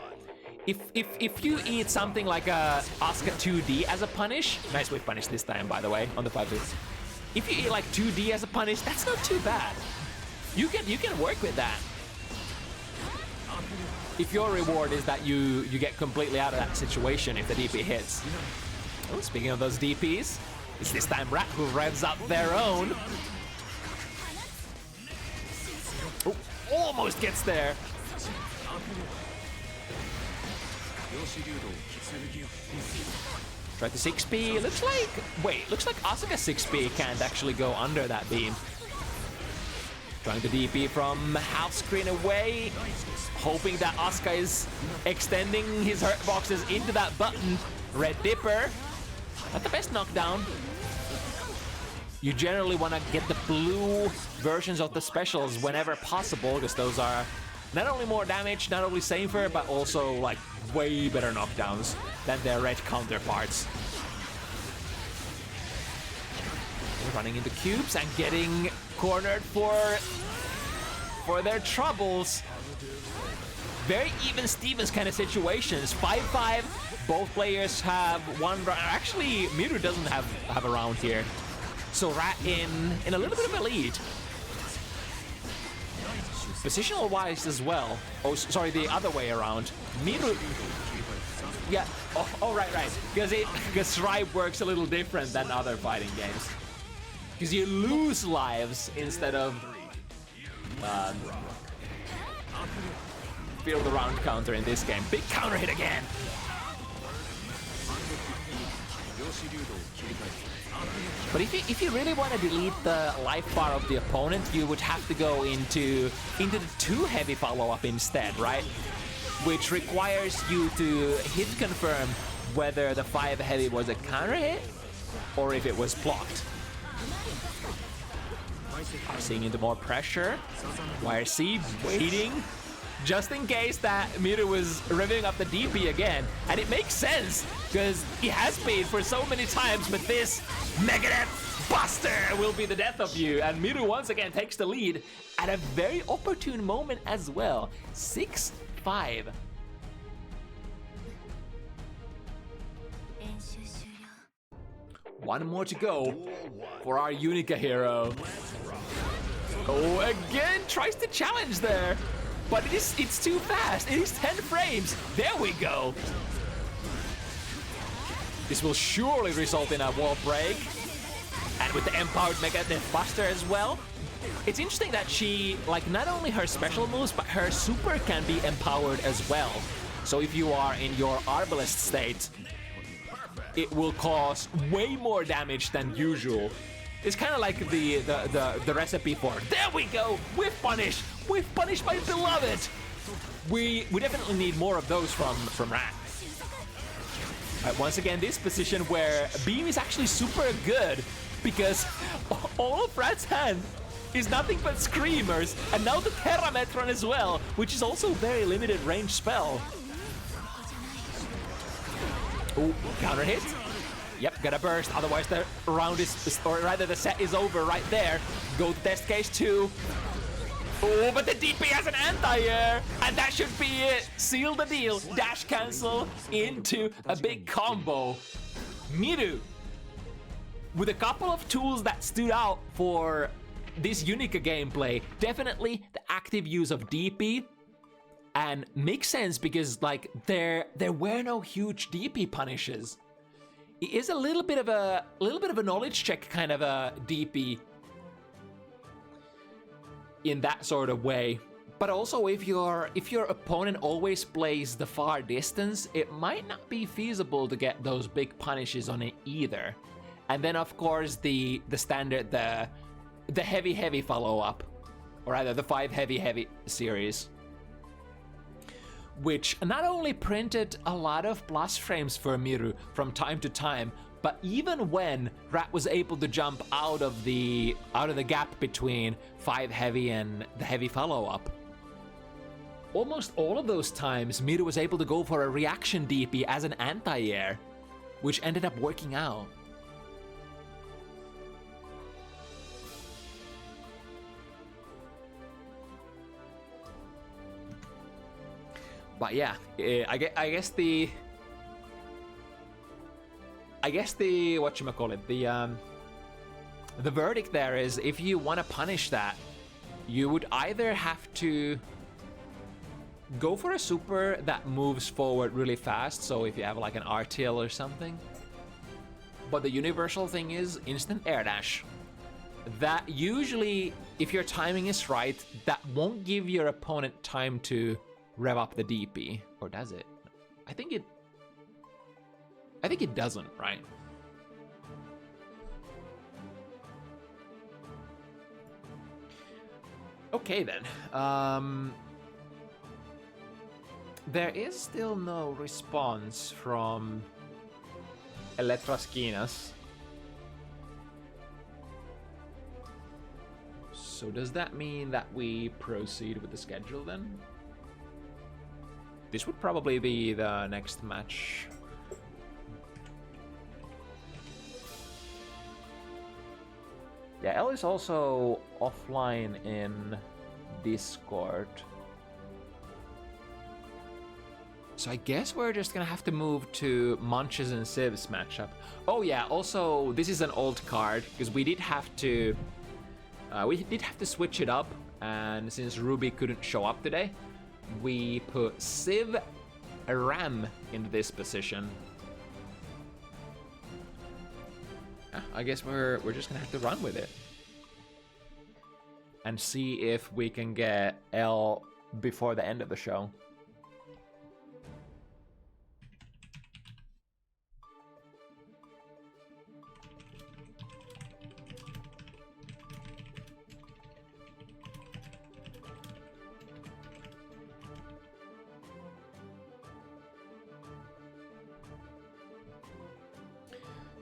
If you eat something like a Asuka 2D as a punish, nice whip punish this time, by the way, on the 5-2. If you eat like 2D as a punish, that's not too bad. You can work with that. If your reward is that you get completely out of that situation if the DP hits. Oh, speaking of those DPs, it's this time Rat who revs up their own. Oh, almost gets there. Try to 6P. Looks like Asuka 6P can't actually go under that beam. Trying to DP from half screen away, hoping that Asuka is extending his hurt boxes into that button. Red Dipper. Not the best knockdown. You generally want to get the blue versions of the specials whenever possible, because those are not only more damage, not only safer, but also like way better knockdowns than their red counterparts. They're running into cubes and getting cornered for their troubles. Very even Stevens kind of situations. 5-5, both players have one round. Actually, Miru doesn't have a round here. So Rat in a little bit of a lead. Positional wise as well. Oh, sorry, the other way around. Miru. Yeah. Oh, right. Because Stripe works a little different than other fighting games. Because you lose lives instead of feel the round counter in this game. Big counter hit again. But if you really want to delete the life bar of the opponent, you would have to go into the 2 heavy follow-up instead, right? Which requires you to hit confirm whether the 5 heavy was a counter hit or if it was blocked. Seeing into more pressure. YRC waiting just in case that Miru was revving up the DP again. And it makes sense, because he has been for so many times, but this Megadeth Buster will be the death of you. And Miru once again takes the lead at a very opportune moment as well. 6-5. One more to go for our Unica hero. Oh, again tries to challenge there. But it's too fast. It is 10 frames. There we go. This will surely result in a wall break. And with the empowered Megadeth Buster as well. It's interesting that she, like, not only her special moves, but her super can be empowered as well. So if you are in your Arbalest state, it will cause way more damage than usual. It's kind of like the recipe for, there we go, Whiff Punish! Whiff Punish, my beloved! We definitely need more of those from Rat. Once again, this position where Beam is actually super good, because all of Rat's hand is nothing but Screamers, and now the Terrametron as well, which is also a very limited range spell. Oh, counter hit. Yep, gotta burst, otherwise the round is, or rather the set is over right there. Go to test case 2. Oh, but the DP has an anti-air, and that should be it. Seal the deal, dash cancel into a big combo. Miru, with a couple of tools that stood out for this Unica gameplay, definitely the active use of DP, and makes sense because like there were no huge DP punishes. It is a little bit of a knowledge check kind of a DP in that sort of way, But also, if your opponent always plays the far distance, it might not be feasible to get those big punishes on it either. And then, of course, the standard, the heavy follow-up, or rather the 5 heavy series, which not only printed a lot of plus frames for Miru from time to time, but even when Rat was able to jump out of the gap between 5 heavy and the heavy follow-up, almost all of those times Miru was able to go for a reaction DP as an anti-air, which ended up working out. But yeah, I guess the whatchamacallit, the verdict there is, if you want to punish that, you would either have to go for a super that moves forward really fast, so if you have like an RTL or something. But the universal thing is instant air dash. That usually, if your timing is right, that won't give your opponent time to rev up the DP. Or does it? I think it doesn't, right? Okay then. There is still no response from Eletraskinas. So does that mean that we proceed with the schedule then? This would probably be the next match. Yeah, Elle is also offline in Discord. So I guess we're just gonna have to move to Munches and Civ's matchup. Oh yeah, also this is an old card because we did have to switch it up, and since Ruby couldn't show up today, we put Civ Ram into this position. I guess we're just gonna have to run with it and see if we can get Elle before the end of the show.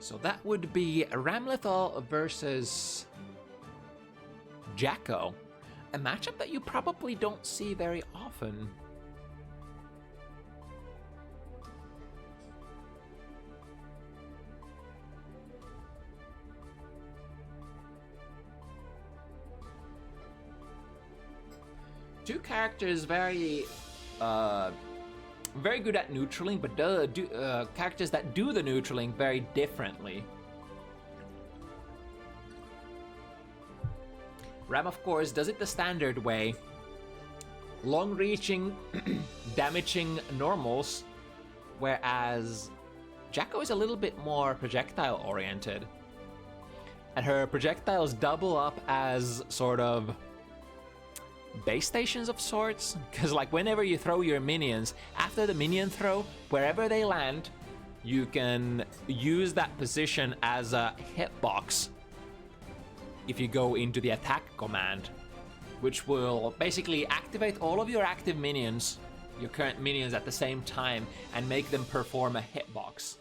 So that would be Ramlethal versus Jacko, a matchup that you probably don't see very often. Two characters very good at neutraling, but characters that do the neutraling very differently. Ram, of course, does it the standard way. Long-reaching, damaging normals, whereas Jacko is a little bit more projectile-oriented. And her projectiles double up as sort of base stations of sorts, because like whenever you throw your minions, after the minion throw, wherever they land, you can use that position as a hitbox if you go into the attack command, which will basically activate all of your active minions, your current minions at the same time, and make them perform a hitbox.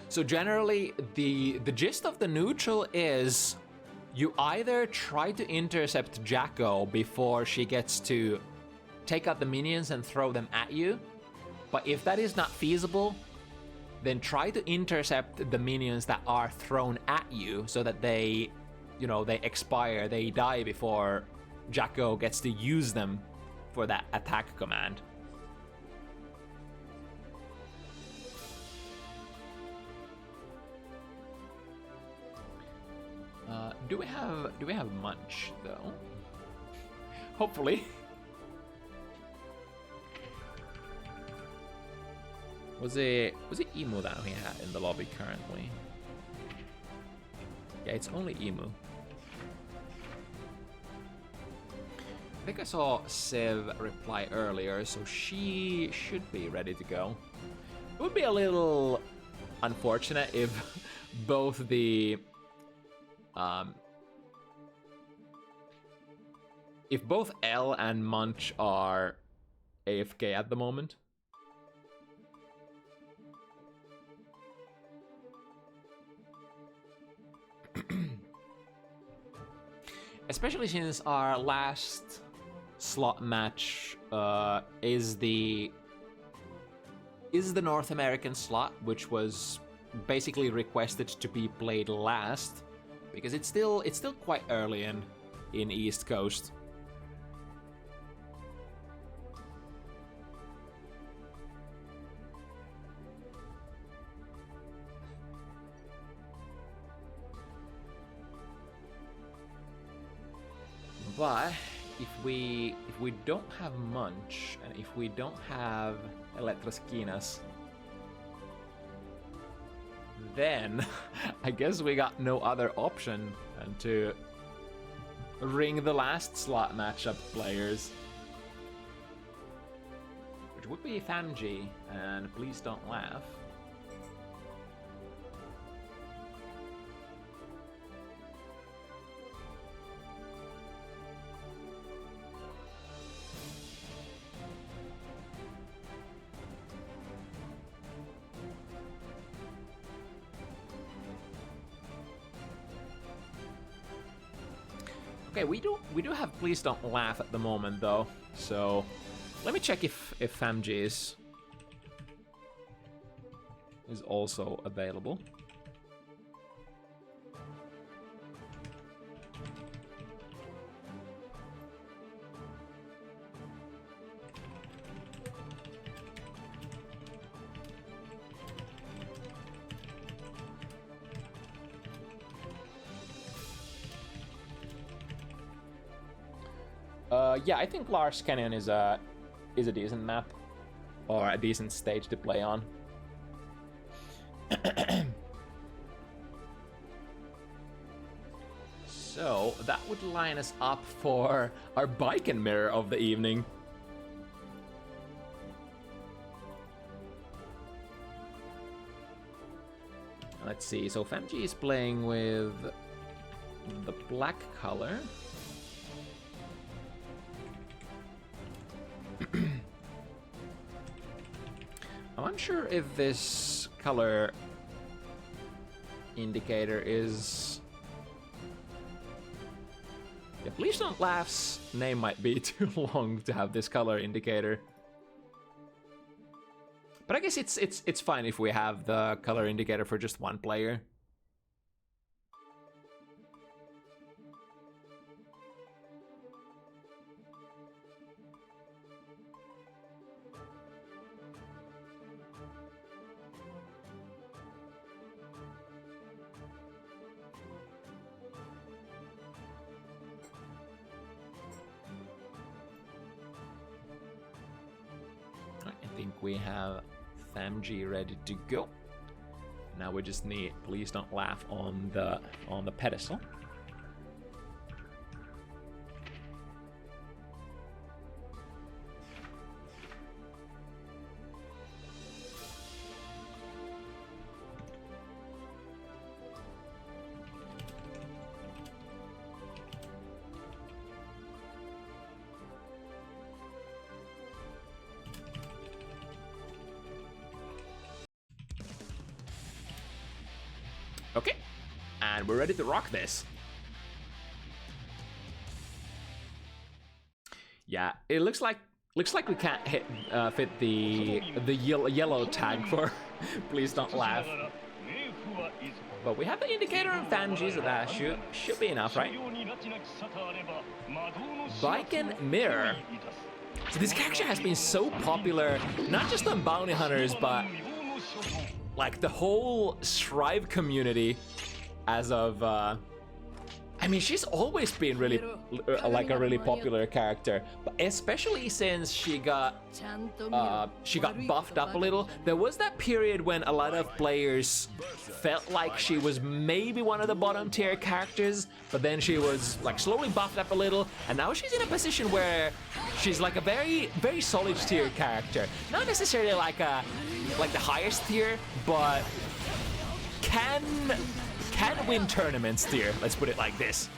So generally, the gist of the neutral is you either try to intercept Jacko before she gets to take out the minions and throw them at you, but if that is not feasible, then try to intercept the minions that are thrown at you so that they expire, they die before Jacko gets to use them for that attack command. Do we have munch though? Hopefully. Was it Emu that we had in the lobby currently? Yeah, it's only Emu. I think I saw Sev reply earlier, so she should be ready to go. It would be a little unfortunate if both the if both L and Munch are AFK at the moment. Especially since our last slot match is the North American slot, which was basically requested to be played last because it's still quite early in East Coast. But if we don't have Munch and if we don't have Elektraskinas, then I guess we got no other option than to ring the last slot matchup players, which would be Fämjii and PleaseDontLaugh. Okay, we do have PleaseDontLaugh at the moment though, so let me check if Fämjii is also available. Yeah, I think Lars Canyon is a decent map or a decent stage to play on. So that would line us up for our bike and mirror of the evening. Let's see. So Fämjii is playing with the black color. I'm unsure if this color indicator is... Yeah, PleaseDontLaugh's name might be too long to have this color indicator. But I guess it's fine if we have the color indicator for just one player. We have Fämjii ready to go. Now we just need PleaseDontLaugh on the pedestal. Okay, and we're ready to rock this. Yeah, it looks like we can't fit the yellow tag for PleaseDontLaugh. But we have the indicator on Fämjii, so that should be enough, right? Bike and mirror. So this character has been so popular, not just on bounty hunters, but like the whole Strive community as of I mean, she's always been really like a really popular character, but especially since she got buffed up a little. There was that period when a lot of players felt like she was maybe one of the bottom tier characters, but then she was like slowly buffed up a little, and now she's in a position where she's like a very solid tier character. Not necessarily like the highest tier, but can win tournaments tier, let's put it like this.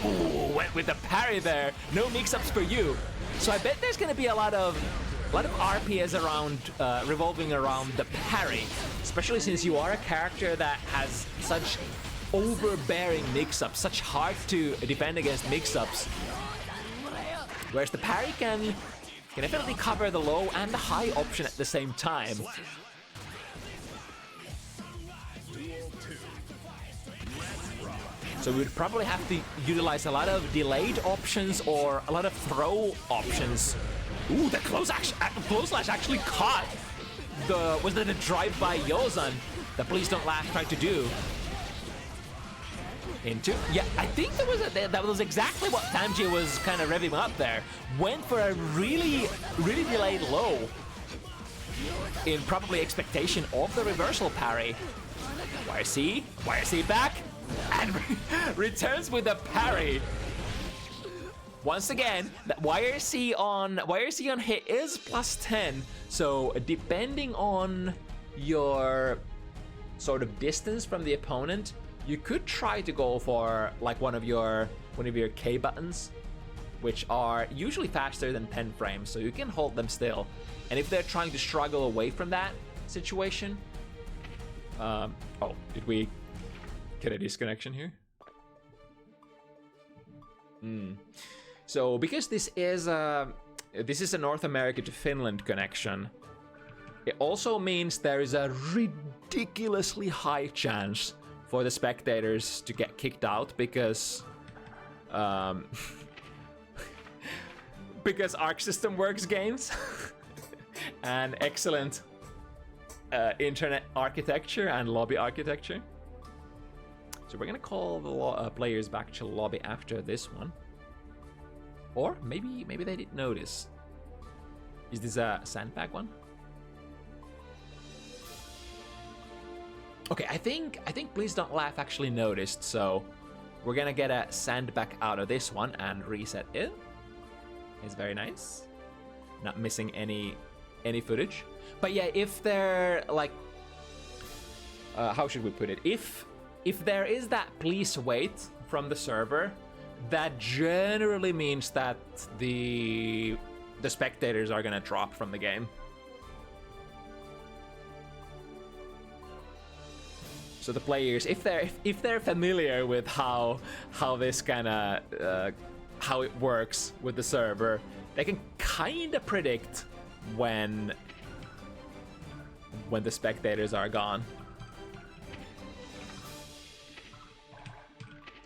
Ooh, went with the parry there. No mix-ups for you. So I bet there's gonna be a lot of RPS around, revolving around the parry, especially since you are a character that has such overbearing mix-ups, such hard to defend against mix-ups. Whereas the parry can definitely cover the low and the high option at the same time. So we would probably have to utilize a lot of delayed options or a lot of throw options. Ooh, the close slash actually caught the, was that a drive-by Yozan that PleaseDontLaugh tried to do? Into, yeah, I think that was exactly what Fämjii was kind of revving up there. Went for a really delayed low in probably expectation of the reversal parry. YRC back. And returns with a parry. Once again, that YRC on hit is +10. So depending on your sort of distance from the opponent, you could try to go for like one of your K buttons, which are usually faster than 10 frames, so you can hold them still. And if they're trying to struggle away from that situation, oh, did we get a disconnection here? So because this is a North America to Finland connection, it also means there is a ridiculously high chance for the spectators to get kicked out because because Arc System Works games and excellent internet architecture and lobby architecture. So we're gonna call the players back to lobby after this one. Or maybe they didn't notice. Is this a sandbag one? Okay, I think PleaseDontLaugh actually noticed, so we're gonna get a sandbag out of this one and reset it. It's very nice. Not missing any footage. But yeah, if they're like how should we put it? If there is that please wait from the server, that generally means that the spectators are gonna drop from the game. So the players, if they're familiar with how this kind of how it works with the server, they can kind of predict when the spectators are gone.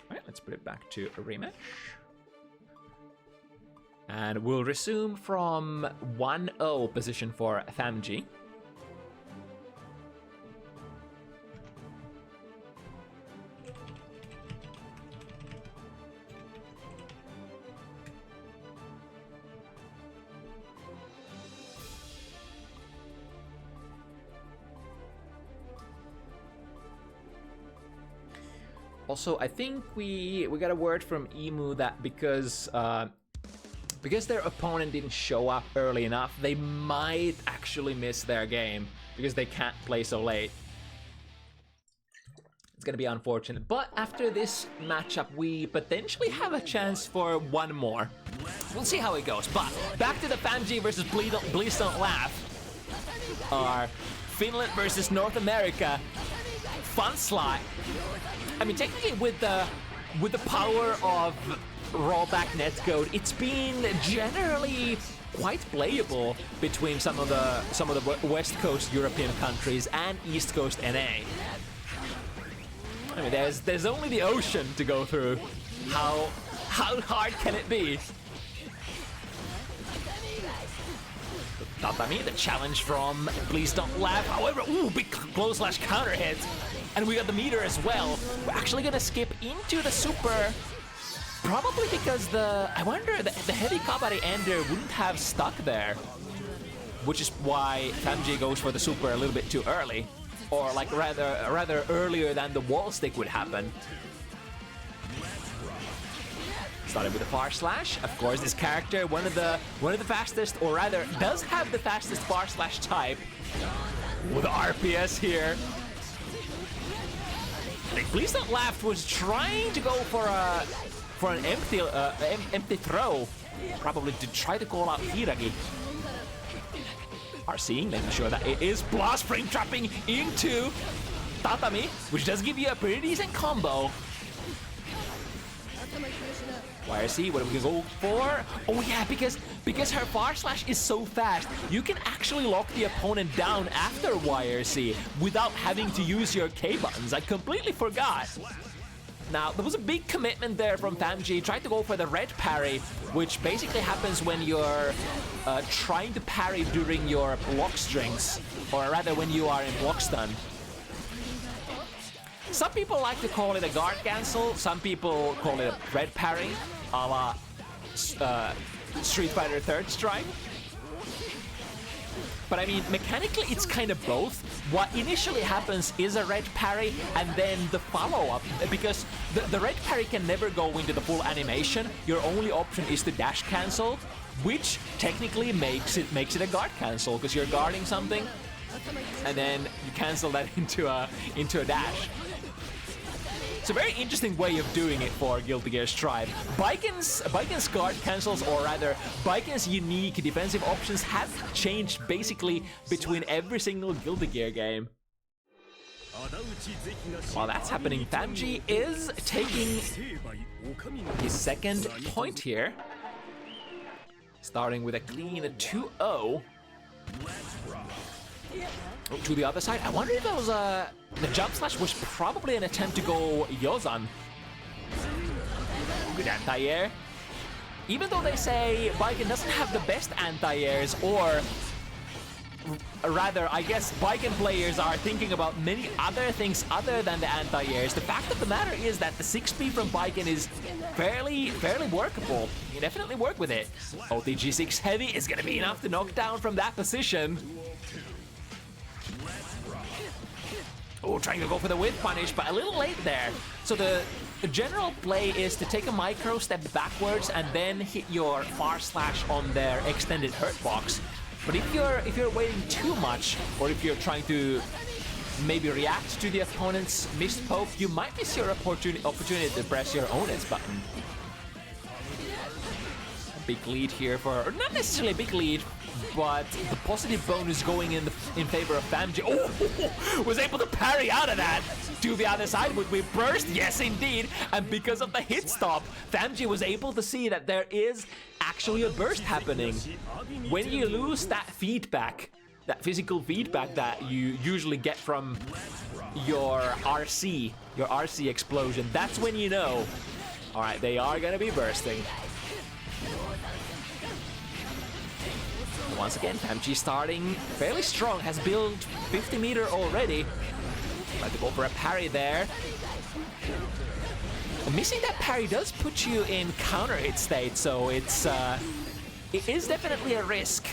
Alright, let's put it back to a rematch. And we'll resume from 1-0 position for Fämjii. Also, I think we got a word from Emu that because their opponent didn't show up early enough, they might actually miss their game because they can't play so late. It's gonna be unfortunate, but after this matchup, we potentially have a chance for one more. We'll see how it goes. But back to the Fämjii versus PleaseDontLaugh, our Finland versus North America fun slot. I mean, technically, with the power of rollback netcode, it's been generally quite playable between some of the West Coast European countries and East Coast NA. I mean, there's only the ocean to go through. How hard can it be? Tatami, the challenge from PleaseDontLaugh. However, ooh, big close slash counter hit. And we got the meter as well. We're actually gonna skip into the super. Probably because I wonder, the heavy Kabari ender wouldn't have stuck there. Which is why Fämjii goes for the super a little bit too early. Or like rather earlier than the wall stick would happen. Started with a far slash. Of course, this character, one of the fastest, or rather, does have the fastest far slash type. With RPS here. PleaseDontLaugh was trying to go for an empty throw, probably to try to call out Hiragi. RC, making sure that it is blast frame trapping into Tatami, which does give you a pretty decent combo. YRC, what are we gonna go for? Oh yeah, because her far slash is so fast, you can actually lock the opponent down after YRC without having to use your K buttons. I completely forgot. Now, there was a big commitment there from Fämjii. Tried to go for the red parry, which basically happens when you're trying to parry during your block strings, or rather when you are in block stun. Some people like to call it a guard cancel, some people call it a red parry, a la Street Fighter 3rd Strike. But I mean, mechanically it's kind of both. What initially happens is a red parry and then the follow-up, because the red parry can never go into the full animation. Your only option is to dash cancel, which technically makes it a guard cancel, because you're guarding something and then you cancel that into a dash. It's a very interesting way of doing it for Guilty Gear Strive. Baiken's guard cancels, or rather, Baiken's unique defensive options have changed basically between every single Guilty Gear game. While that's happening, Fämjii is taking his second point here. Starting with a clean 2-0. To the other side, I wonder if that was the jump slash was probably an attempt to go Yozan. Good anti-air. Even though they say Baiken doesn't have the best anti-airs, or rather, I guess Baiken players are thinking about many other things other than the anti-airs. The fact of the matter is that the 6P from Baiken is fairly workable. You can definitely work with it. OTG6 heavy is gonna be enough to knock down from that position. Oh, trying to go for the whip punish, but a little late there. So the general play is to take a micro step backwards and then hit your far slash on their extended hurt box. But if you're waiting too much, or if you're trying to maybe react to the opponent's missed poke, you might miss your opportunity to press your own S button. A big lead here for, or not necessarily a big lead, but the positive bonus going in favor of Fämjii. Oh, was able to parry out of that to the other side with burst. Yes, indeed. And because of the hit stop, Fämjii was able to see that there is actually a burst happening. When you lose that feedback, that physical feedback that you usually get from your RC explosion, that's when you know, all right, they are gonna be bursting. Once again, Fämjii starting fairly strong, has built 50 meter already. Tried to go for a parry there. Missing that parry does put you in counter hit state, so it is definitely a risk.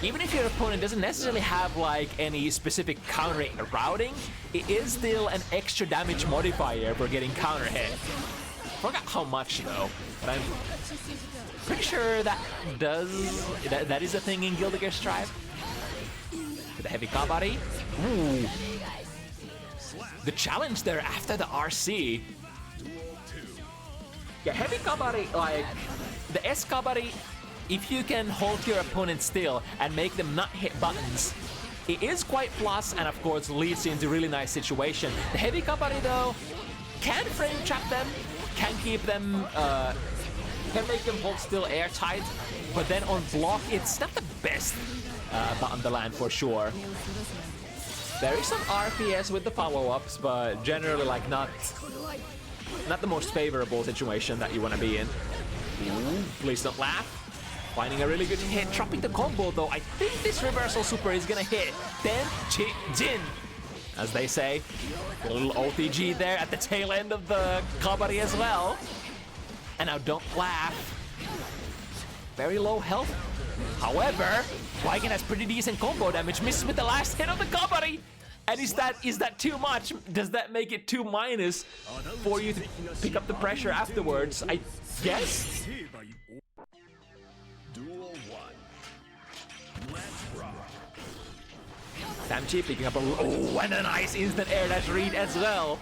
Even if your opponent doesn't necessarily have like any specific counter routing, it is still an extra damage modifier for getting counter hit. Forgot how much though, but I'm pretty sure that is a thing in Guilty Gear Strive. With the heavy kabari. Ooh. The challenge there after the RC. Yeah, heavy kabari, like the S kabari, if you can hold your opponent still and make them not hit buttons, it is quite plus, and of course leads into really nice situation. The heavy kabari though can frame trap them, can keep them can make them hold still airtight, but then on block, it's not the best button to land for sure. There is some RPS with the follow-ups, but generally like not the most favorable situation that you want to be in. Ooh, please don't laugh. Finding a really good hit, dropping the combo though. I think this reversal super is gonna hit. Then Jin, as they say. A little OTG there at the tail end of the kabari as well. And now don't laugh. Very low health. However, Viking has pretty decent combo damage. Misses with the last hit of the kabari. And is that too much? Does that make it too minus for you to pick up the pressure afterwards? I guess. Duel 1. Let's rock. Fämjii picking up a and a nice instant air dash read as well.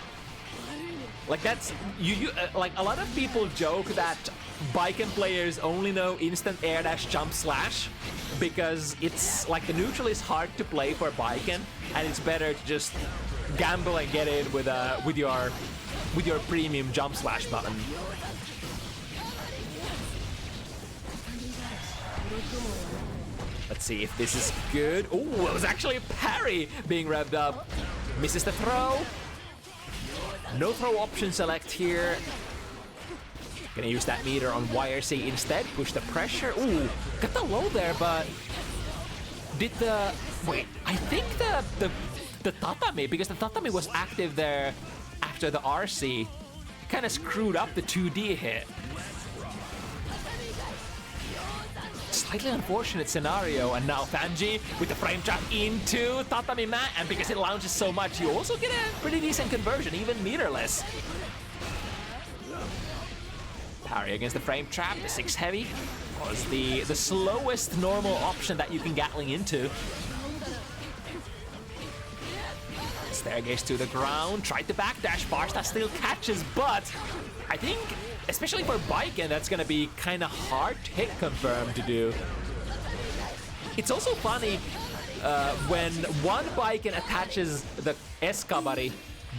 Like that's like a lot of people joke that Baiken players only know instant air dash jump slash because it's like the neutral is hard to play for Baiken and it's better to just gamble and get in with your premium jump slash button. Let's see if this is good. Oh, it was actually a parry being revved up. Misses the throw. No throw option select here. Gonna use that meter on YRC instead. Push the pressure. Ooh, got the low there, but did the... Wait, I think the tatami, because the tatami was active there after the RC, kind of screwed up the 2D hit. Slightly unfortunate scenario, and now Fämjii with the frame trap into tatami mat, and because it launches so much, you also get a pretty decent conversion, even meterless. Parry against the frame trap, the 6 heavy was the slowest normal option that you can Gatling into. Staircase to the ground, tried to backdash, Barsta still catches, but I think, especially for Baiken, that's gonna be kind of hard to hit confirm to do. It's also funny when one Baiken attaches the S-kabari,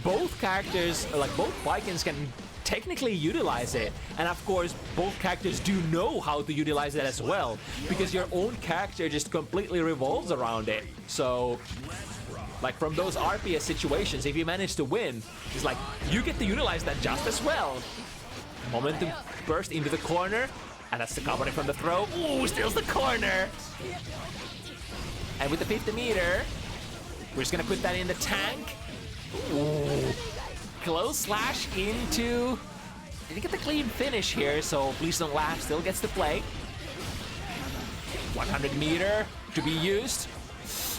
both characters, like both Baikens can technically utilize it. And of course, both characters do know how to utilize it as well, because your own character just completely revolves around it. So, like from those RPS situations, if you manage to win, it's like you get to utilize that just as well. Momentum burst into the corner, and that's the kabari from the throw. Ooh, steals the corner. And with the 50 meter, we're just gonna put that in the tank. Ooh. Close slash into... Didn't get the clean finish here, so PleaseDontLaugh still gets to play. 100 meter to be used.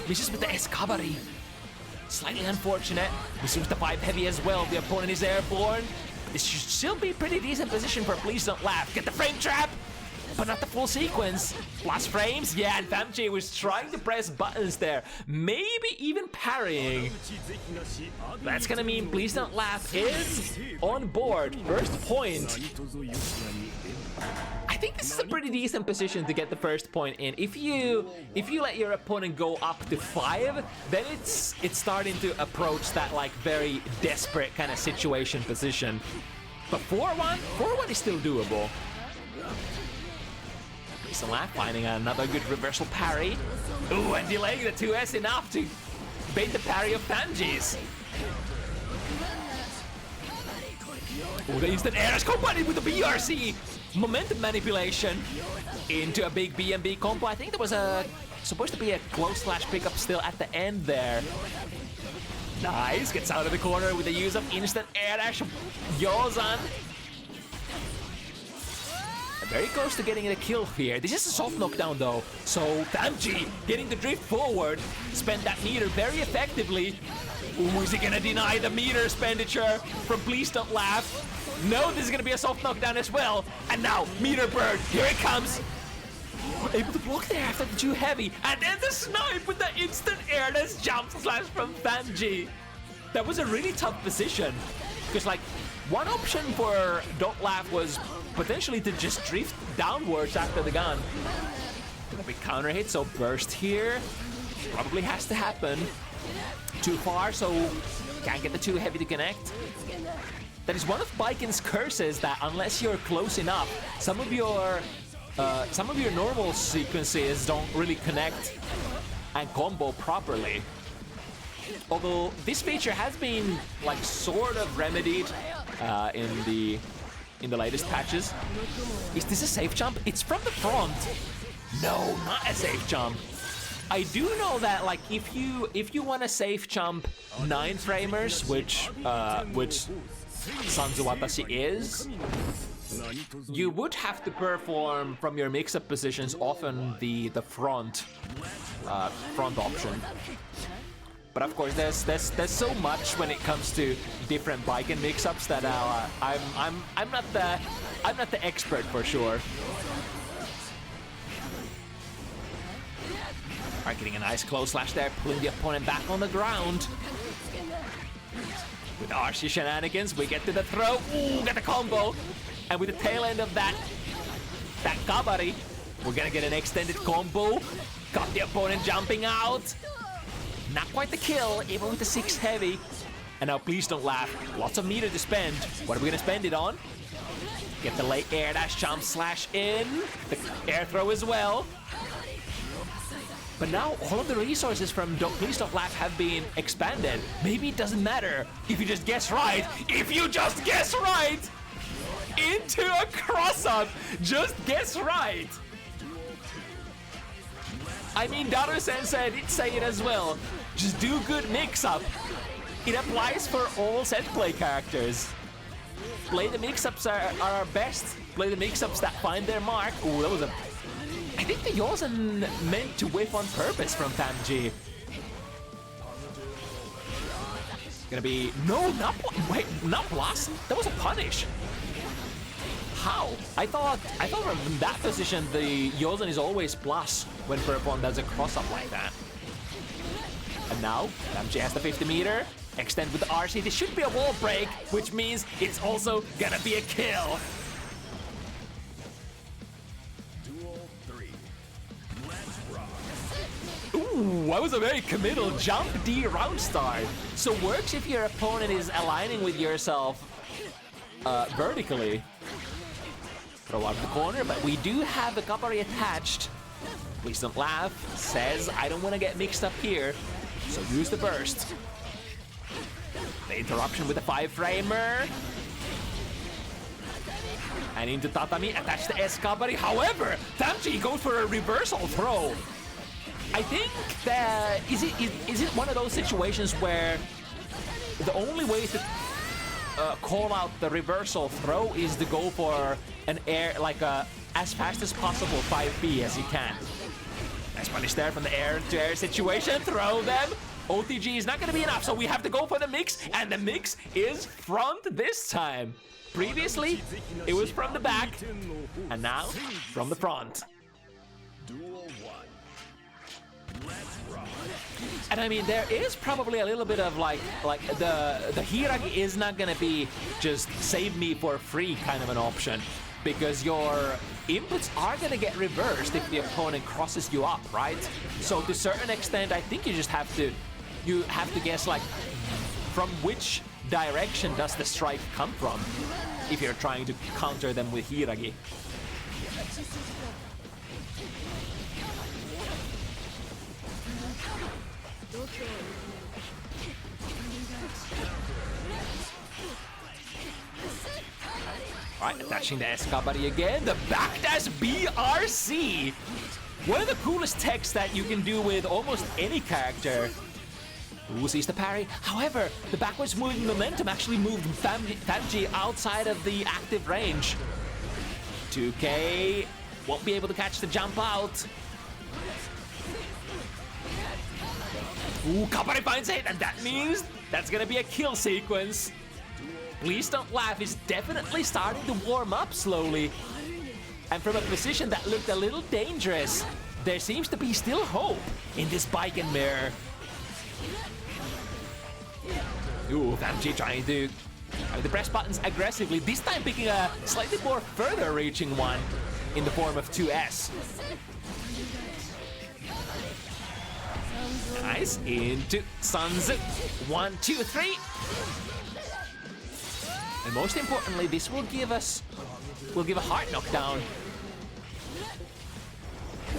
Misses with the S-kabari. Slightly unfortunate. Misses with the 5 heavy as well. The opponent is airborne. This should still be pretty decent position for PleaseDontLaugh. Get the frame trap, but not the full sequence. Plus frames, yeah, and Fämjii was trying to press buttons there. Maybe even parrying. That's gonna mean PleaseDontLaugh is on board. First point. I think this is a pretty decent position to get the first point in. If you let your opponent go up to 5, then it's starting to approach that like very desperate kind of situation position. But 4-1 is still doable. PleaseDontLaugh finding another good reversal parry. Ooh, and delaying the 2S enough to bait the parry of Fämjii's. Ooh, the instant air is combined with the BRC. Momentum manipulation into a big BMB combo. I think there was supposed to be a close slash pickup still at the end there. Nice, gets out of the corner with the use of instant air dash. Yozan. Very close to getting a kill here. This is a soft knockdown though. So Fämjii getting the drift forward. Spent that meter very effectively. Ooh, is he gonna deny the meter expenditure from PleaseDontLaugh? No, this is gonna be a soft knockdown as well. And now, meter bird, here it comes. Able to block there after the 2 heavy. And then the snipe with the instant airless jump slash from Fämjii. That was a really tough position. Because like, one option for DontLaugh was potentially to just drift downwards after the gun. Gonna be counter hit, so burst here. Probably has to happen. Too far, so can't get the 2 heavy to connect. That is one of Baiken's curses, that unless you're close enough, some of your normal sequences don't really connect and combo properly. Although this feature has been like sort of remedied in the latest patches. Is this a safe jump? It's from the front. No, not a safe jump. I do know that like if you want a safe jump 9 framers, which Sanzu Watashi is, you would have to perform from your mix-up positions often the front option. But of course, there's so much when it comes to different bike and mix-ups that I'm not the expert for sure. Alright, getting a nice close slash there, pulling the opponent back on the ground. With RC shenanigans, we get to the throw. Ooh, get the combo. And with the tail end of that kabari, we're gonna get an extended combo. Got the opponent jumping out. Not quite the kill, even with the 6 heavy. And now please don't laugh. Lots of meter to spend. What are we gonna spend it on? Get the late air dash jump slash in. The air throw as well. But now all of the resources from Please Don't Laugh have been expanded. Maybe it doesn't matter if you just guess right. If you just guess right! Into a cross-up! Just guess right! I mean, Daru-sensei did say it as well. Just do good mix-up. It applies for all set play characters. Play the mix-ups are our best. Play the mix-ups that find their mark. Ooh, that was a... I think the Yosen meant to whiff on purpose from Fämjii. Gonna be... No, not... Wait, not plus? That was a punish. How? I thought from that position, the Yosen is always plus when performed as a cross-up like that. And now, Fämjii has the 50 meter. Extend with the RC. This should be a wall break, which means it's also gonna be a kill. Ooh, that was a very committal jump D round start. So works if your opponent is aligning with yourself vertically. Throw out of the corner, but we do have the Kabari attached. Please Don't Laugh says, I don't want to get mixed up here, so use the burst. The interruption with the 5-framer. And into Tatami, attach the S Kabari. However, Fämjii goes for a reversal throw. I think that is it one of those situations where the only way to call out the reversal throw is to go for an air, like as fast as possible 5B as you can. Nice punish there from the air to air situation. Throw them. OTG is not going to be enough, so we have to go for the mix, and the mix is front this time. Previously, it was from the back, and now from the front. And I mean, there is probably a little bit of like the Hiragi is not gonna be just save me for free kind of an option, because your inputs are gonna get reversed if the opponent crosses you up, right? So to a certain extent, I think you just have to guess like from which direction does the strike come from if you're trying to counter them with Hiragi. Alright, attaching the S-Kabari again. The backdash BRC! One of the coolest techs that you can do with almost any character. Ooh, sees the parry. However, the backwards moving momentum actually moved Fämjii outside of the active range. 2K won't be able to catch the jump out. Ooh, Kabari finds it, and that means that's gonna be a kill sequence. Please Don't Laugh is definitely starting to warm up slowly. And from a position that looked a little dangerous, there seems to be still hope in this bike and mirror. Ooh, Fämjii trying to press buttons aggressively, this time picking a slightly more further reaching one in the form of 2S. Nice, into Sanzu. 1, 2, 3. And most importantly, this will give a heart knockdown,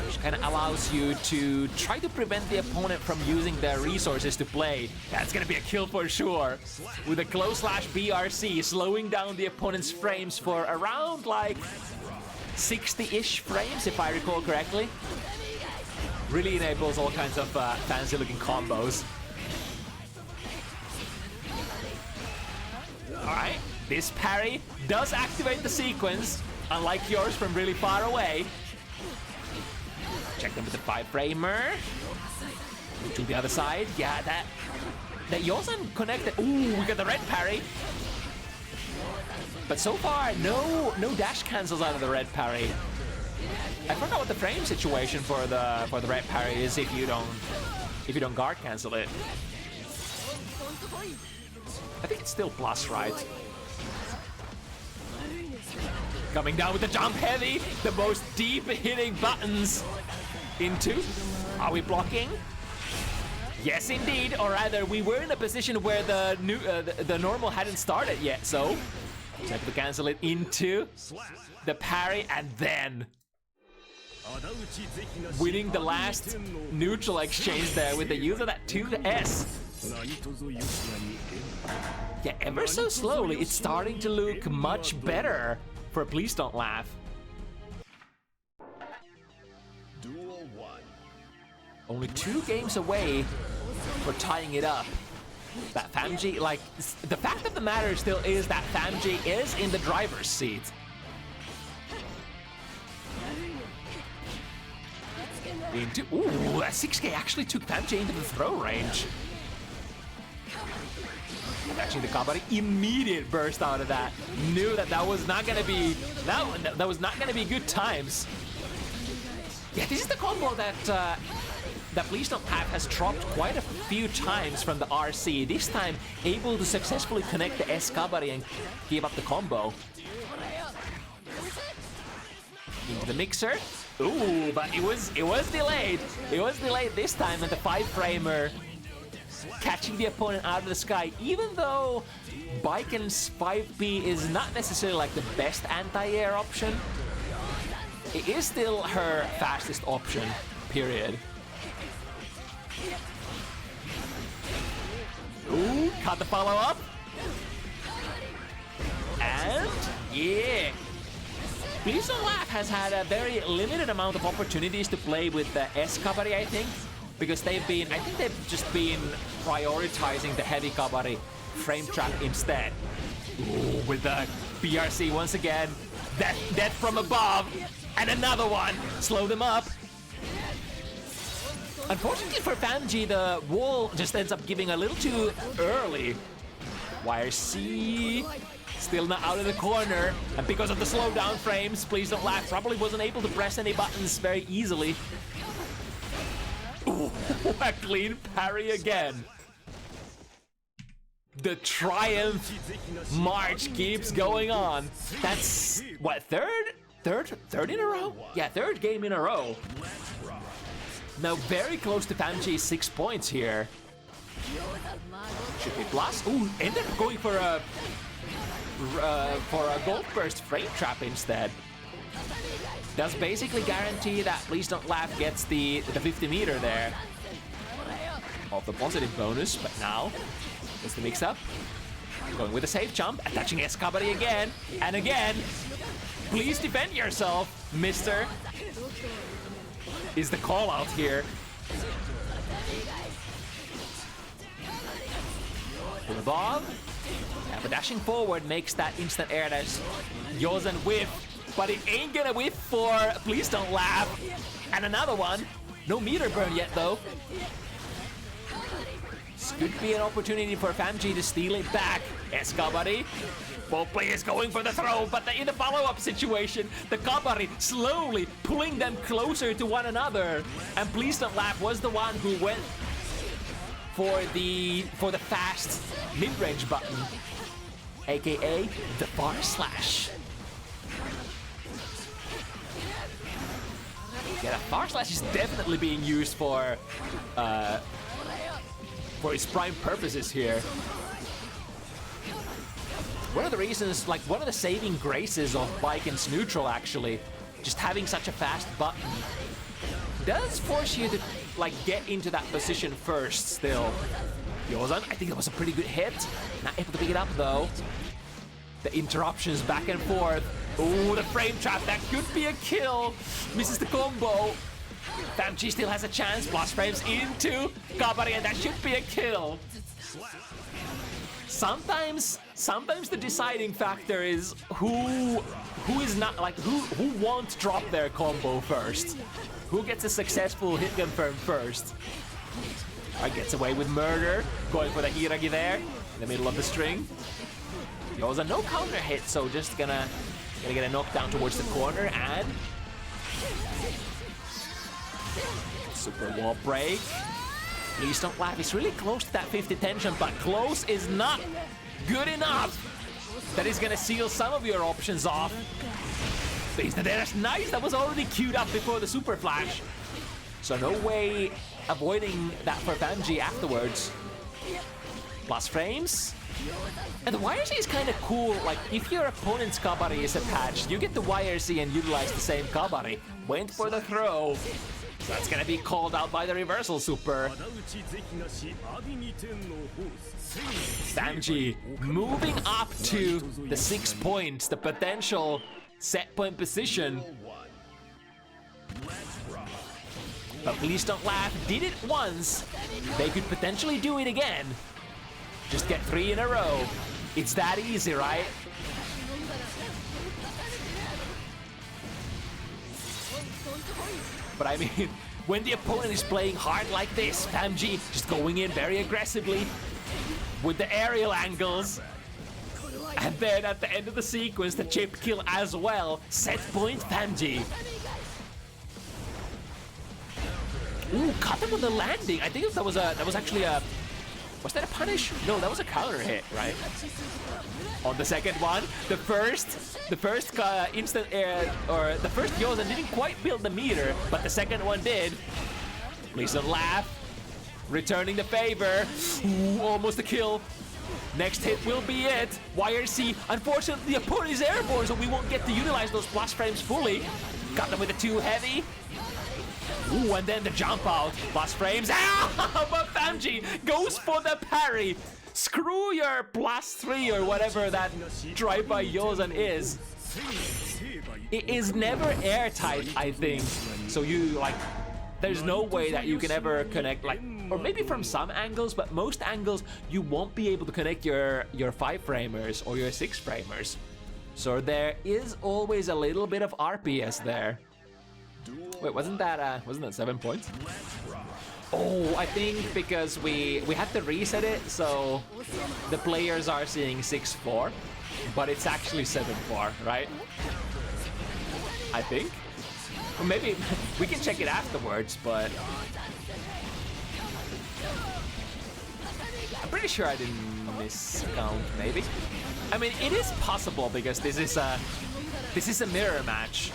which kind of allows you to try to prevent the opponent from using their resources to play. That's gonna be a kill for sure. With a close slash BRC, slowing down the opponent's frames for around like 60-ish frames, if I recall correctly. Really enables all kinds of fancy-looking combos. Alright, this parry does activate the sequence, unlike yours from really far away. Check them with the 5-framer. To the other side, yeah, that Yosan connected. Ooh, we got the red parry. But so far, no dash cancels out of the red parry. I forgot what the frame situation for the red parry is if you don't guard cancel it. I think it's still plus, right? Coming down with the jump heavy, the most deep hitting buttons into. Are we blocking? Yes, indeed. Or rather, we were in a position where the normal hadn't started yet, so check to cancel it into the parry and then winning the last neutral exchange there with the use of that 2S. Yeah, ever so slowly, it's starting to look much better for PleaseDontLaugh. Only 2 games away for tying it up. That Fämjii, like, the fact of the matter still is that Fämjii is in the driver's seat. Ooh, that 6K actually took Fämjii into the throw range. Actually, the Kabari immediate burst out of that. Knew that was not gonna be that was not gonna be good times. Yeah, this is the combo that PleaseDontLaugh has dropped quite a few times from the RC. This time, able to successfully connect the S Kabari and give up the combo. Into the mixer. Ooh, but it was delayed. It was delayed this time, and the 5-framer catching the opponent out of the sky. Even though Baiken's 5P is not necessarily like the best anti-air option, it is still her fastest option, period. Ooh, caught the follow-up. And yeah. PleaseDontLaugh has had a very limited amount of opportunities to play with the S Kabari, I think, because I think they've just been prioritizing the heavy Kabari frame trap instead. Ooh, with the BRC once again, death from above, and another one, slow them up. Unfortunately for Fämjii, the wall just ends up giving a little too early. YRC still not out of the corner, and because of the slowdown frames, PleaseDontLaugh probably wasn't able to press any buttons very easily. Ooh, a clean parry again. The triumph march keeps going on. That's what, third in a row? Yeah, 3rd game in a row. Now very close to Fämjii's 6 points here. Should be plus. Ooh, ended up going for a gold burst frame trap instead. Does basically guarantee that PleaseDontLaugh gets the 50 meter there of the positive bonus, but now it's the mix up. Going with a safe jump, attaching S Kabari again and again. Please defend yourself, mister. Is the call out here. From above. Yeah, but dashing forward makes that instant air dash Yosan whiff, but it ain't gonna whiff for PleaseDontLaugh. And another one. No meter burn yet though. This could be an opportunity for Fämjii to steal it back. S Kabari. Both players going for the throw, but in the follow-up situation, the Kabari slowly pulling them closer to one another. And PleaseDontLaugh was the one who went for the fast mid-range button, aka the bar slash. Yeah, the bar slash is definitely being used for its prime purposes here. One of the reasons, like one of the saving graces of Baiken's neutral actually, just having such a fast button, does force you to like get into that position first still. Yosan, I think that was a pretty good hit. Not able to pick it up though. The interruptions back and forth. Ooh, the frame trap, that could be a kill. Misses the combo. Fämjii still has a chance. Plus frames into Kabari, and that should be a kill. Sometimes the deciding factor is who is not like who won't drop their combo first. Who gets a successful hit confirm first. Alright, gets away with murder. Going for the Iragi there in the middle of the string. Yoza no counter hit, so just gonna get a knockdown towards the corner and super wall break. Please don't laugh. He's really close to that 50 tension, but close is not good enough. That is gonna seal some of your options off. That's nice. That was already queued up before the super flash. So no way avoiding that for Fämjii afterwards. Plus frames. And the YRC is kind of cool. Like, if your opponent's Kabari is attached, you get the YRC and utilize the same Kabari. Went for the throw. So that's gonna be called out by the reversal super. Fämjii moving up to the 6 points, the potential set point position. But please don't laugh, did it once. They could potentially do it again. Just get 3 in a row. It's that easy, right? But I mean, when the opponent is playing hard like this, Fämjii just going in very aggressively with the aerial angles. And then at the end of the sequence, the chip kill as well. Set point Fämjii. Ooh, caught him on the landing. I think that was actually a... Was that a punish? No, that was a counter hit, right? On the second one, the first instant air, or the first Yoza didn't quite build the meter, but the second one did. Please don't laugh. Returning the favor. Ooh, almost a kill. Next hit will be it. YRC, unfortunately, the opponent is airborne, so we won't get to utilize those plus frames fully. Got them with the 2 heavy. Ooh, and then the jump out. Plus frames. Ah! But Fämjii goes for the parry. Screw your +3 or whatever that drive-by Yozan is. It is never airtight, I think. So you, like, there's no way that you can ever connect, like, or maybe from some angles, but most angles, you won't be able to connect your 5-framers or your 6-framers. So there is always a little bit of RPS there. Wait, wasn't that 7 points? Oh, I think because we had to reset it, so the players are seeing 6-4, but it's actually 7-4, right? I think. Or maybe we can check it afterwards, but I'm pretty sure I didn't miscount. Maybe. I mean, it is possible because this is a mirror match.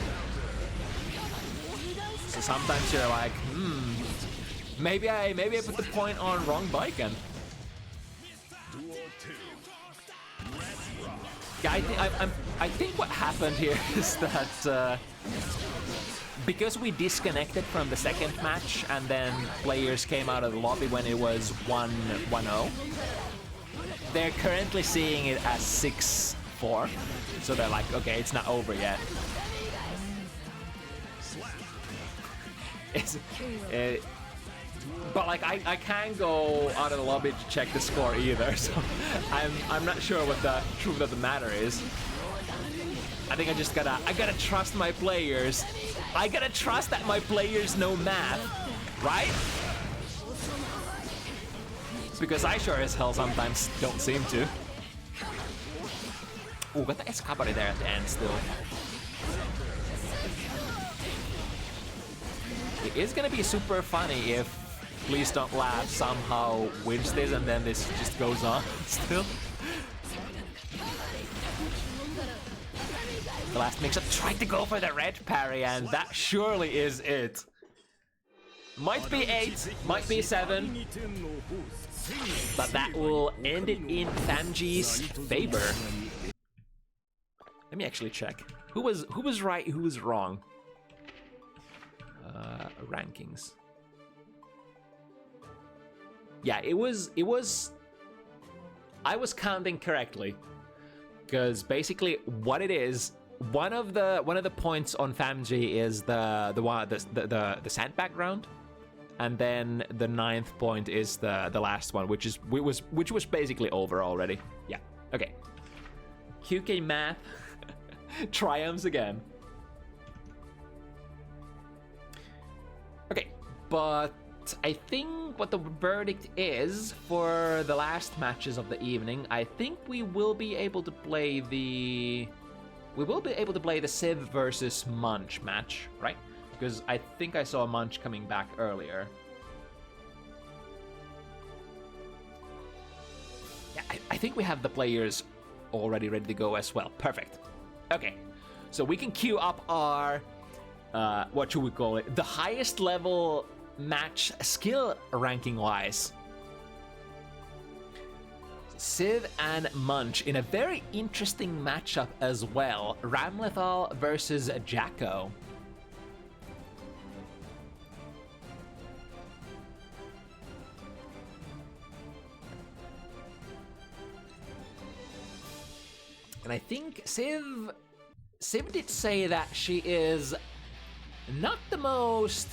So sometimes you're like, maybe I put the point on wrong bike and. Yeah, I think what happened here is that because we disconnected from the second match and then players came out of the lobby when it was 1-0, they're currently seeing it as 6-4. So they're like, okay, it's not over yet. But like I can't go out of the lobby to check the score either, so I'm not sure what the truth of the matter is. I think I gotta trust my players. I gotta trust that my players know math, right? Because I sure as hell sometimes don't seem to. Ooh, got the Escapade there at the end still. It is gonna be super funny if Please Don't Laugh somehow wins this and then this just goes on still. The last mix-up tried to go for the red parry and that surely is it. Might be 8, might be 7, but that will end it in Fämjii's favor. Let me actually check. Who was right, who was wrong? Rankings. Yeah, it was I was counting correctly. Because basically what it is, one of the points on Fämjii is the sand background, and then the 9th point is the last one, which was basically over already. Yeah. Okay. QK math triumphs again. Okay, but I think what the verdict is for the last matches of the evening, I think we will be able to play the Civ versus Munch match, right? Because I think I saw Munch coming back earlier. Yeah, I think we have the players already ready to go as well. Perfect. Okay, so we can queue up our what should we call it? The highest level match skill ranking wise. Civ and Munch in a very interesting matchup as well. Ramlethal versus Jacko. And I think Civ did say that she is not the most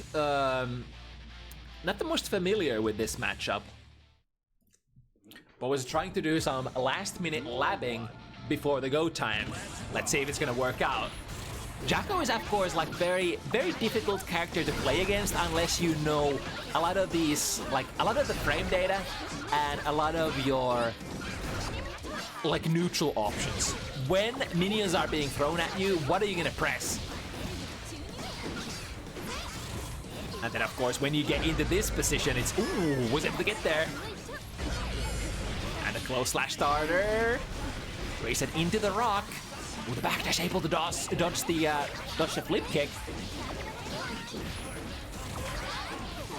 familiar with this matchup, but was trying to do some last-minute labbing before the go time. Let's see if it's gonna work out. Jacko is, of course, like very difficult character to play against unless you know a lot of these, like a lot of the frame data and a lot of your like neutral options. When minions are being thrown at you, what are you gonna press? And then, of course, when you get into this position, it's ooh, was able to get there. And a close slash starter. Race it into the rock. With the backdash, able to dodge the flip kick.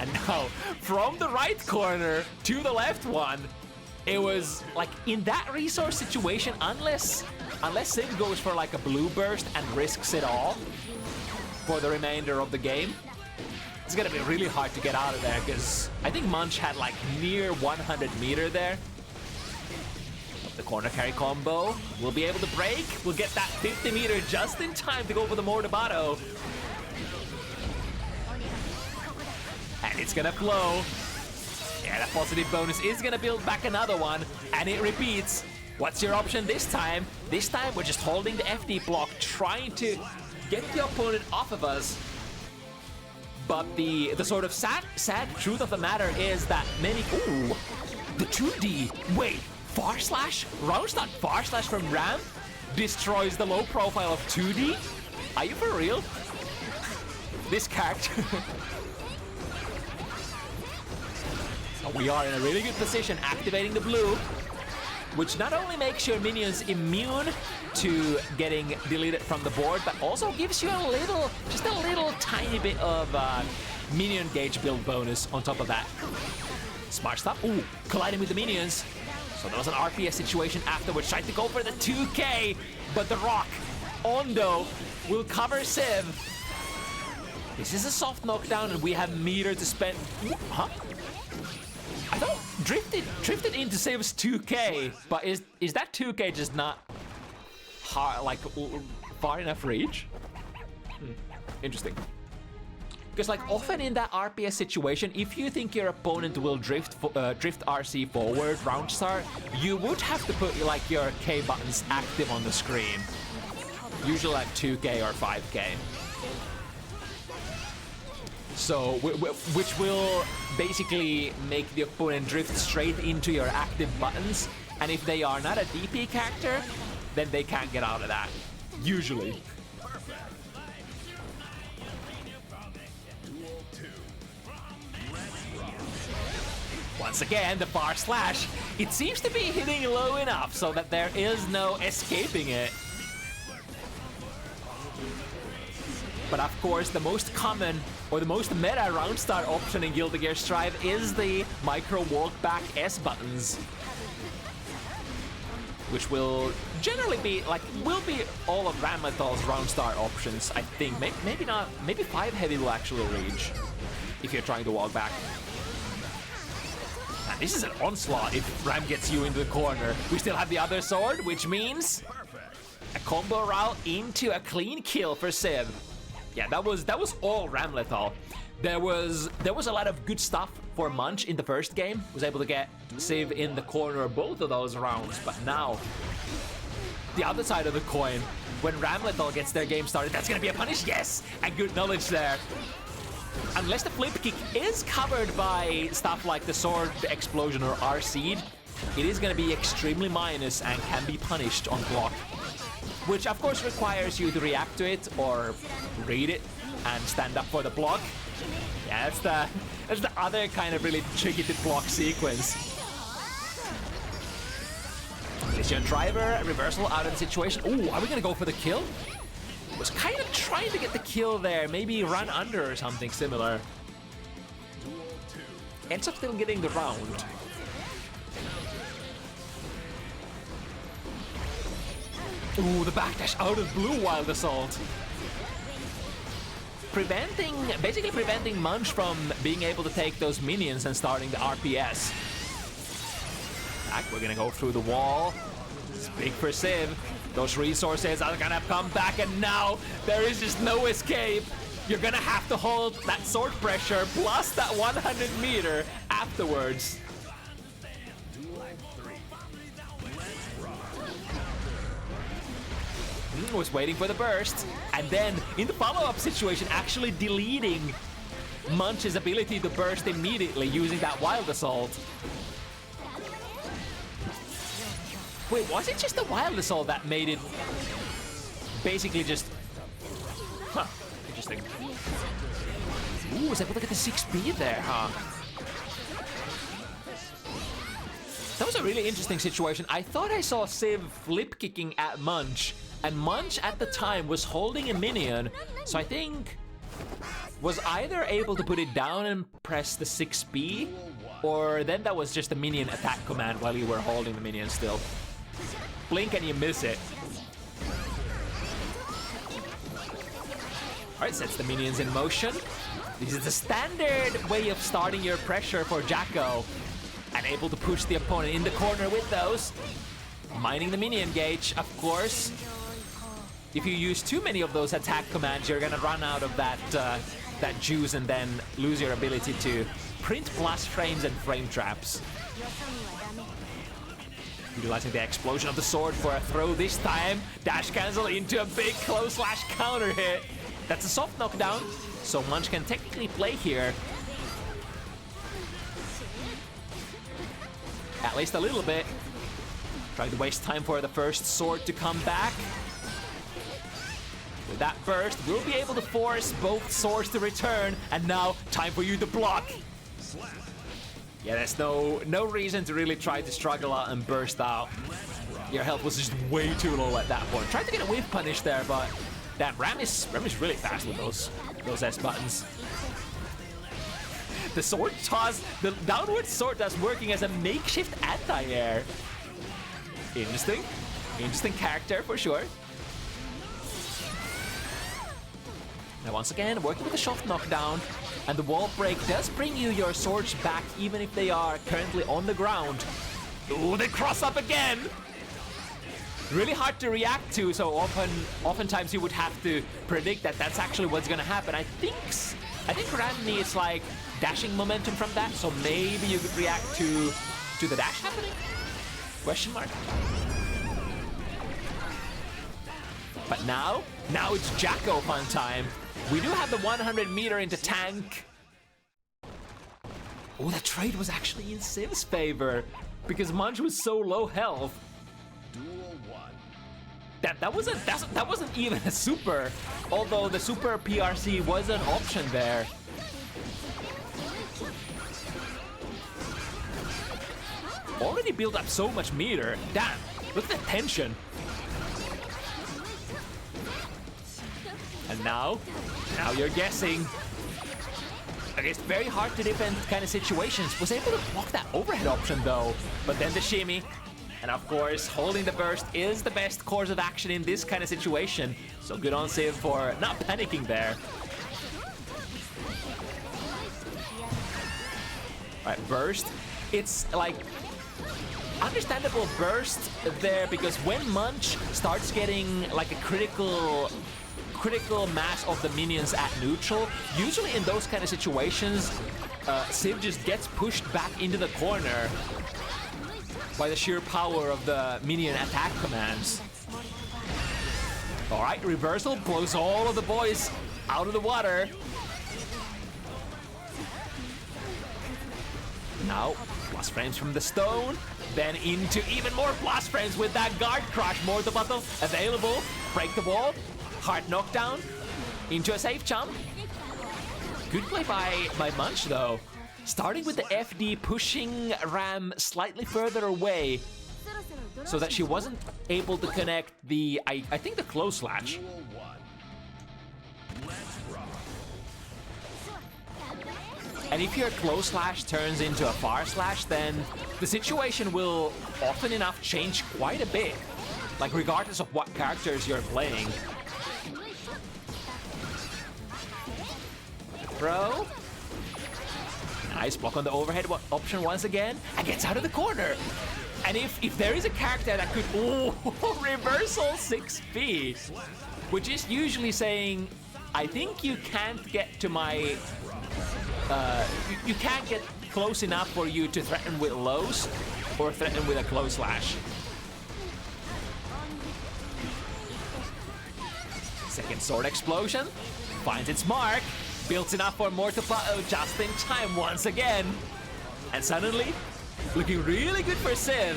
And now, from the right corner to the left one, it was like in that resource situation, unless Civ goes for like a blue burst and risks it all for the remainder of the game, it's gonna be really hard to get out of there, because I think Munch had like near 100 meter there. The corner carry combo will be able to break. We'll get that 50 meter just in time to go for the Mortabato. And it's gonna flow. Yeah, that positive bonus is gonna build back another one, and it repeats. What's your option this time? This time we're just holding the FD block, trying to get the opponent off of us. But the sort of sad truth of the matter is that many... Ooh, the 2D. Wait, far slash? Round start far slash from Ram destroys the low profile of 2D? Are you for real? This character... We are in a really good position, activating the blue, which not only makes your minions immune to getting deleted from the board, but also gives you a little, just a little tiny bit of minion gauge build bonus on top of that. Smart stuff. Ooh, colliding with the minions. So there was an RPS situation afterwards. Tried to go for the 2K, but the rock, Ondo, will cover Civ. This is a soft knockdown, and we have meter to spend. Huh? I thought drifted into Civ's 2K, but is that 2K just not hard, like far enough reach? Interesting. Because like often in that RPS situation, if you think your opponent will drift RC forward round start, you would have to put like your K buttons active on the screen. Usually like 2K or 5K. So, which will basically make the opponent drift straight into your active buttons, and if they are not a DP character, then they can't get out of that. Usually. Once again, the bar slash. It seems to be hitting low enough so that there is no escaping it. But of course, the most common or the most meta round start option in Guilty Gear Strive is the micro walk back S buttons, which will generally be like all of Ramlethal's round start options. I think maybe not, maybe 5 heavy will actually reach if you're trying to walk back. And this is an onslaught if Ram gets you into the corner. We still have the other sword, which means A combo route into a clean kill for Civ. Yeah, that was all Ramlethal. There was a lot of good stuff for Munch in the first game. Was able to get Civ in the corner both of those rounds, but now the other side of the coin, when Ramlethal gets their game started, that's gonna be a punish. Yes, and good knowledge there. Unless the flip kick is covered by stuff like the sword, the explosion, or R-seed, it is gonna be extremely minus and can be punished on block. Which of course requires you to react to it or read it and stand up for the block. Yeah, that's the other kind of really tricky to block sequence. Legion driver, reversal out of the situation. Ooh, are we gonna go for the kill? Was kind of trying to get the kill there, maybe run under or something similar. Ends up still getting the round. Ooh, the backdash out of blue wild assault. Basically preventing Munch from being able to take those minions and starting the RPS. Back, we're gonna go through the wall. It's big for Civ. Those resources are gonna come back, and now there is just no escape. You're gonna have to hold that sword pressure plus that 100 meter afterwards. Was waiting for the burst, and then in the follow-up situation actually deleting Munch's ability to burst immediately using that wild assault. Wait, was it just the wild assault that made it basically just... Huh, interesting. Ooh, was able to get the 6B there, huh? That was a really interesting situation. I thought I saw Civ flip kicking at Munch, and Munch at the time was holding a minion, so I think was either able to put it down and press the 6B, or then that was just a minion attack command while you were holding the minion still. Blink and you miss it. Alright, sets the minions in motion. This is the standard way of starting your pressure for Jacko, and able to push the opponent in the corner with those. Mining the minion gauge, of course. If you use too many of those attack commands, you're gonna run out of that juice and then lose your ability to print plus frames and frame traps. Utilizing the explosion of the sword for a throw this time. Dash cancel into a big close slash counter hit. That's a soft knockdown, so Munch can technically play here. At least a little bit. Trying to waste time for the first sword to come back. With that burst, we'll be able to force both swords to return, and now time for you to block. Yeah, there's no reason to really try to struggle out and burst out. Your health was just way too low at that point. Tried to get a whiff punish there, but damn, Ram is really fast with those S buttons. The sword toss, the downward sword toss working as a makeshift anti-air. Interesting character for sure. Now once again, working with the soft knockdown, and the wall break does bring you your swords back even if they are currently on the ground. Ooh, they cross up again! Really hard to react to, so oftentimes you would have to predict that that's actually what's gonna happen. I think Ram needs like dashing momentum from that, so maybe you could react to the dash happening? Question mark. But now it's Jacko fun time. We do have the 100 meter into tank. Oh, that trade was actually in Civ's favor because Munch was so low health. That wasn't even a super, although the super PRC was an option there. Already built up so much meter. Damn, look at the tension. And now you're guessing. Against very hard to defend kind of situations. Was able to block that overhead option though. But then the shimmy. And of course, holding the burst is the best course of action in this kind of situation. So good on Civ for not panicking there. Alright, burst. It's like understandable burst there, because when Munch starts getting like a critical mass of the minions at neutral, usually in those kind of situations, Civ just gets pushed back into the corner by the sheer power of the minion attack commands. All right, reversal blows all of the boys out of the water. Now, plus frames from the stone, then into even more plus frames with that guard crush. More the bottle available. Break the wall. Hard knockdown into a safe jump. Good play by Munch though. Starting with the FD, pushing Ram slightly further away so that she wasn't able to connect the, I think the close slash. And if your close slash turns into a far slash, then the situation will often enough change quite a bit. Like regardless of what characters you're playing. Throw. Nice block on the overhead option once again, and gets out of the corner. And if there is a character that could, reversal 6B, which is usually saying, I think you can't get to my, you can't get close enough for you to threaten with lows or threaten with a close slash. Second sword explosion, finds its mark, builds enough for more to follow just in time once again. And suddenly, looking really good for Civ.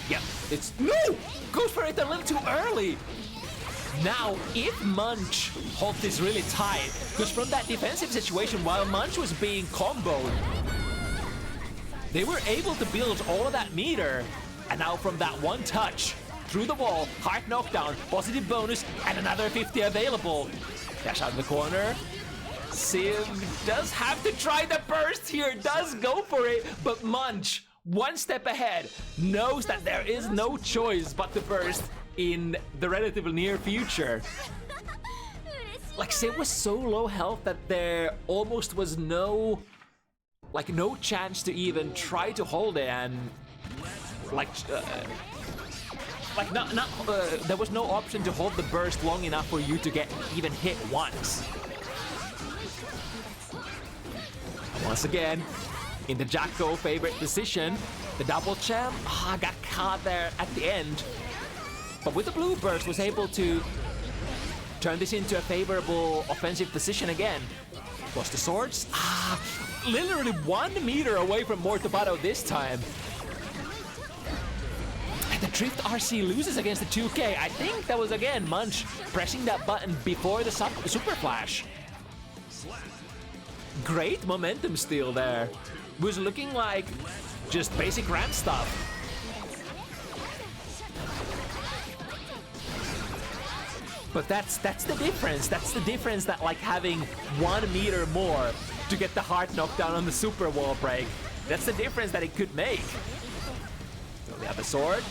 Yep, it's, no! Goes for it a little too early. Now, if Munch holds this really tight, because from that defensive situation, while Munch was being comboed, they were able to build all of that meter. And now from that one touch, through the wall, hard knockdown, positive bonus, and another 50 available. Dash out of the corner. Civ does have to try the burst here, does go for it, but Munch, one step ahead, knows that there is no choice but to burst in the relatively near future. Like, Civ was so low health that there almost was no chance to even try to hold it, and there was no option to hold the burst long enough for you to get even hit once. Once again, in the Jacko favorite position, the double champ got caught there at the end. But with the blue burst, was able to turn this into a favorable offensive position again. Plus the swords, literally 1 meter away from Mortobato this time. And the Drift RC loses against the 2K. I think that was again Munch pressing that button before the super flash. Great momentum steal there. Was looking like just basic Ram stuff. But that's the difference. That's the difference, that like having 1 meter more to get the hard knockdown on the super wall break. That's the difference that it could make. So we have the sword.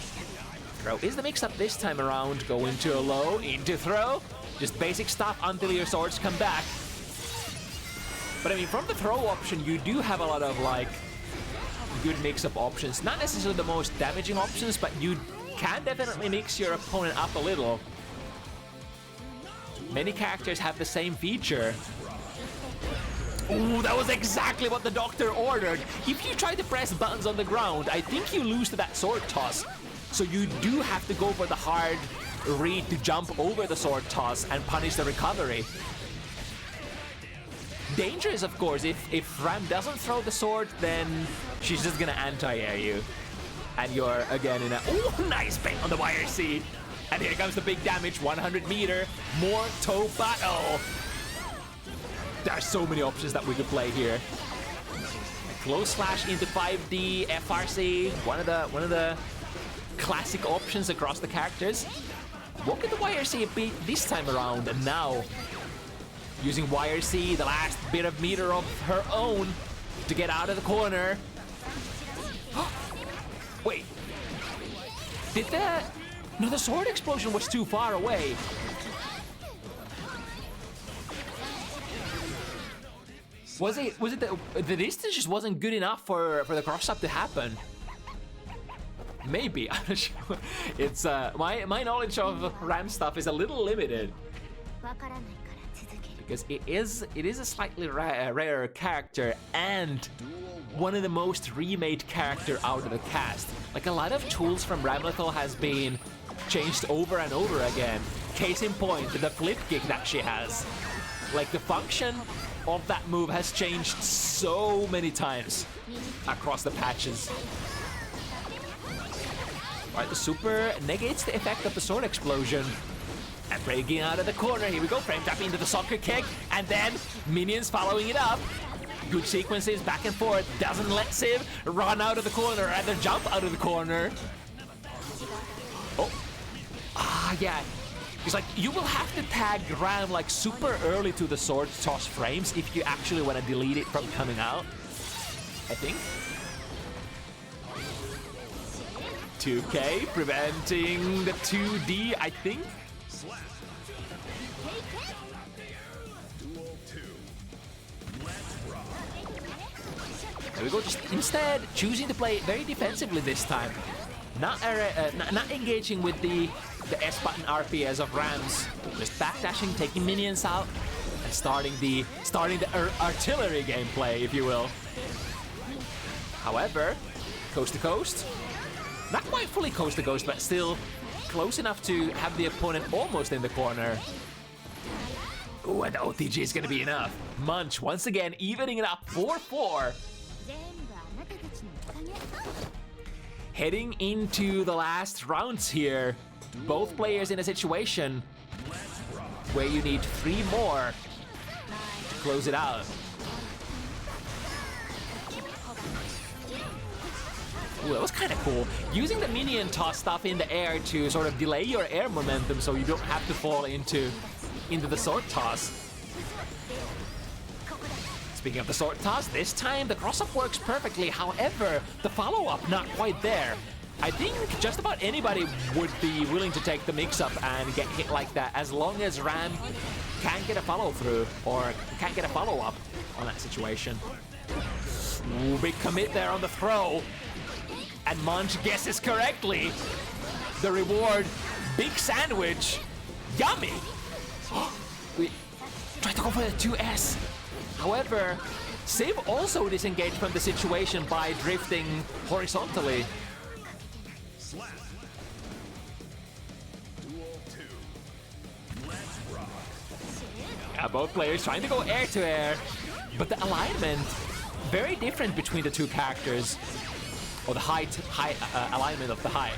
Throw is the mix-up this time around. Go into a low, into throw. Just basic stuff until your swords come back. But I mean, from the throw option, you do have a lot of like good mix-up options. Not necessarily the most damaging options, but you can definitely mix your opponent up a little. Many characters have the same feature. Ooh, that was exactly what the doctor ordered. If you try to press buttons on the ground, I think you lose to that sword toss. So you do have to go for the hard read to jump over the sword toss and punish the recovery. Dangerous, of course. If Ram doesn't throw the sword, then she's just gonna anti-air you. And you're again in a... Ooh, nice bait on the YRC. And here comes the big damage, 100 meter, more toe battle. There are so many options that we could play here. A close slash into 5D, FRC, one of the classic options across the characters. What could the YRC beat this time around? And now, using YRC, the last bit of meter of her own, to get out of the corner. Wait, did that? No, the sword explosion was too far away. Was it the distance just wasn't good enough for the cross up to happen? Maybe, I'm not sure. It's my knowledge of Ram stuff is a little limited. Because it is a slightly rarer character and one of the most remade character out of the cast. Like a lot of tools from Ramlethal has been changed over and over again. Case in point, the flip kick that she has. Like the function of that move has changed so many times across the patches. Alright, the super negates the effect of the sword explosion. And breaking out of the corner, here we go, frame trap into the soccer kick, and then minions following it up. Good sequences, back and forth, doesn't let Civ run out of the corner, or rather jump out of the corner. Oh, yeah. It's like, you will have to tag Ram like super early to the sword toss frames if you actually want to delete it from coming out, I think. 2K preventing the 2D, I think. There we go, just instead choosing to play very defensively this time. Not engaging with the S button RPS of Rams. Just backdashing, taking minions out, and starting the artillery gameplay, if you will. However, coast to coast. Not quite fully coast to coast, but still close enough to have the opponent almost in the corner. Ooh, and the OTG is gonna be enough. Munch once again evening it up 4-4. Heading into the last rounds here. Both players in a situation where you need 3 more to close it out. Ooh, that was kind of cool. Using the minion toss stuff in the air to sort of delay your air momentum so you don't have to fall into the sword toss. Speaking of the sword toss, this time the cross-up works perfectly. However, the follow-up not quite there. I think just about anybody would be willing to take the mix-up and get hit like that as long as Ram can't get a follow-through or can't get a follow-up on that situation. Ooh, big commit there on the throw. And Munch guesses correctly. The reward, big sandwich. Yummy! We tried to go for the 2S. However, Civ also disengaged from the situation by drifting horizontally. Yeah, both players trying to go air to air, but the alignment very different between the two characters, or the high alignment of the height.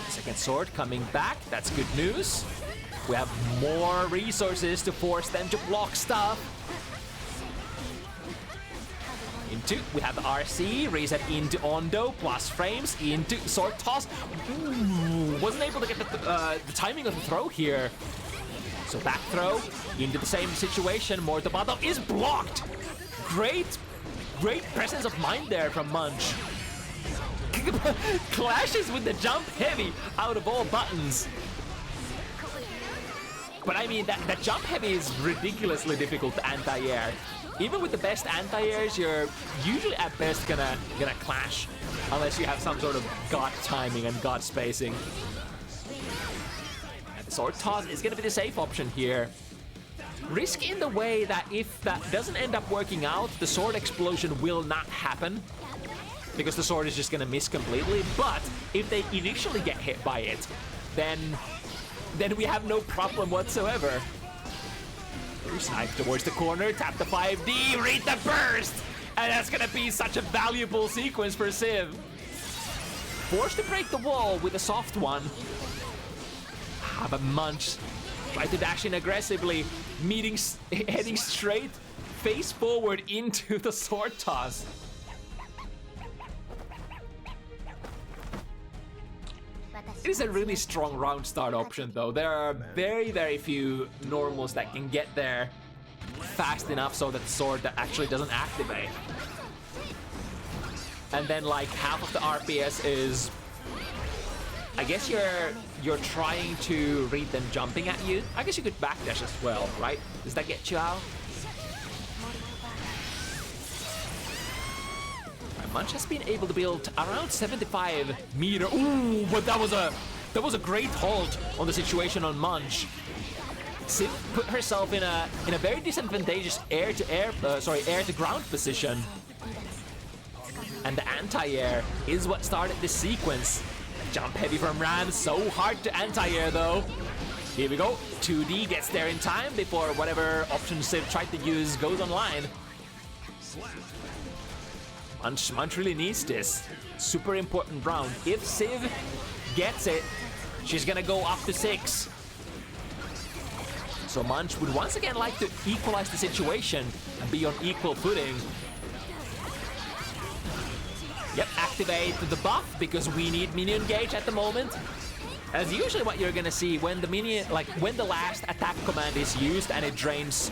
Second sword coming back, that's good news. We have more resources to force them to block stuff. Into, we have RC, reset into Ondo, plus frames, into sword toss. Ooh, wasn't able to get the timing of the throw here. So back throw, into the same situation, more to bottom, is blocked. Great presence of mind there from Munch. Clashes with the jump heavy out of all buttons. But I mean, that jump heavy is ridiculously difficult to anti-air. Even with the best anti-airs, you're usually at best gonna clash, unless you have some sort of god timing and god spacing. And the sword toss is gonna be the safe option here. Risk in the way that if that doesn't end up working out, the sword explosion will not happen, because the sword is just gonna miss completely. But if they initially get hit by it, then we have no problem whatsoever. Snipe towards the corner, tap the 5D, read the burst! And that's gonna be such a valuable sequence for Civ. Forced to break the wall with a soft one. But Munch tried to dash in aggressively, heading straight face forward into the sword toss. It is a really strong round start option though. There are very, very few normals that can get there fast enough so that the sword actually doesn't activate. And then like half of the RPS is, I guess you're trying to read them jumping at you. I guess you could backdash as well, right? Does that get you out? Munch has been able to build around 75 meter. Ooh, but that was a great hold on the situation on Munch. Civ put herself in a very disadvantageous air to ground position. And the anti-air is what started this sequence. Jump heavy from Ram, so hard to anti-air though. Here we go, 2D gets there in time before whatever option Civ tried to use goes online. Munch really needs this. Super important round. If Civ gets it, she's gonna go up to 6. So Munch would once again like to equalize the situation and be on equal footing. Yep, activate the buff because we need minion gauge at the moment. As usually what you're gonna see when the minion, like when the last attack command is used and it drains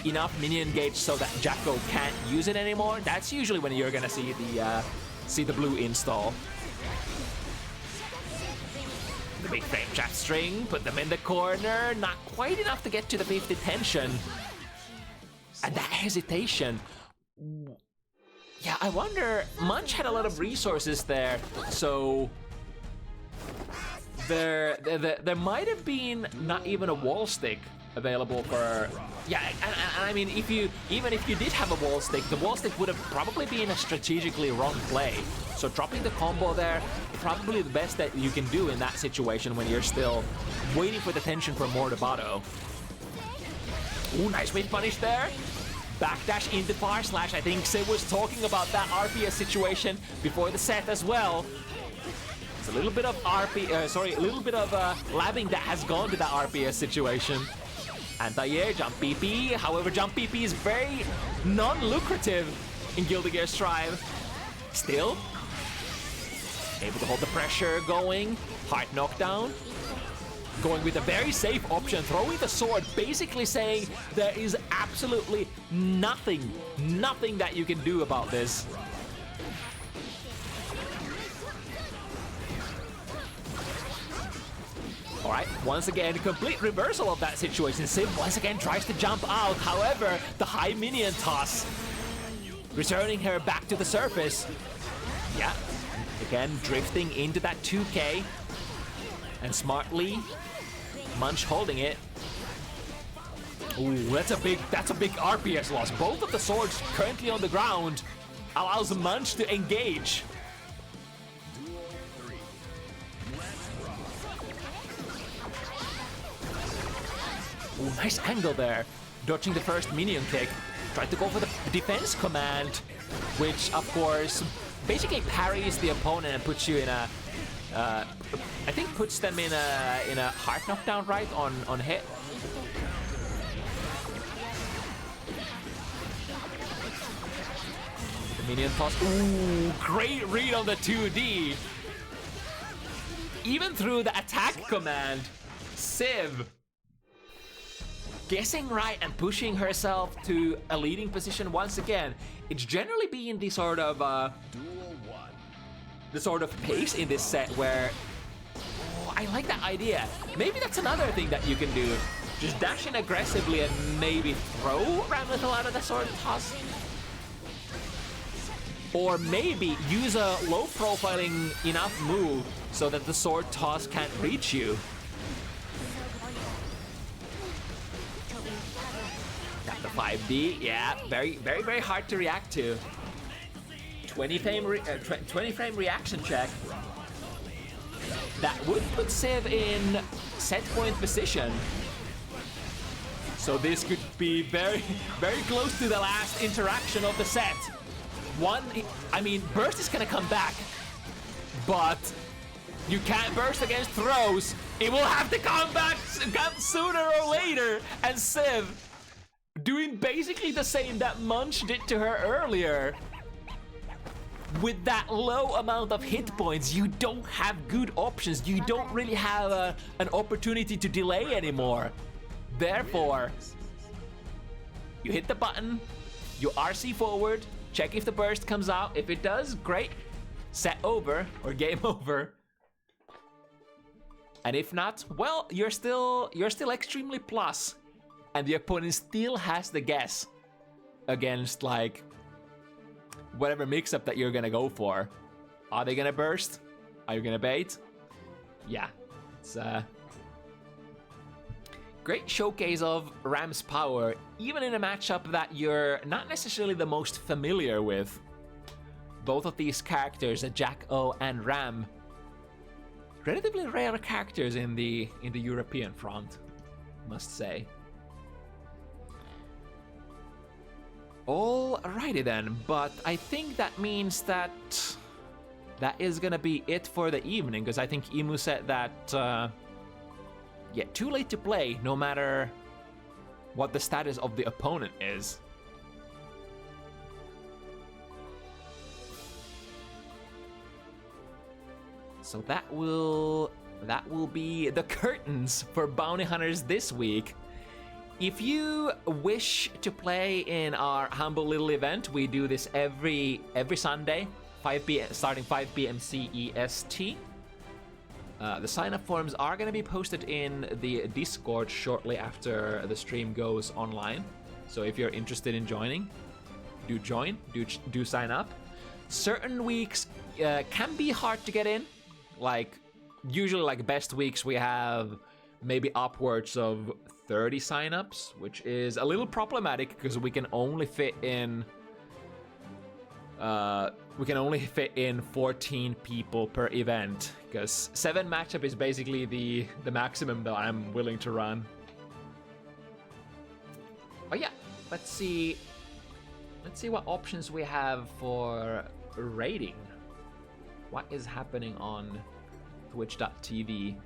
enough minion gauge so that Jacko can't use it anymore, that's usually when you're gonna see the blue install. The big frame trap string, put them in the corner, not quite enough to get to the 50 tension. And that hesitation. Yeah, I wonder, Munch had a lot of resources there, so there might have been not even a wall stick available for. Yeah, and I mean, even if you did have a wall stick, the wall stick would have probably been a strategically wrong play. So dropping the combo there, probably the best that you can do in that situation when you're still waiting for the tension from more to Bado. Ooh, nice whip punish there. Backdash into far slash. I think Civ was talking about that RPS situation before the set as well. It's a little bit of labbing that has gone to that RPS situation. Anti-air, jump PP. However, jump PP is very non-lucrative in Guilty Gear Strive. Still able to hold the pressure going. Heart knockdown. Going with a very safe option, throwing the sword, basically saying there is absolutely nothing that you can do about this. All right, once again, complete reversal of that situation. Civ once again tries to jump out, however, the high minion toss, returning her back to the surface. Yeah, again, drifting into that 2K, and smartly, Munch holding it. Ooh, that's a big RPS loss. Both of the swords currently on the ground allows Munch to engage. Ooh, nice angle there. Dodging the first minion kick. Tried to go for the defense command, which of course basically parries the opponent and puts you in a I think puts them in a heart knockdown, right, on hit. The minion toss. Ooh, great read on the 2D. Even through the attack command, Civ guessing right and pushing herself to a leading position once again. It's generally been the sort of pace in this set where, oh, I like that idea. Maybe that's another thing that you can do. Just dash in aggressively and maybe throw Ramlethal out of the sword toss. Or maybe use a low profiling enough move so that the sword toss can't reach you. Got the 5D, yeah, very hard to react to. 20 frame reaction check. That would put Civ in set point position. So this could be very close to the last interaction of the set. I mean, burst is gonna come back, but you can't burst against throws. It will have to come back sooner or later. And Civ doing basically the same that Munch did to her earlier. With that low amount of hit points, you don't have good options. You don't really have an opportunity to delay anymore. Therefore, you hit the button, you RC forward, check if the burst comes out. If it does, great. Set over or game over. And if not, well, you're still extremely plus. And the opponent still has the guess against like whatever mix-up that you're gonna go for. Are they gonna burst? Are you gonna bait? Yeah, it's great showcase of Ram's power, even in a matchup that you're not necessarily the most familiar with. Both of these characters, Jack-O and Ram, relatively rare characters in the European front, must say. Alrighty then, but I think that means that that is gonna be it for the evening, because I think Emu said that, yeah, too late to play, no matter what the status of the opponent is. So that will be the curtains for Bounty Hunters this week. If you wish to play in our humble little event, we do this every Sunday, 5 p.m. starting 5 p.m. CEST. The sign-up forms are going to be posted in the Discord shortly after the stream goes online. So if you're interested in joining, do join, do sign up. Certain weeks can be hard to get in. Like, usually, like, best weeks we have maybe upwards of 30 signups, which is a little problematic because we can only fit in 14 people per event, because 7 matchup is basically the maximum that I'm willing to run. Oh yeah, let's see what options we have for rating. What is happening on Twitch.tv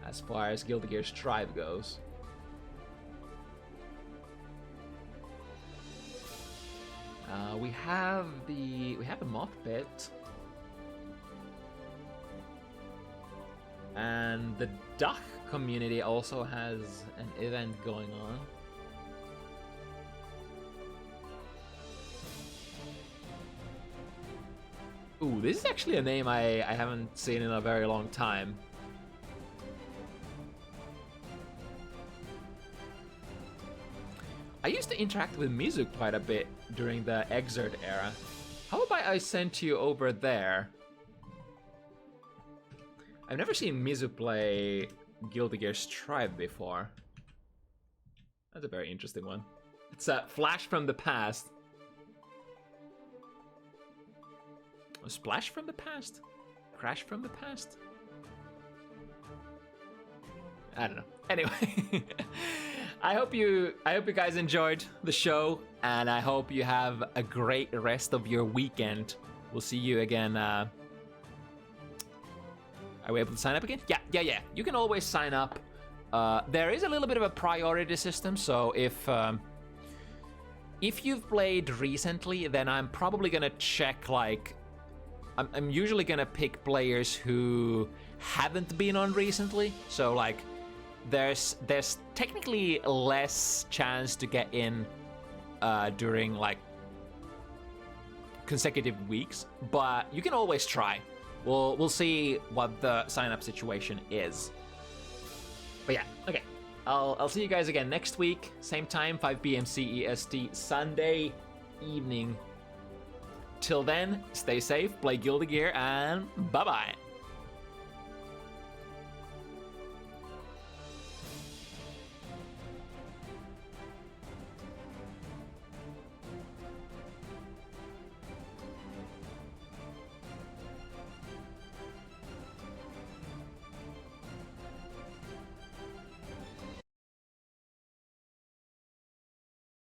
as far as Guilty Gear Strive goes? We have a mock pit, and the duck community also has an event going on. Ooh, this is actually a name I haven't seen in a very long time. I used to interact with Mizu quite a bit during the Exert era. How about I sent you over there? I've never seen Mizu play Guilty Gear Strive before. That's a very interesting one. It's a flash from the past. A splash from the past? Crash from the past? I don't know. Anyway, I hope you guys enjoyed the show, and I hope you have a great rest of your weekend. We'll see you again. Are we able to sign up again? Yeah. You can always sign up. There is a little bit of a priority system, so if you've played recently, then I'm probably gonna check, like, I'm usually gonna pick players who haven't been on recently, so like there's technically less chance to get in during like consecutive weeks, but you can always try. We'll see what the sign-up situation is. But yeah, okay. I'll see you guys again next week, same time, 5 p.m. CEST, Sunday evening. Till then, stay safe, play Guilty Gear, and bye-bye.